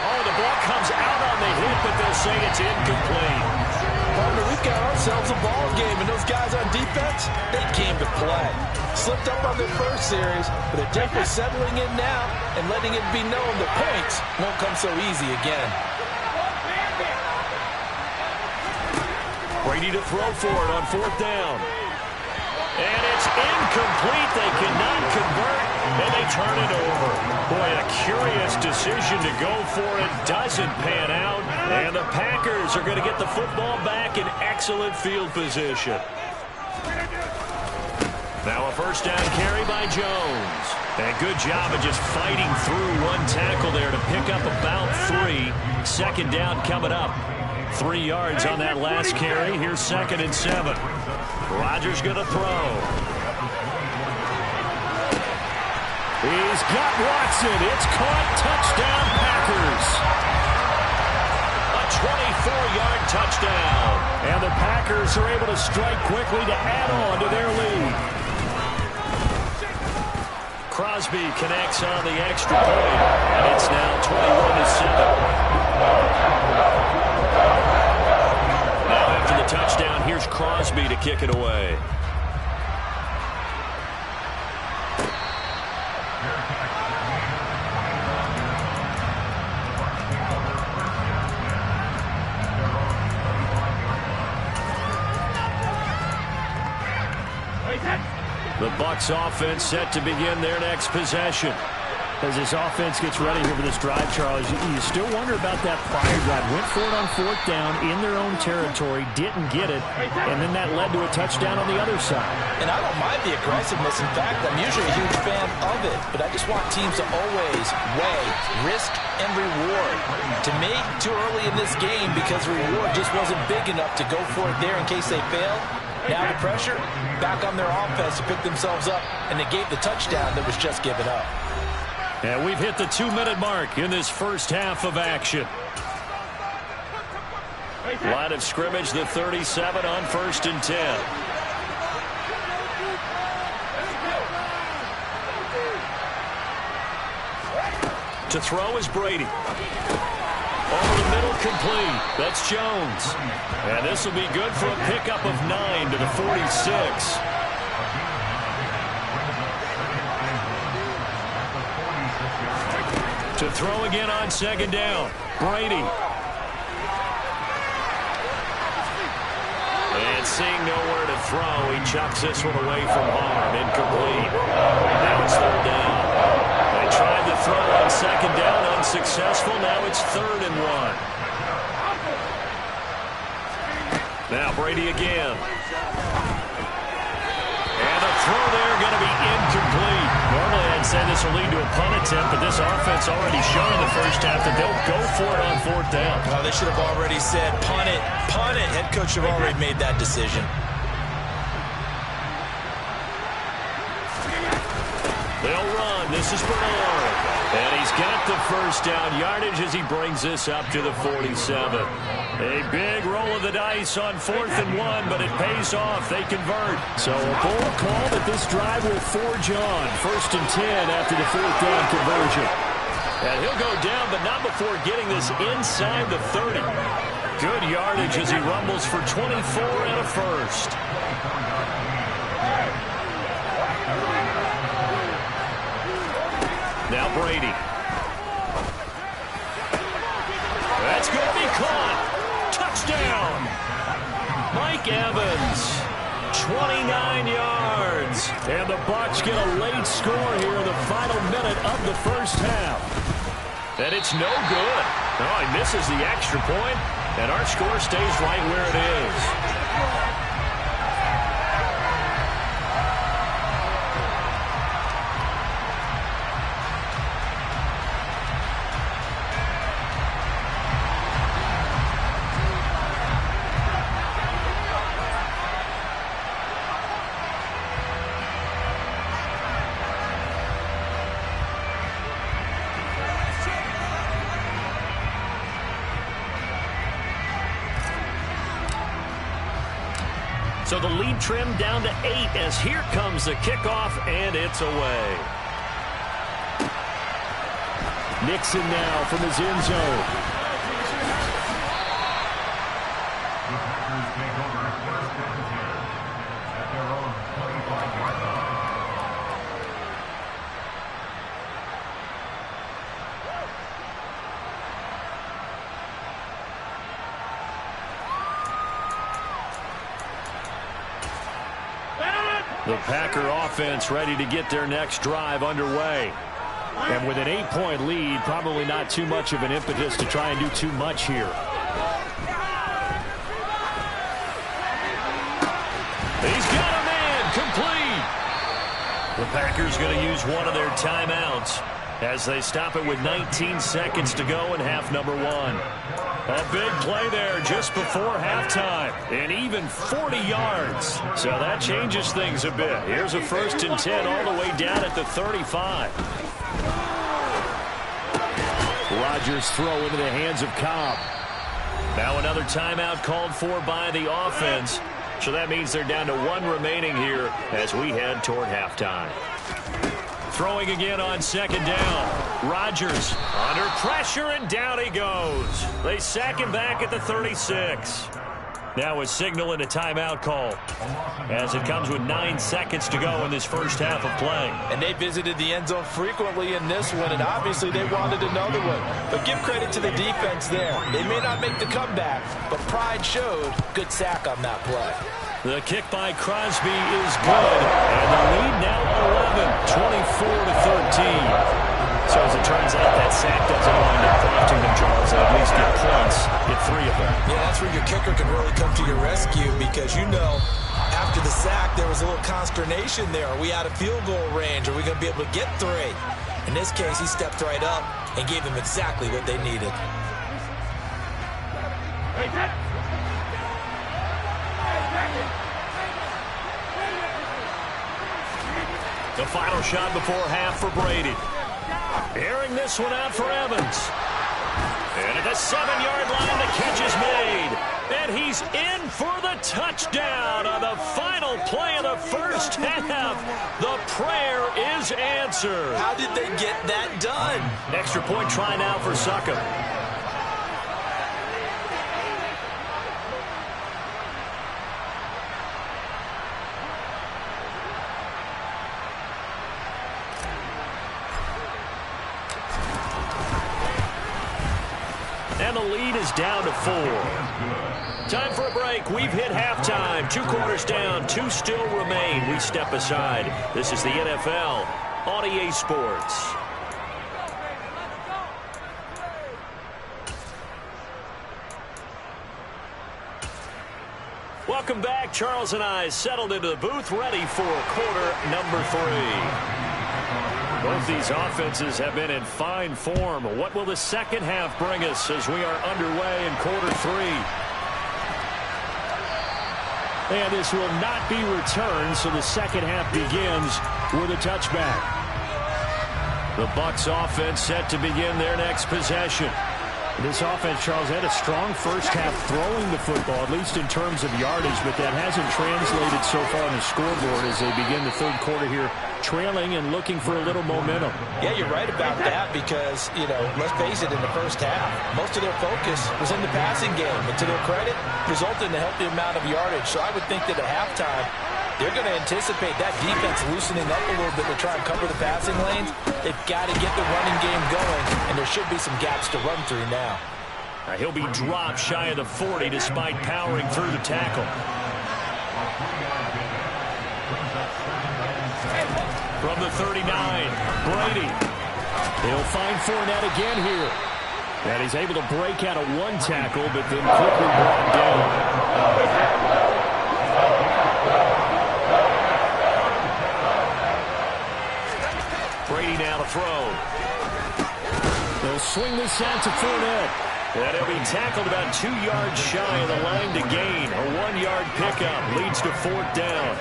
Oh, the ball comes out on the hit, but they'll say it's incomplete. Partner, we've got ourselves a ball game, and those guys on defense, they came to play. Slipped up on their first series, but they're definitely settling in now and letting it be known the points won't come so easy again. Brady to throw for it on 4th down. And it's incomplete. They cannot convert, and they turn it over. Boy, a curious decision to go for it. Doesn't pan out, and the Packers are going to get the football back in excellent field position. Now a first down carry by Jones. And good job of just fighting through one tackle there to pick up about 3. Second down coming up. 3 yards on that last carry. Here's 2nd and 7. Rodgers going to throw. He's got Watson. It's caught. Touchdown, Packers. A 24-yard touchdown. And the Packers are able to strike quickly to add on to their lead. Crosby connects on the extra point, and it's now 21-7. Now after the touchdown, here's Crosby to kick it away. The Bucs offense set to begin their next possession. As this offense gets ready here for this drive, Charles, you still wonder about that prior drive. Went for it on 4th down in their own territory, didn't get it, and then that led to a touchdown on the other side. And I don't mind the aggressiveness. In fact, I'm usually a huge fan of it, but I just want teams to always weigh risk and reward. To me, too early in this game because the reward just wasn't big enough to go for it there in case they fail. Now the pressure back on their offense to pick themselves up, and they gave the touchdown that was just given up. And we've hit the 2-minute mark in this first half of action. Line of scrimmage, the 37 on 1st and 10. To throw is Brady. Over the middle, complete. That's Jones. And this will be good for a pickup of 9 to the 46. To throw again on 2nd down. Brady. And seeing nowhere to throw, he chucks this one away from harm. Incomplete. Now it's 3rd down. They tried to throw on 2nd down, unsuccessful. Now it's 3rd and 1. Now Brady again. And a throw there going to be incomplete. Normally I'd say this will lead to a punt attempt, but this offense already shown in the first half that they'll go for it on 4th down. Well, they should have already said punt it, punt it. Head coach should have already made that decision. They'll run. This is Bernard. And he's got the first down yardage as he brings this up to the 47. A big roll of the dice on 4th and 1, but it pays off. They convert. So a bold call that this drive will forge on. 1st and 10 after the 4th down conversion. And he'll go down, but not before getting this inside the 30. Good yardage as he rumbles for 24 and a first. Now Brady. That's going to be caught. Touchdown. Mike Evans. 29 yards. And the Bucs get a late score here in the final minute of the first half. And it's no good. No, he misses the extra point, and our score stays right where it is. So the lead trimmed down to 8 as here comes the kickoff, and it's away. Nixon now from his end zone. The Packers take over 1st and 10 at their own 25-yard line. The Packer offense ready to get their next drive underway. And with an 8-point lead, probably not too much of an impetus to try and do too much here. He's got a man, complete. The Packers going to use one of their timeouts as they stop it with 19 seconds to go in half number one. A big play there just before halftime, and even 40 yards. So that changes things a bit. Here's a 1st and 10 all the way down at the 35. Rodgers throw into the hands of Cobb. Now another timeout called for by the offense. So that means they're down to one remaining here as we head toward halftime. Throwing again on 2nd down. Rodgers under pressure, and down he goes. They sack him back at the 36. Now a signal and a timeout call as it comes with 9 seconds to go in this first half of play. And they visited the end zone frequently in this one, and obviously they wanted another one. But give credit to the defense there. They may not make the comeback, but pride showed. Good sack on that play. The kick by Crosby is good, and the lead now 11, 24-13. So as it turns out, that sack doesn't wind up costing them, Charles. They at least get points, get 3 of them. Yeah, that's where your kicker can really come to your rescue because, you know, after the sack, there was a little consternation there. Are we out of field goal range? Are we going to be able to get 3? In this case, he stepped right up and gave them exactly what they needed. The final shot before half for Brady. Airing this one out for Evans. And at the 7-yard line, the catch is made. And he's in for the touchdown on the final play of the first half. The prayer is answered. How did they get that done? Extra point try now for Succop. And the lead is down to 4. Time for a break. We've hit halftime. 2 quarters down. 2 still remain. We step aside. This is the NFL on EA Sports. Welcome back. Charles and I settled into the booth, ready for quarter number 3. Both these offenses have been in fine form. What will the second half bring us as we are underway in quarter 3? And this will not be returned, so the second half begins with a touchback. The Bucs offense set to begin their next possession. This offense, Charles, had a strong first half throwing the football, at least in terms of yardage, but that hasn't translated so far on the scoreboard as they begin the third quarter here, trailing and looking for a little momentum. Yeah, you're right about that because, you know, let's face it, in the first half, most of their focus was in the passing game. And to their credit, resulted in a healthy amount of yardage. So I would think that at halftime, they're going to anticipate that defense loosening up a little bit to try and cover the passing lanes. They've got to get the running game going, and there should be some gaps to run through now. He'll be dropped shy of the 40 despite powering through the tackle. From the 39, Brady. He'll find Fournette again here. And he's able to break out of 1 tackle, but then quickly brought down. Brady now to throw. They'll swing this out to Fournette. And he'll be tackled about 2 yards shy of the line to gain. A 1-yard pickup leads to 4th down.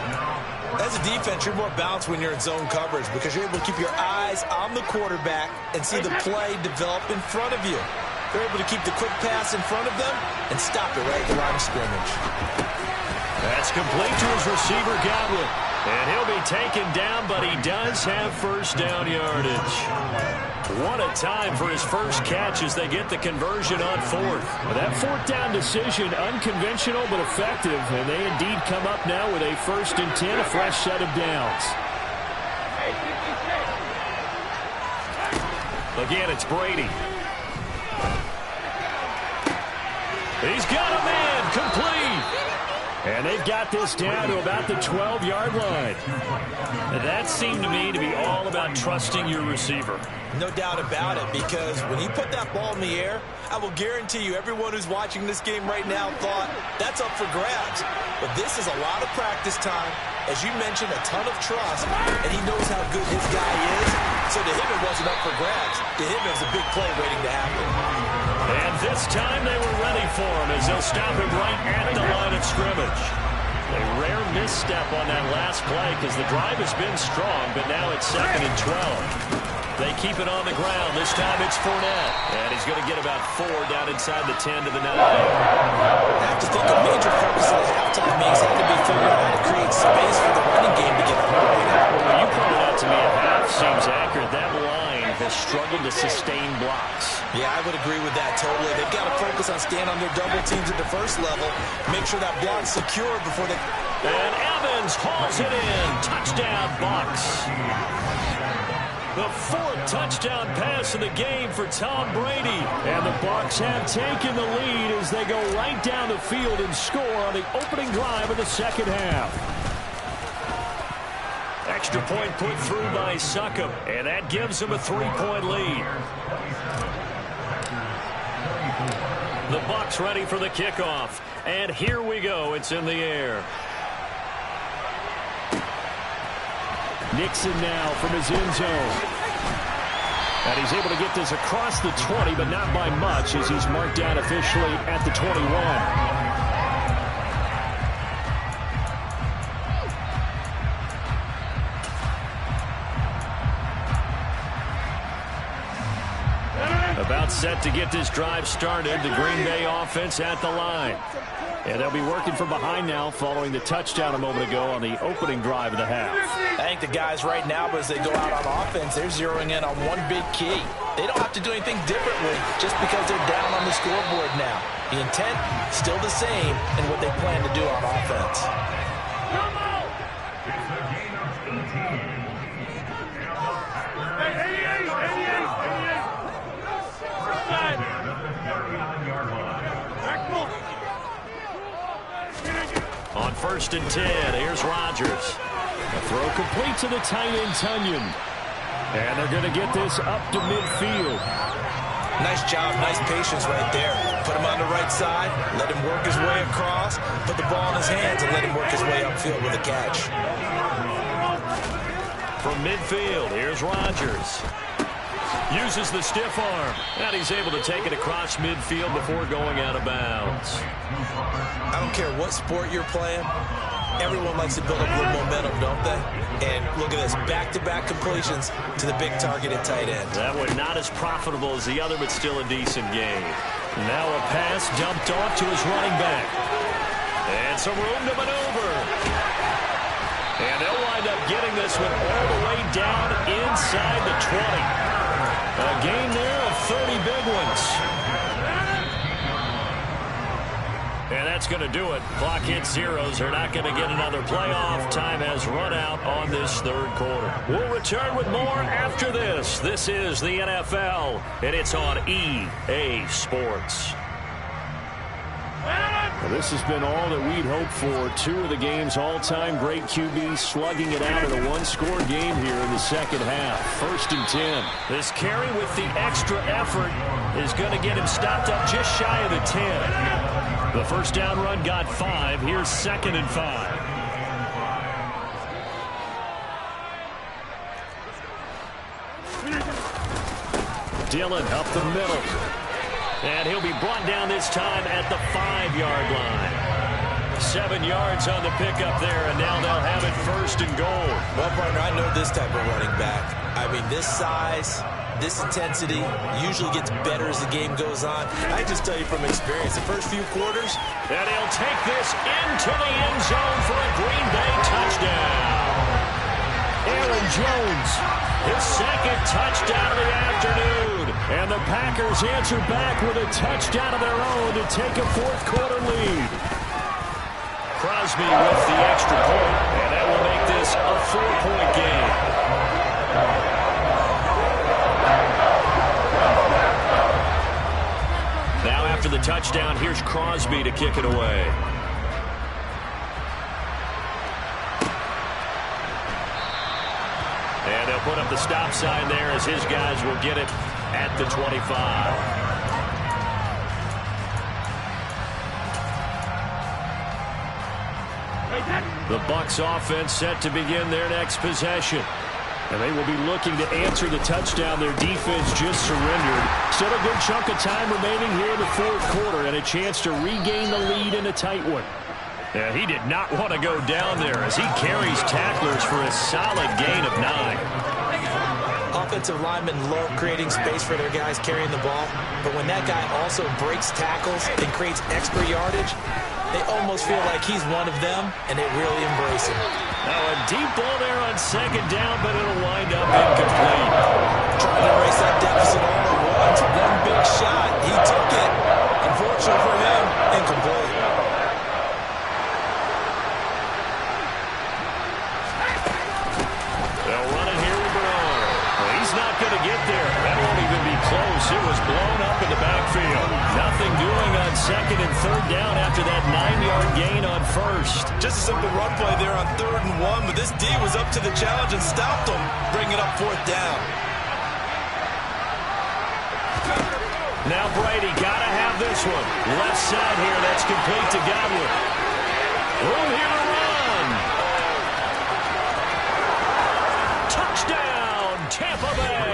As a defense, you're more balanced when you're in zone coverage because you're able to keep your eyes on the quarterback and see the play develop in front of you. They're able to keep the quick pass in front of them and stop it right at the line of scrimmage. That's complete to his receiver, Godwin. And he'll be taken down, but he does have first down yardage. What a time for his first catch as they get the conversion on 4th. That 4th down decision, unconventional but effective, and they indeed come up now with a 1st and 10, a fresh set of downs. Again, it's Brady. He's got a man, complete. And they've got this down to about the 12-yard line. That seemed to me to be all about trusting your receiver. No doubt about it, because when he put that ball in the air, I will guarantee you everyone who's watching this game right now thought that's up for grabs. But this is a lot of practice time. As you mentioned, a ton of trust, and he knows how good his guy is. So to him, it wasn't up for grabs. To him, it was a big play waiting to happen. And this time they were ready for him as they'll stop him right at the line of scrimmage. A rare misstep on that last play because the drive has been strong, but now it's 2nd and 12. They keep it on the ground. This time it's Fournette. And he's going to get about 4 down inside the 10 to the 9. I have to think a major focus of the halftime makes had to be figuring out how to create space for the running game to get underway. Well, you pointed out to me at half seems accurate. That line has struggled to sustain blocks. Yeah, I would agree with that totally. They've got to focus on staying on their double teams at the first level. Make sure that block's secure before they... And Evans hauls it in. Touchdown, Bucs. The 4th touchdown pass of the game for Tom Brady. And the Bucs have taken the lead as they go right down the field and score on the opening drive of the second half. Extra point put through by Succop, and that gives them a 3-point lead. The Bucs ready for the kickoff. And here we go. It's in the air. Nixon now from his end zone. And he's able to get this across the 20, but not by much as he's marked down officially at the 21. About set to get this drive started. The Green Bay offense at the line. And they'll be working from behind now following the touchdown a moment ago on the opening drive of the half. I think the guys right now, as they go out on offense, they're zeroing in on one big key. They don't have to do anything differently just because they're down on the scoreboard now. The intent, still the same in what they plan to do on offense. On 1st and 10, here's Rodgers. A throw complete to the tight end, Tunyon. And they're going to get this up to midfield. Nice job, nice patience right there. Put him on the right side, let him work his way across, put the ball in his hands, and let him work his way upfield with a catch. From midfield, here's Rodgers. Uses the stiff arm, and he's able to take it across midfield before going out of bounds. I don't care what sport you're playing. Everyone likes to build up a little momentum, don't they? And look at this, back-to-back completions to the big targeted tight end. That one not as profitable as the other, but still a decent game. Now a pass dumped off to his running back. And some room to maneuver. And they'll wind up getting this one all the way down inside the 20. A gain there of 30 big ones. And that's going to do it. Clock hits zeros. They're not going to get another playoff. Time has run out on this 3rd quarter. We'll return with more after this. This is the NFL, and it's on EA Sports. Well, this has been all that we'd hoped for. 2 of the game's all-time great QBs slugging it out in a one-score game here in the second half. 1st and 10. This carry with the extra effort is going to get him stopped up just shy of the 10. The first down run got 5. Here's 2nd and 5. Dillon up the middle. And he'll be brought down this time at the 5-yard line. 7 yards on the pickup there, and now they'll have it 1st and goal. Well, partner, I know this type of running back. I mean, this size, this intensity usually gets better as the game goes on. I just tell you from experience, the first few quarters. And he'll take this into the end zone for a Green Bay touchdown. Aaron Jones, his 2nd touchdown of the afternoon. And the Packers answer back with a touchdown of their own to take a 4th quarter lead. Crosby with the extra point, and that will make this a 4-point game. Now after the touchdown, here's Crosby to kick it away. put up the stop sign there as his guys will get it at the 25. The Bucs offense set to begin their next possession. And they will be looking to answer the touchdown their defense just surrendered. Still a good chunk of time remaining here in the fourth quarter and a chance to regain the lead in a tight one. Yeah, he did not want to go down there as he carries tacklers for a solid gain of 9. Offensive linemen love creating space for their guys carrying the ball, but when that guy also breaks tackles and creates extra yardage, they almost feel like he's one of them, and they really embrace him. Now a deep ball there on second down, but it'll wind up incomplete. Trying to erase that deficit all at once. One big shot. He took it. Unfortunately for him, incomplete. They'll run it here with Bernard. Well, he's not going to get there. That won't even be close. It was blown up in the backfield. Nothing doing on second and third down after that 9-yard gain on first. Just a simple run play there on 3rd and 1, but this D was up to the challenge and stopped him, bringing up 4th down. Now Brady got to have this one. Left side here, that's complete to Godwin. Room here to run. Touchdown, Tampa Bay.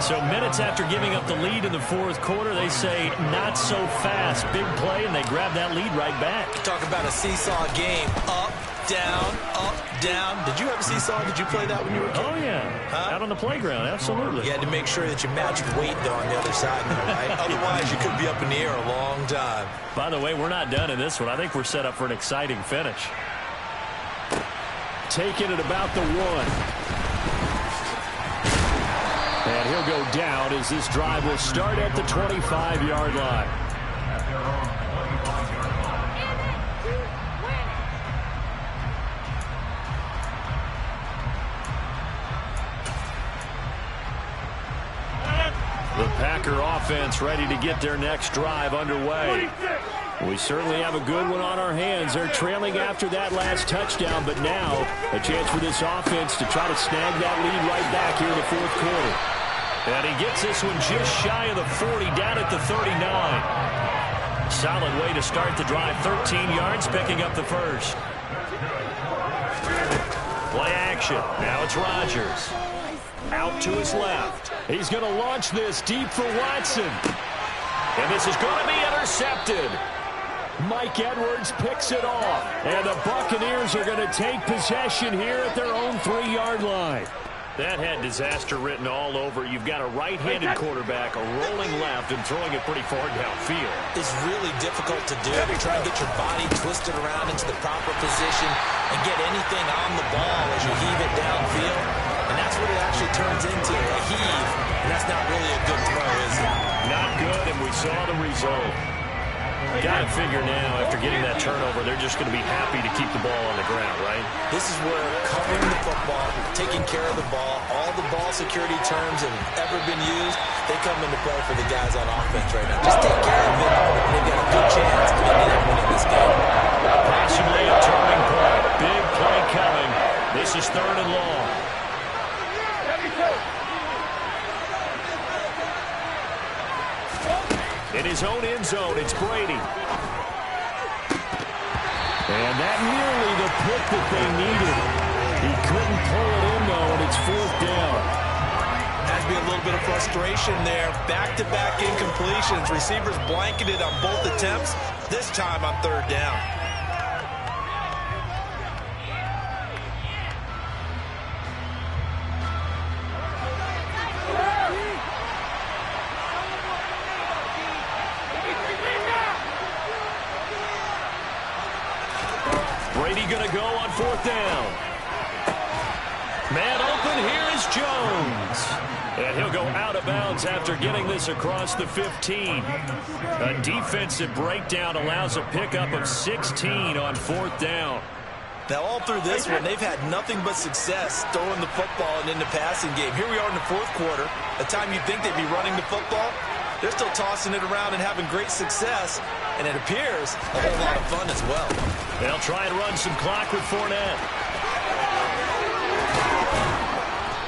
So minutes after giving up the lead in the fourth quarter, they say not so fast. Big play, and they grab that lead right back. Talk about a seesaw game. Up, down, up, down. Did you have a seesaw? Did you play that when you were a kid? Oh, yeah. Out on the playground, absolutely. You had to make sure that you matched weight, though, on the other side, right? Otherwise, you could be up in the air a long time. By the way, we're not done in this one. I think we're set up for an exciting finish. Taking it about the 1. And he'll go down as this drive will start at the 25-yard line. The Packer offense ready to get their next drive underway. We certainly have a good one on our hands. They're trailing after that last touchdown, but now a chance for this offense to try to snag that lead right back here in the fourth quarter. And he gets this one just shy of the 40, down at the 39. Solid way to start the drive. 13 yards, picking up the first. Play action. Now it's Rodgers. Out to his left. He's going to launch this deep for Watson. And this is going to be intercepted. Mike Edwards picks it off. And the Buccaneers are going to take possession here at their own 3-yard line. That had disaster written all over. You've got a right-handed quarterback, a rolling left, and throwing it pretty far downfield. It's really difficult to do. You try to get your body twisted around into the proper position and get anything on the ball as you heave it downfield. And that's what it actually turns into, a heave. And that's not really a good throw, is it? Not good, and we saw the result. Got to figure now, after getting that turnover, they're just going to be happy to keep the ball on the ground, right? This is where covering the football, taking care of the ball, all the ball security terms that have ever been used, they come into play for the guys on offense right now. Just take care of it, and they've got a good chance of winning this game. Possibly a turning point. Big play coming. This is 3rd and long. In his own end zone, it's Brady. And that nearly the pick that they needed. He couldn't pull it in, though, and it's 4th down. Has to be a little bit of frustration there. Back-to-back incompletions. Receivers blanketed on both attempts, this time on 3rd down. Brady going to go on 4th down. Man open, here is Jones. And he'll go out of bounds after getting this across the 15. A defensive breakdown allows a pickup of 16 on 4th down. Now, all through this one, they've had nothing but success throwing the football and in the passing game. Here we are in the fourth quarter, a time you'd think they'd be running the football. They're still tossing it around and having great success, and it appears a whole lot of fun as well. They'll try and run some clock with Fournette.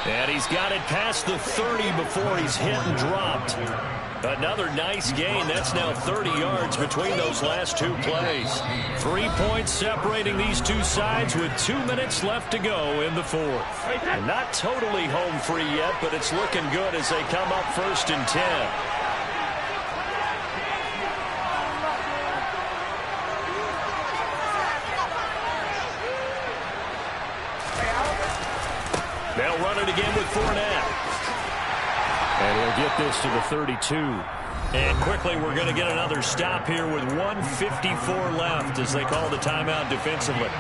And he's got it past the 30 before he's hit and dropped. Another nice gain. That's now 30 yards between those last two plays. 3 points separating these two sides with 2 minutes left to go in the fourth. And not totally home free yet, but it's looking good as they come up 1st and 10. They'll run it again with Fournette. And he'll get this to the 32. And quickly, we're going to get another stop here with 1:54 left as they call the timeout defensively.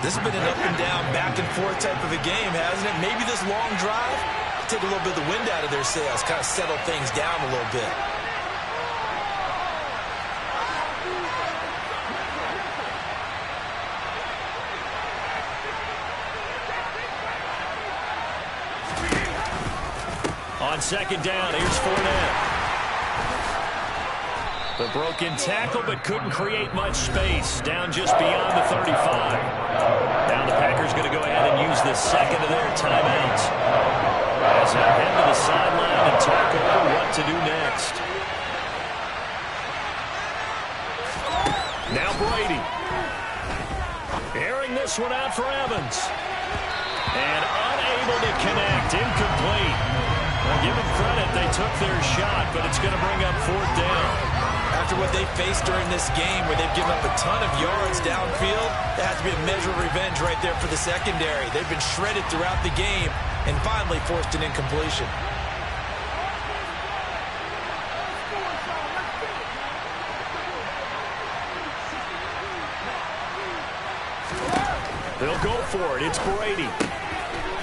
This has been an up and down, back and forth type of a game, hasn't it? Maybe this long drive, take a little bit of the wind out of their sails, kind of settle things down a little bit. On 2nd down, here's Fournette. The broken tackle, but couldn't create much space. Down just beyond the 35. Now the Packers going to go ahead and use the second of their timeouts as they head to the sideline and talk over what to do next. Now Brady. Airing this one out for Evans. And unable to connect. Incomplete. Well, give them credit. They took their shot, but it's going to bring up 4th down. After what they faced during this game where they've given up a ton of yards downfield, that has to be a measure of revenge right there for the secondary. They've been shredded throughout the game and finally forced an incompletion. They'll go for it. It's Brady.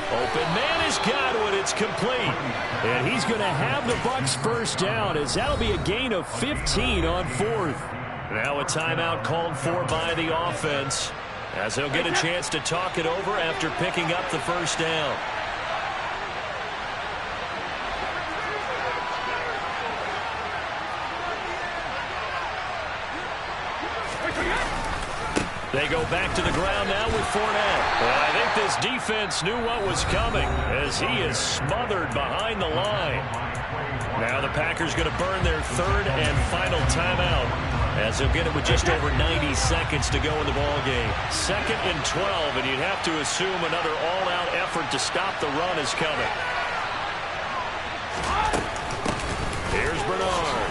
Open man has got it. It's complete. And he's going to have the Bucs 1st down as that'll be a gain of 15 on 4th. Now a timeout called for by the offense as they'll get a chance to talk it over after picking up the 1st down. They go back to the ground now with Fournette. Well, I think this defense knew what was coming as he is smothered behind the line. Now the Packers going to burn their 3rd and final timeout as they'll get it with just over 90 seconds to go in the ballgame. 2nd and 12, and you'd have to assume another all-out effort to stop the run is coming. Here's Bernard.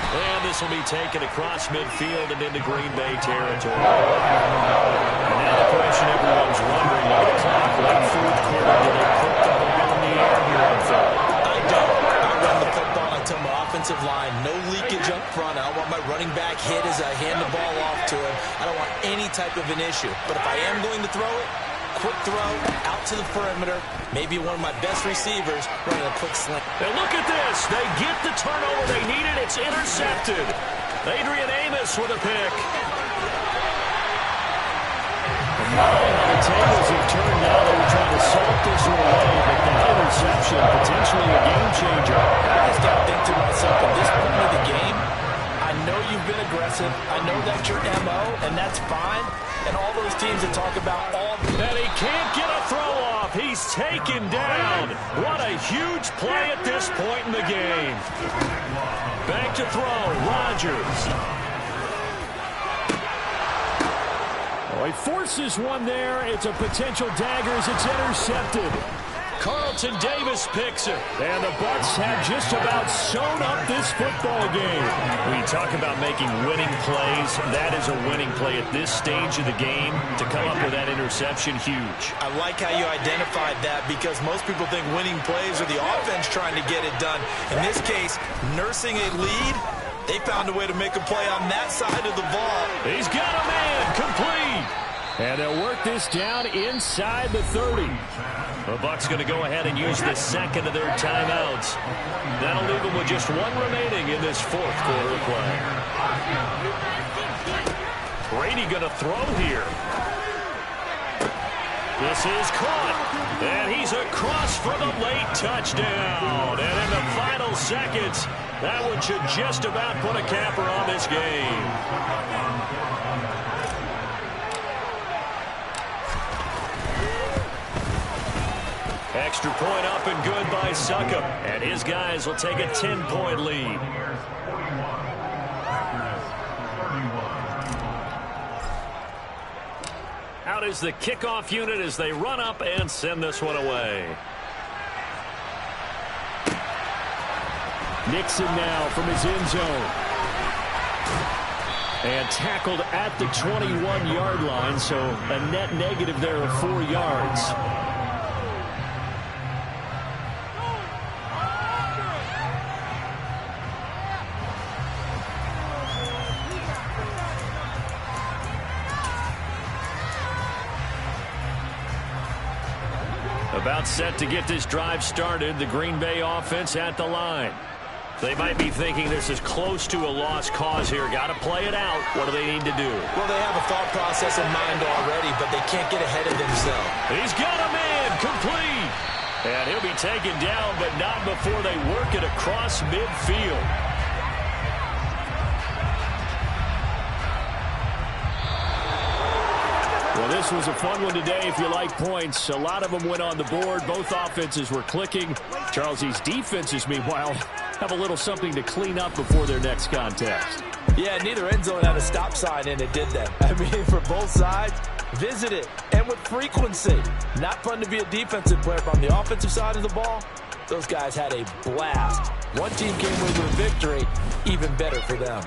And this will be taken across midfield and into Green Bay territory. And now the question everyone's wondering, look at the clock, late 4th quarter, do they put the ball in the air here on 3rd? I don't. I run the football until my offensive line. No leakage up front. I don't want my running back hit as I hand the ball off to him. I don't want any type of an issue. But if I am going to throw it, quick throw out to the perimeter. Maybe one of my best receivers running a quick slant. And look at this. They get the turnover they needed. It's intercepted. Adrian Amos with a pick. And now the tables have turned now. They were trying to salt this one away, but that interception, potentially a game changer. I just got to think to myself, at this point of the game, I know you've been aggressive. I know that's your MO, and that's fine. And all those teams that talk about all... And he can't get a throw off. He's taken down. What a huge play at this point in the game. Back to throw, Rodgers. Oh, he forces one there. It's a potential dagger as it's intercepted. Carlton Davis picks it. And the Bucs have just about sewn up this football game. When you talk about making winning plays, that is a winning play at this stage of the game. To come up with that interception, huge. I like how you identified that because most people think winning plays are the offense trying to get it done. In this case, nursing a lead, they found a way to make a play on that side of the ball. He's got a man, complete. And they'll work this down inside the 30. The Bucs going to go ahead and use the second of their timeouts. That'll leave them with just one remaining in this 4th quarter of play. Brady going to throw here. This is caught. And he's across for the late touchdown. And in the final seconds, that one should just about put a capper on this game. Extra point up and good by Succop. And his guys will take a 10-point lead. Out is the kickoff unit as they run up and send this one away. Nixon now from his end zone. And tackled at the 21-yard line, so a net negative there of 4 yards. About set to get this drive started, the Green Bay offense at the line. They might be thinking this is close to a lost cause here. Got to play it out. What do they need to do? Well, they have a thought process in mind already, but they can't get ahead of themselves. He's got a man complete. And he'll be taken down, but not before they work it across midfield. Well, this was a fun one today if you like points. A lot of them went on the board. Both offenses were clicking. Charles, these defenses, meanwhile, have a little something to clean up before their next contest. Yeah, neither end zone had a stop sign in it, did they? I mean, for both sides, visit it, and with frequency. Not fun to be a defensive player, but on the offensive side of the ball, those guys had a blast. One team came away with a victory, even better for them.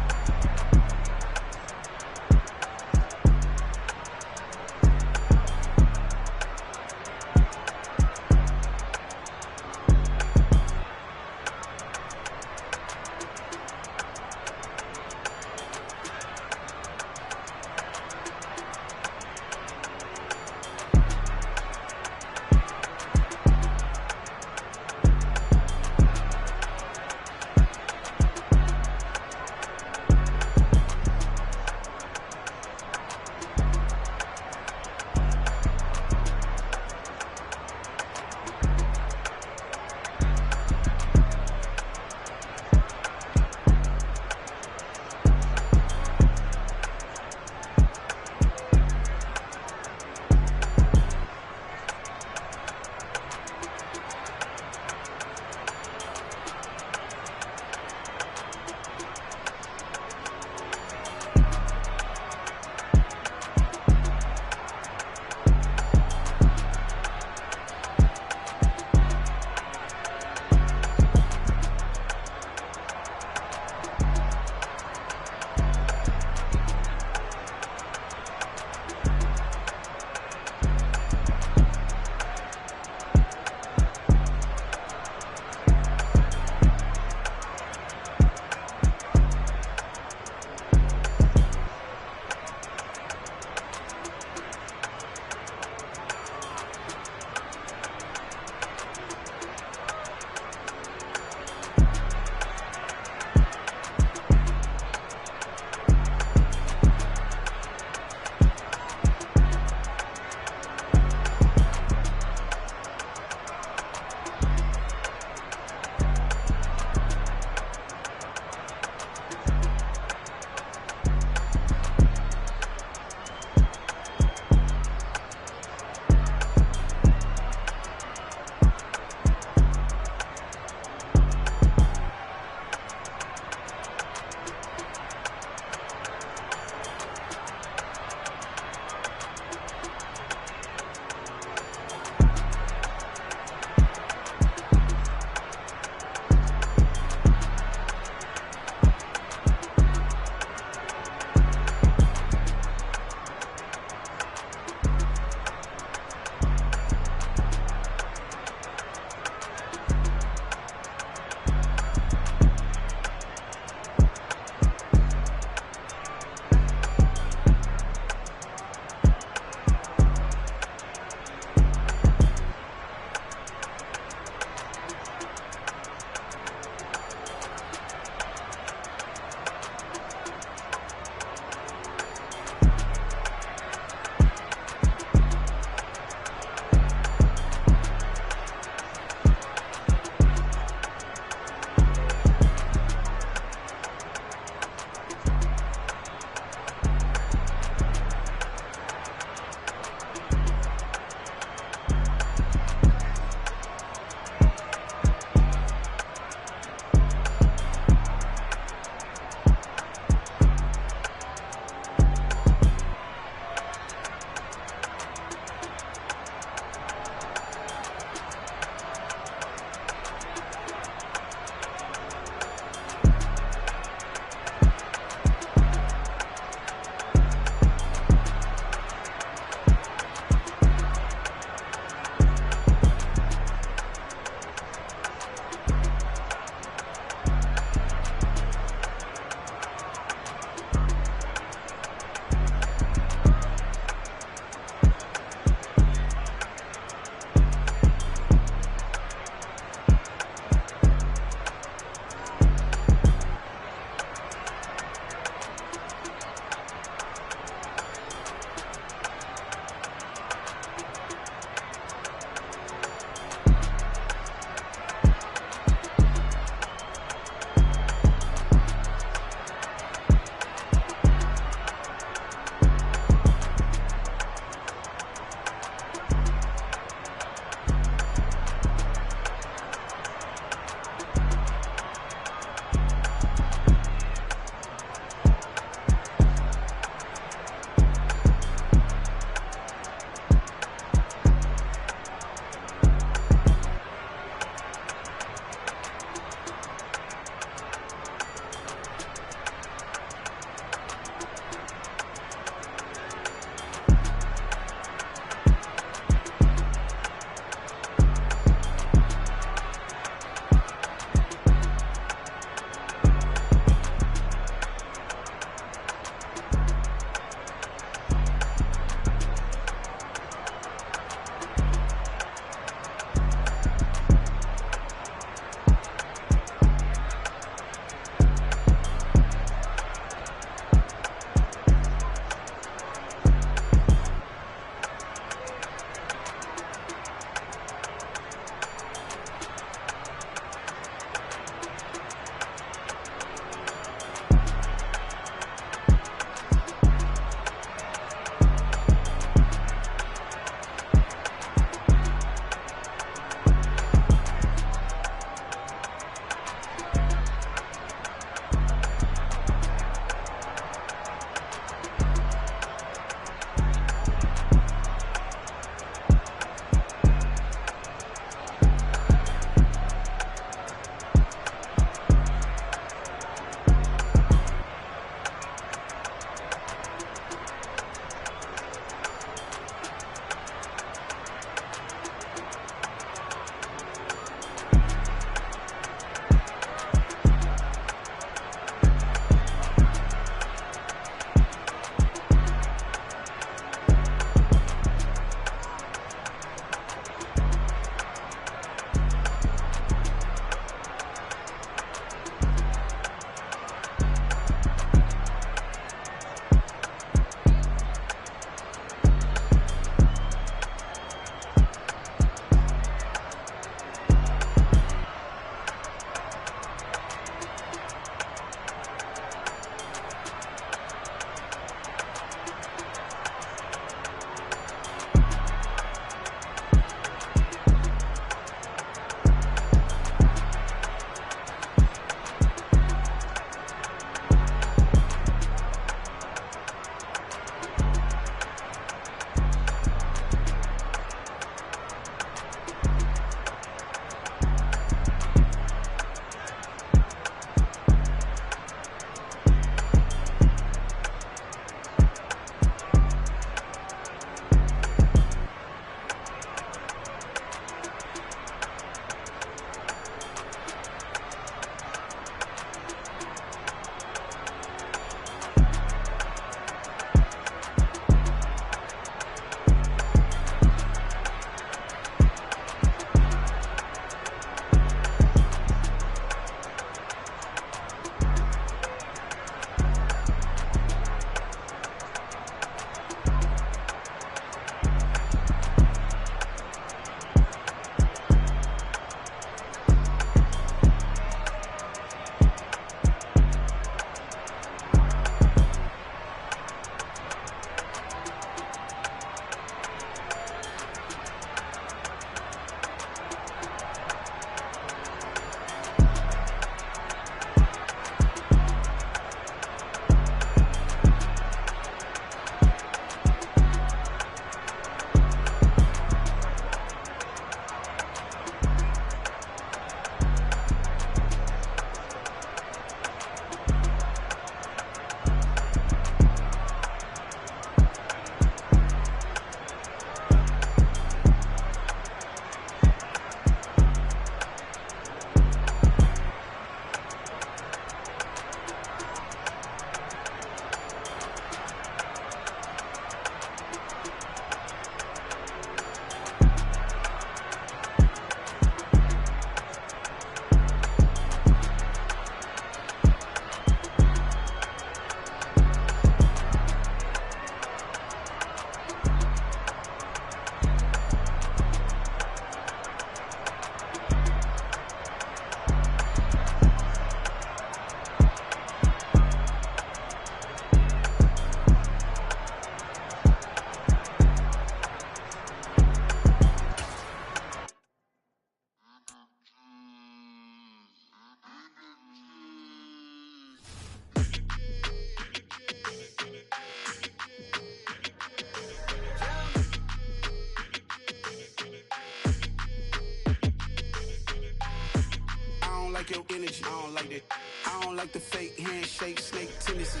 like your energy. I don't like that. I don't like the fake handshake, snake tendency.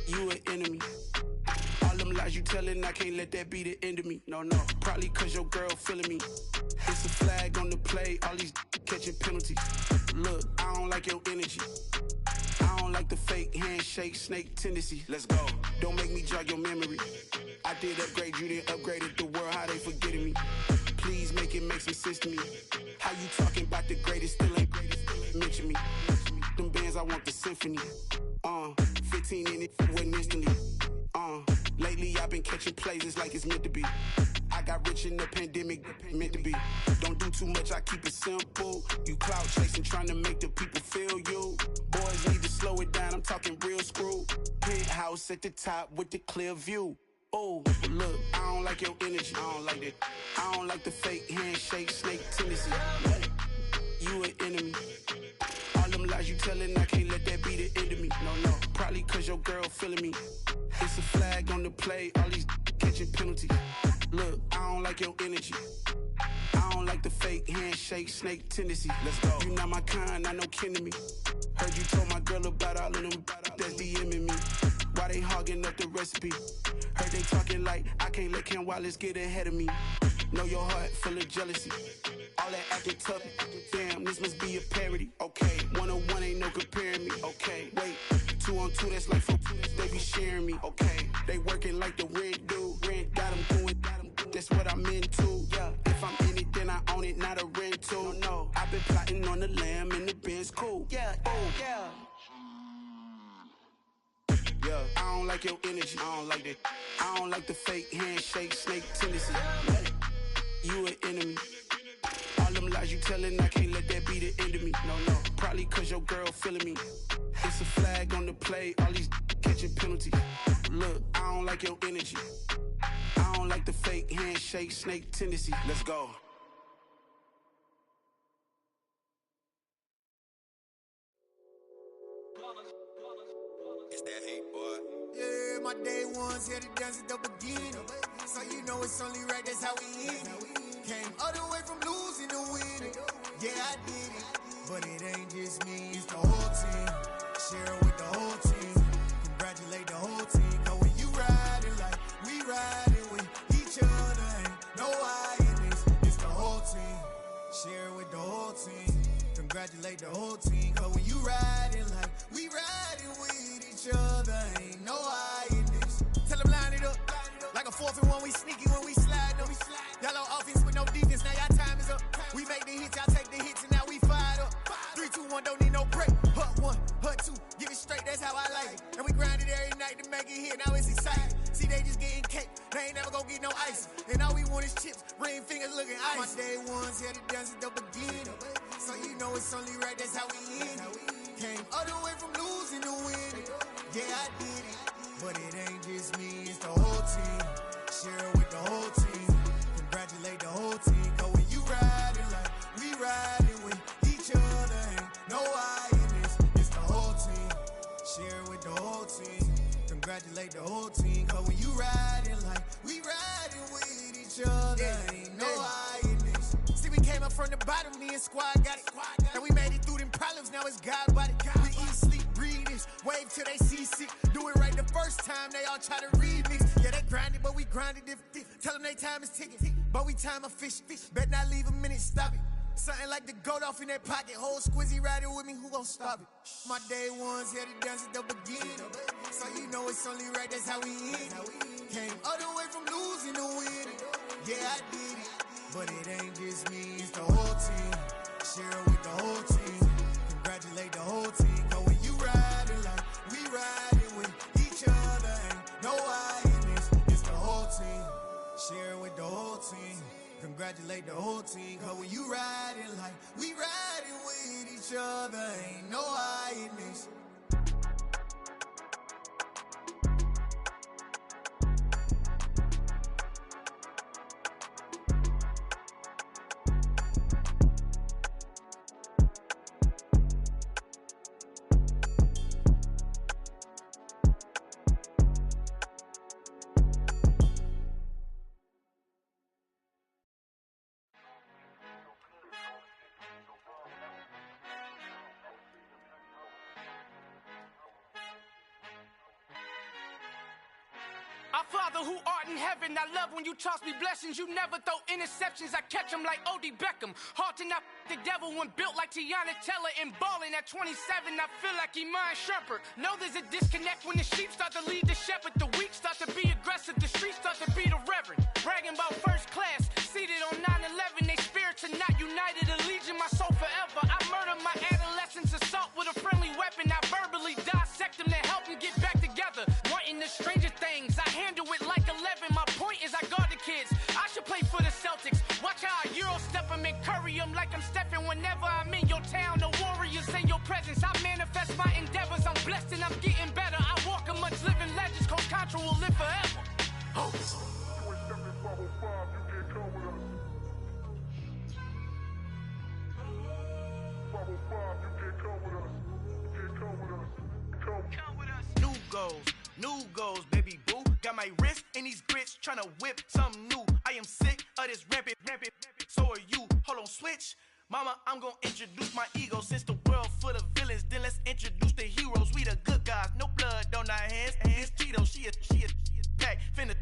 You an enemy. All them lies you telling, I can't let that be the end of me. No, probably cause your girl feeling me. It's a flag on the play, all these catching penalties. Look, I don't like your energy. I don't like the fake handshake, snake tendency. Let's go. Don't make me jog your memory. I did upgrade, you didn't upgrade it. The world, how they forgetting me. Please make it make some sense to me. How you talking about the greatest, still ain't mention me. Them bands, I want the symphony. 15 in it, went instantly. Lately I've been catching plays, it's like it's meant to be. I got rich in the pandemic, meant to be. Don't do too much, I keep it simple. You clout chasing, trying to make the people feel you. Boys need to slow it down, I'm talking real screw. Penthouse at the top with the clear view. Oh, look, I don't like your energy. I don't like that. I don't like the fake handshake, snake tendency. You an enemy. All them lies you telling, I can't let that be the end of me. No, probably cause your girl feeling me. It's a flag on the play, all these catching penalties. Look, I don't like your energy. I don't like the fake handshake, snake tendency. Let's go. You not my kind, not no kin to me. Heard you told my girl about all of them that's DMing me. Why they hogging up the recipe? Heard they talking like I can't let Ken Wallace get ahead of me. Know your heart full of jealousy. All that acting tough, damn, this must be a parody. Okay, 1-on-1 ain't no comparing me. Okay, wait, 2-on-2, that's like 4, they be sharing me. Okay, they working like the rent do. Rent got them doing, that's what I'm into. Yeah, if I'm in it, then I own it, not a rental. No, I've been plotting on the lamb and the Benz cool. Yeah, yeah. Yeah, I don't like your energy. I don't like that. I don't like the fake handshake, snake tendency. You an enemy. All them lies you telling, I can't let that be the end of me. No, probably cause your girl feeling me. It's a flag on the play, all these catching penalties. Look, I don't like your energy. I don't like the fake handshake, snake tendency. Let's go. It's that hate, boy. Yeah, my day ones here to dance at the beginning. So you know it's only right, that's how we end it. Came all the way from losing to winning. Yeah, I did it. But it ain't just me, it's the whole team. Share it with the whole team. Congratulate the whole team. Cause when you riding like we riding with each other, ain't no I in this. It's the whole team. Share it with the whole team. Congratulate the whole team. Cause when you riding like we riding with each other, ain't no I in this. Tell them line it up. Like a 4th and 1, we sneaky when we slide up. Y'all on offense with no defense, now y'all time is up. We make the hits, y'all take the hits, and now we fired up. 3, 2, 1, don't need no break. Hut 1, hut 2, give it straight, that's how I like it. And we grind it every night to make it hit, now it's exciting. See, they just getting cake, they ain't never gonna get no ice. And all we want is chips, ring fingers looking ice. My day ones here to dance at the beginning. So you know it's only right, that's how we end it. Came all the way from losing to winning. Yeah, I did it. But it ain't just me, it's the whole team. Share it with the whole team. Congratulate the whole team. Cause when you riding like we riding with each other, ain't no I in this. It's the whole team. Share it with the whole team. Congratulate the whole team. Cause when you riding like we riding with each other, ain't no I in this. See, we came up from the bottom, me and squad got it. And we made it through them problems, now it's God body. We eat, sleep, breathe this, wave till they see sick. Do it right the first time, they all try to remix. Yeah, they grinded, but we grinded different. Tell them they time is ticking, but we time a fish. Bet not leave a minute, stop it. Something like the goat off in that pocket. Whole squizzy riding with me, who gon' stop it? My day ones here to dance at the beginning. So you know it's only right, that's how we end it. Came all the way from losing to winning. Yeah, I did it. But it ain't just me, it's the whole team. Share it with the whole team. Congratulate the whole team. Cause when you riding like we riding with each other, ain't no I in this. It's the whole team. Share it with the whole team. Congratulate the whole team. Cause when you riding like we riding with each other, ain't no I in this. Our Father who art in heaven, I love when you toss me blessings. You never throw interceptions, I catch them like O.D. Beckham. Hard to not the devil when built like Tiana Teller. And balling at 27, I feel like Iman Shumpert. Know there's a disconnect when the sheep start to lead the shepherd. The weak start to be aggressive, the streets start to be the reverend. Bragging about first class, seated on 9/11. They spirits are not united, a legion, my soul forever. I murder my adolescence, assault with a friendly weapon. I verbally dissect them to help them get back together. Wanting the stranger things, I handle it like 11. My point is I guard the kids. I should play for the Celtics. Watch how I Euro step them and curry them like I'm Stephen. Whenever I'm in your town, the warriors in your presence. I manifest my endeavors. I'm blessed and I'm getting better. I walk amongst living legends. Coach Contra will live forever. Oh. New goals, baby boo. Got my wrist in these grits, tryna whip something new. I am sick of this rampant. So are you. Hold on, switch. Mama, I'm gonna introduce my ego. Since the world full of villains, then let's introduce the heroes. We the good guys, no blood on our hands. It's Cheeto, she is pack. Finna,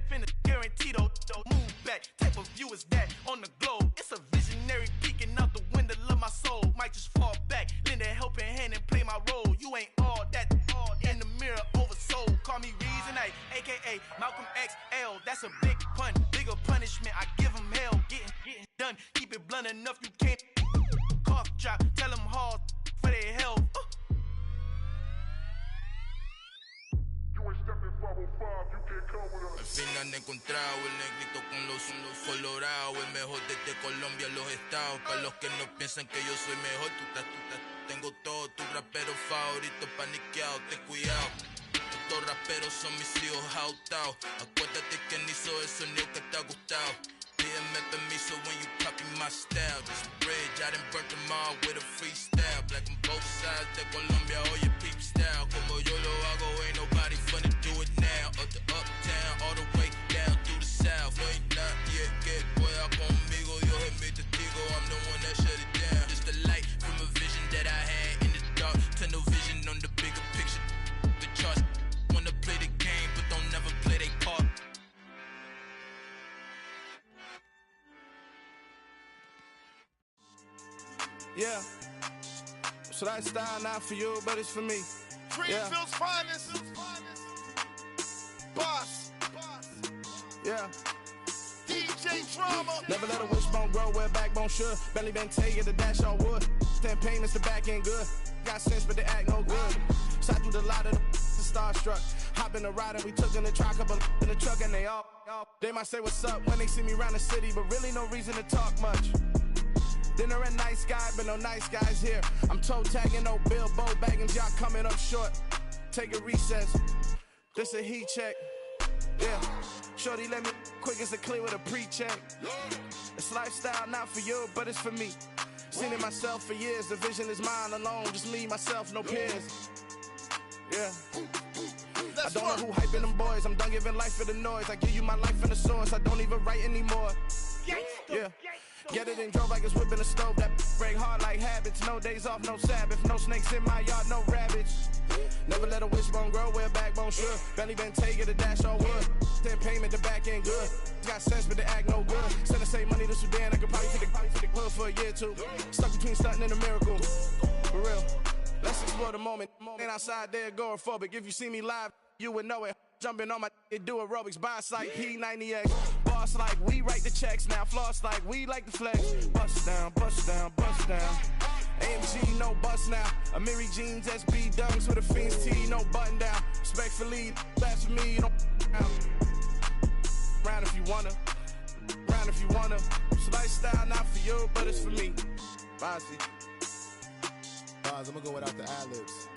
guaranteed, move back. Type of view is that on the globe? It's a visionary peeking out the window of my soul. Might just fall back, lend a helping hand and play my role. You ain't all that in the mirror oversold. Call me Reason A, aka Malcolm XL. That's a big pun, bigger punishment. I give him hell, getting done. Keep it blunt enough, you can't cough drop. Tell them hard for their health. Al fin han encontrado el negrito con los colorados, el mejor desde Colombia, los estados. Para los que no piensan que yo soy mejor, tengo todo, tu rapero favorito paniqueado, ten cuidado. Estos raperos son mis hijos jautados. Acuérdate quién hizo el sonido que te ha gustado. Pídeme permiso when you copy my style. This bridge, I done burnt them all with a freestyle. Black on both sides de Colombia, oye peep style. Como yo lo hago, ain't nobody finna do it now. Up the uptown, all the way down through the south. No hay nadie que pueda conmigo, Dios es mi testigo. I'm the one that shut it down. Just the light from a vision that I had in the dark. Tunnel vision on the bigger picture. The charts wanna play the game, but don't never play their part. Yeah, so that style not for you, but it's for me. Greenfield's finest. Boss. Yeah. DJ Drama. Never let a wishbone grow where backbone should. Belly been taking the dash all wood. Stand payments, the back end good. Got sense, but they act no good. Shot through the lot of the starstruck. Hop in the ride and we took in the truck, couple in the truck, and they all. They might say what's up when they see me around the city, but really no reason to talk much. Dinner and nice guy, but no nice guys here. I'm toe tagging, no Bilbo bagging, y'all coming up short. Take a recess. This a heat check. Yeah. Shorty let me quick as a clear with a pre-check. It's lifestyle not for you, but it's for me. Seen it myself for years. The vision is mine alone. Just me, myself, no peers. Yeah. I don't know who hyping them boys. I'm done giving life for the noise. I give you my life in the source. I don't even write anymore. Yeah. Get it and drove like it's whipping a stove. That break hard like habits. No days off, no Sabbath. No snakes in my yard, no rabbits. Never let a wishbone grow where backbone should. Belly been taking the dash all wood. Then payment, the back end good. Got sense, but they act no good. Send the same money to Sudan. I could probably take the hood for a year or two. Stuck between stunting and a miracle. For real. Let's explore the moment. Ain't outside there agoraphobic. If you see me live, you would know it. Jumping on my do aerobics. Boss like P90X. Boss like we write the checks now. Floss like we like the flex. Bust down, bust down, bust down. AMG, no bust now. Amiri jeans, SB dunks with a Fiends T, no button down. Respectfully, that's for me, you don't round if you wanna. Round if you wanna. It's lifestyle not for you, but it's for me. Bossy. Boss, I'm gonna go without the ad-libs.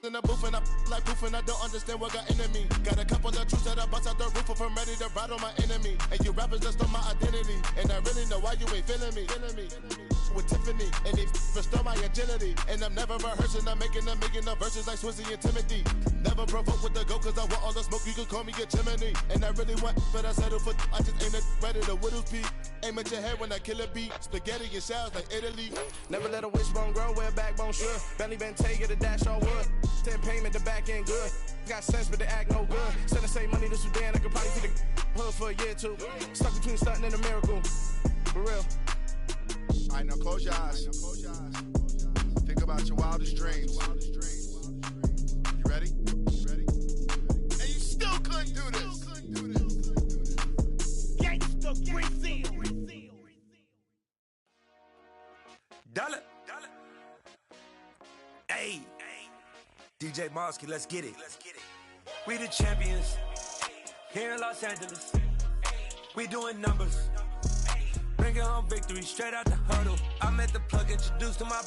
In the booth and I like proof and I don't understand what got into me. Got a couple of truths that I bust out the roof if I'm ready to ride on my enemy. And you rappers just stole my identity. And I really know why you ain't feeling me. With Tiffany, and they restore my agility. And I'm never rehearsing, I'm making a million of verses like Swizzy and Timothy. Never provoke with the go, cause I want all the smoke, you can call me a chimney. And I really want, but I settle for, I just ain't ready to whittles peak. Aim at your head when I kill a beat. Spaghetti and shells like Italy. Never let a wishbone grow where backbone should. Belly been taking the dash all wood. Then payment, the back end good. got sense, but they act no good. Send the same money to Sudan, I could probably feed the hood for a year or two. Stuck between stunting and a miracle. For real. All right, now close your eyes. Think about your wildest dreams. You ready? And you still couldn't do this. Gangsta Brazil. Dollar. Hey. DJ Mosky, let's get it. We the champions here in Los Angeles. We doing numbers. Bringing home victory straight out the huddle. I met the plug, introduced to my